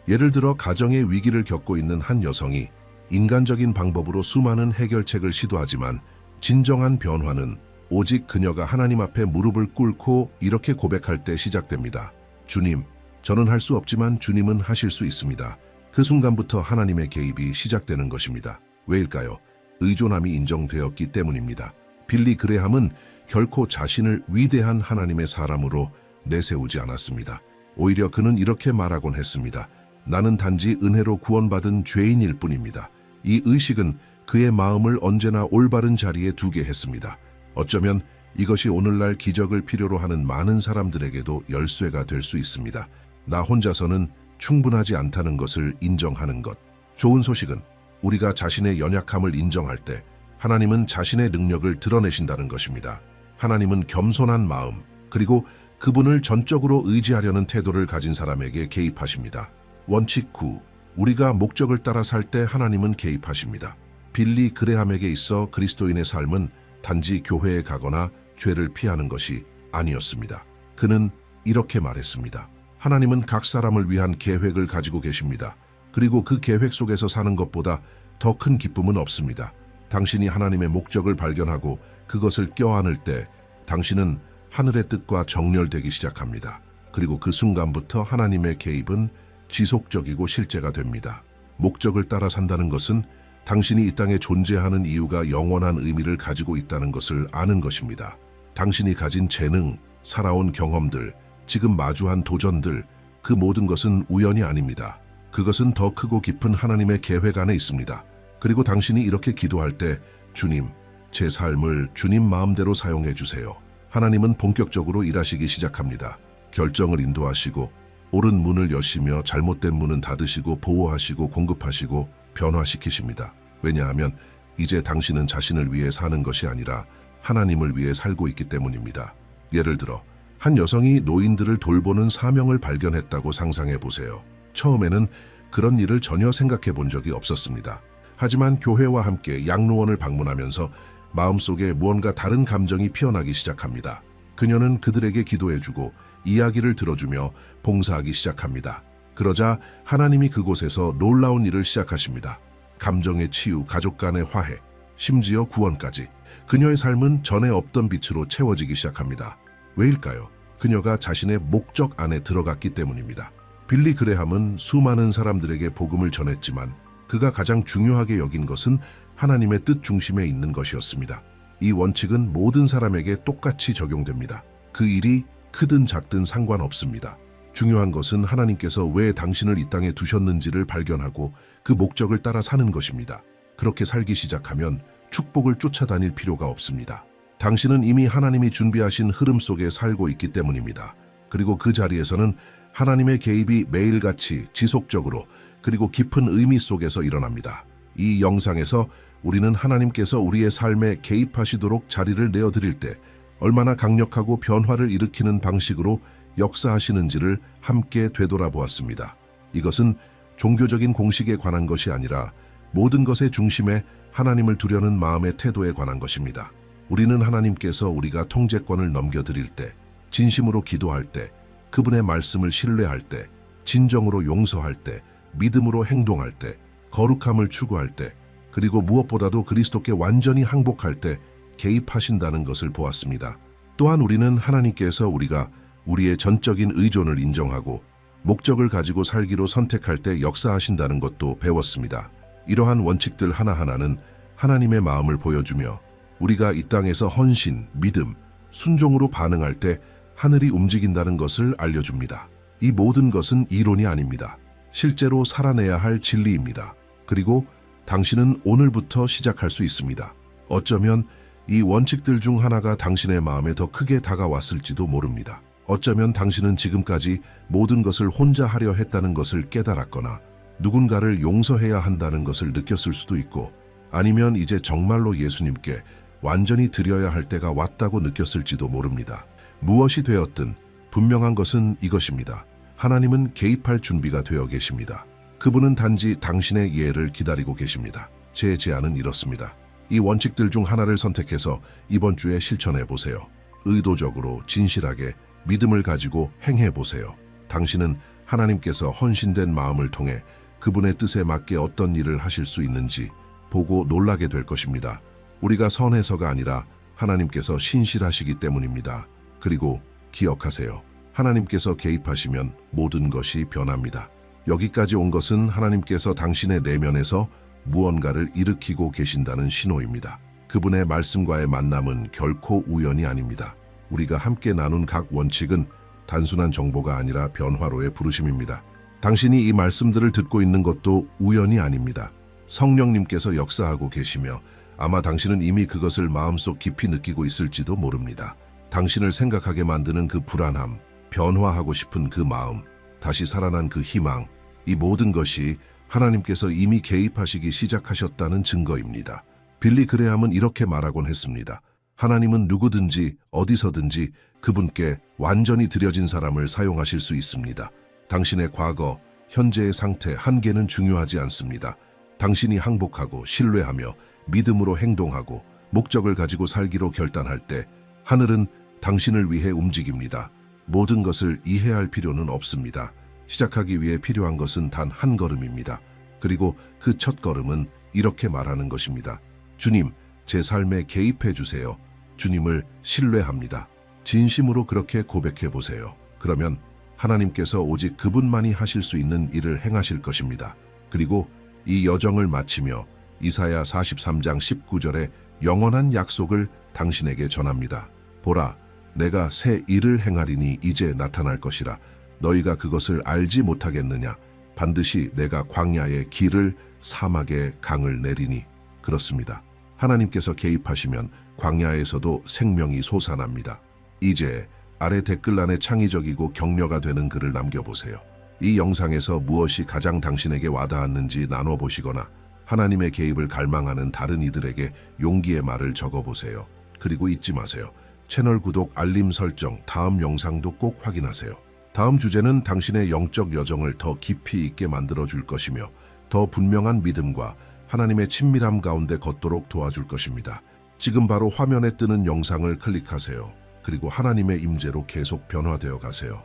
예를 들어 가정의 위기를 겪고 있는 한 여성이 인간적인 방법으로 수많은 해결책을 시도하지만 진정한 변화는 오직 그녀가 하나님 앞에 무릎을 꿇고 이렇게 고백할 때 시작됩니다. 주님, 저는 할 수 없지만 주님은 하실 수 있습니다. 그 순간부터 하나님의 개입이 시작되는 것입니다. 왜일까요? 의존함이 인정되었기 때문입니다. 빌리 그레함은 결코 자신을 위대한 하나님의 사람으로 내세우지 않았습니다. 오히려 그는 이렇게 말하곤 했습니다. 나는 단지 은혜로 구원받은 죄인일 뿐입니다. 이 의식은 그의 마음을 언제나 올바른 자리에 두게 했습니다. 어쩌면 이것이 오늘날 기적을 필요로 하는 많은 사람들에게도 열쇠가 될 수 있습니다. 나 혼자서는 충분하지 않다는 것을 인정하는 것. 좋은 소식은 우리가 자신의 연약함을 인정할 때 하나님은 자신의 능력을 드러내신다는 것입니다. 하나님은 겸손한 마음, 그리고 그분을 전적으로 의지하려는 태도를 가진 사람에게 개입하십니다. 원칙 9. 우리가 목적을 따라 살 때 하나님은 개입하십니다. 빌리 그레함에게 있어 그리스도인의 삶은 단지 교회에 가거나 죄를 피하는 것이 아니었습니다. 그는 이렇게 말했습니다. 하나님은 각 사람을 위한 계획을 가지고 계십니다. 그리고 그 계획 속에서 사는 것보다 더 큰 기쁨은 없습니다. 당신이 하나님의 목적을 발견하고 그것을 껴안을 때 당신은 하늘의 뜻과 정렬되기 시작합니다. 그리고 그 순간부터 하나님의 개입은 지속적이고 실제가 됩니다. 목적을 따라 산다는 것은 당신이 이 땅에 존재하는 이유가 영원한 의미를 가지고 있다는 것을 아는 것입니다. 당신이 가진 재능, 살아온 경험들, 지금 마주한 도전들, 그 모든 것은 우연이 아닙니다. 그것은 더 크고 깊은 하나님의 계획 안에 있습니다. 그리고 당신이 이렇게 기도할 때 주님, 제 삶을 주님 마음대로 사용해 주세요. 하나님은 본격적으로 일하시기 시작합니다. 결정을 인도하시고 옳은 문을 여시며 잘못된 문은 닫으시고 보호하시고 공급하시고 변화시키십니다. 왜냐하면 이제 당신은 자신을 위해 사는 것이 아니라 하나님을 위해 살고 있기 때문입니다. 예를 들어 한 여성이 노인들을 돌보는 사명을 발견했다고 상상해 보세요. 처음에는 그런 일을 전혀 생각해 본 적이 없었습니다. 하지만 교회와 함께 양로원을 방문하면서 마음속에 무언가 다른 감정이 피어나기 시작합니다. 그녀는 그들에게 기도해주고 이야기를 들어주며 봉사하기 시작합니다. 그러자 하나님이 그곳에서 놀라운 일을 시작하십니다. 감정의 치유, 가족 간의 화해, 심지어 구원까지. 그녀의 삶은 전에 없던 빛으로 채워지기 시작합니다. 왜일까요? 그녀가 자신의 목적 안에 들어갔기 때문입니다. 빌리 그레함은 수많은 사람들에게 복음을 전했지만 그가 가장 중요하게 여긴 것은 하나님의 뜻 중심에 있는 것이었습니다. 이 원칙은 모든 사람에게 똑같이 적용됩니다. 그 일이 크든 작든 상관없습니다. 중요한 것은 하나님께서 왜 당신을 이 땅에 두셨는지를 발견하고 그 목적을 따라 사는 것입니다. 그렇게 살기 시작하면 축복을 쫓아다닐 필요가 없습니다. 당신은 이미 하나님이 준비하신 흐름 속에 살고 있기 때문입니다. 그리고 그 자리에서는 하나님의 개입이 매일같이 지속적으로 그리고 깊은 의미 속에서 일어납니다. 이 영상에서 우리는 하나님께서 우리의 삶에 개입하시도록 자리를 내어드릴 때 얼마나 강력하고 변화를 일으키는 방식으로 역사하시는지를 함께 되돌아보았습니다. 이것은 종교적인 공식에 관한 것이 아니라 모든 것의 중심에 하나님을 두려는 마음의 태도에 관한 것입니다. 우리는 하나님께서 우리가 통제권을 넘겨드릴 때, 진심으로 기도할 때, 그분의 말씀을 신뢰할 때, 진정으로 용서할 때, 믿음으로 행동할 때, 거룩함을 추구할 때, 그리고 무엇보다도 그리스도께 완전히 항복할 때 개입하신다는 것을 보았습니다. 또한 우리는 하나님께서 우리가 우리의 전적인 의존을 인정하고 목적을 가지고 살기로 선택할 때 역사하신다는 것도 배웠습니다. 이러한 원칙들 하나하나는 하나님의 마음을 보여주며 우리가 이 땅에서 헌신, 믿음, 순종으로 반응할 때 하늘이 움직인다는 것을 알려줍니다. 이 모든 것은 이론이 아닙니다. 실제로 살아내야 할 진리입니다. 그리고 당신은 오늘부터 시작할 수 있습니다. 어쩌면 이 원칙들 중 하나가 당신의 마음에 더 크게 다가왔을지도 모릅니다. 어쩌면 당신은 지금까지 모든 것을 혼자 하려 했다는 것을 깨달았거나 누군가를 용서해야 한다는 것을 느꼈을 수도 있고 아니면 이제 정말로 예수님께 완전히 드려야 할 때가 왔다고 느꼈을지도 모릅니다. 무엇이 되었든 분명한 것은 이것입니다. 하나님은 개입할 준비가 되어 계십니다. 그분은 단지 당신의 예를 기다리고 계십니다. 제 제안은 이렇습니다. 이 원칙들 중 하나를 선택해서 이번 주에 실천해 보세요. 의도적으로 진실하게 믿음을 가지고 행해 보세요. 당신은 하나님께서 헌신된 마음을 통해 그분의 뜻에 맞게 어떤 일을 하실 수 있는지 보고 놀라게 될 것입니다. 우리가 선해서가 아니라 하나님께서 신실하시기 때문입니다. 그리고 기억하세요. 하나님께서 개입하시면 모든 것이 변합니다. 여기까지 온 것은 하나님께서 당신의 내면에서 무언가를 일으키고 계신다는 신호입니다. 그분의 말씀과의 만남은 결코 우연이 아닙니다. 우리가 함께 나눈 각 원칙은 단순한 정보가 아니라 변화로의 부르심입니다. 당신이 이 말씀들을 듣고 있는 것도 우연이 아닙니다. 성령님께서 역사하고 계시며 아마 당신은 이미 그것을 마음속 깊이 느끼고 있을지도 모릅니다. 당신을 생각하게 만드는 그 불안함, 변화하고 싶은 그 마음, 다시 살아난 그 희망, 이 모든 것이 하나님께서 이미 개입하시기 시작하셨다는 증거입니다. 빌리 그레함은 이렇게 말하곤 했습니다. 하나님은 누구든지 어디서든지 그분께 완전히 드려진 사람을 사용하실 수 있습니다. 당신의 과거, 현재의 상태, 한계는 중요하지 않습니다. 당신이 항복하고 신뢰하며 믿음으로 행동하고 목적을 가지고 살기로 결단할 때 하늘은 당신을 위해 움직입니다. 모든 것을 이해할 필요는 없습니다. 시작하기 위해 필요한 것은 단 한 걸음입니다. 그리고 그 첫 걸음은 이렇게 말하는 것입니다. 주님, 제 삶에 개입해 주세요. 주님을 신뢰합니다. 진심으로 그렇게 고백해 보세요. 그러면 하나님께서 오직 그분만이 하실 수 있는 일을 행하실 것입니다. 그리고 이 여정을 마치며 이사야 43장 19절에 영원한 약속을 당신에게 전합니다. 보라, 내가 새 일을 행하리니 이제 나타날 것이라. 너희가 그것을 알지 못하겠느냐? 반드시 내가 광야에 길을, 사막에 강을 내리니. 그렇습니다. 하나님께서 개입하시면 광야에서도 생명이 솟아납니다. 이제 아래 댓글란에 창의적이고 격려가 되는 글을 남겨보세요. 이 영상에서 무엇이 가장 당신에게 와닿았는지 나눠보시거나 하나님의 개입을 갈망하는 다른 이들에게 용기의 말을 적어보세요. 그리고 잊지 마세요. 채널 구독, 알림 설정, 다음 영상도 꼭 확인하세요. 다음 주제는 당신의 영적 여정을 더 깊이 있게 만들어줄 것이며 더 분명한 믿음과 하나님의 친밀함 가운데 걷도록 도와줄 것입니다. 지금 바로 화면에 뜨는 영상을 클릭하세요. 그리고 하나님의 임재로 계속 변화되어 가세요.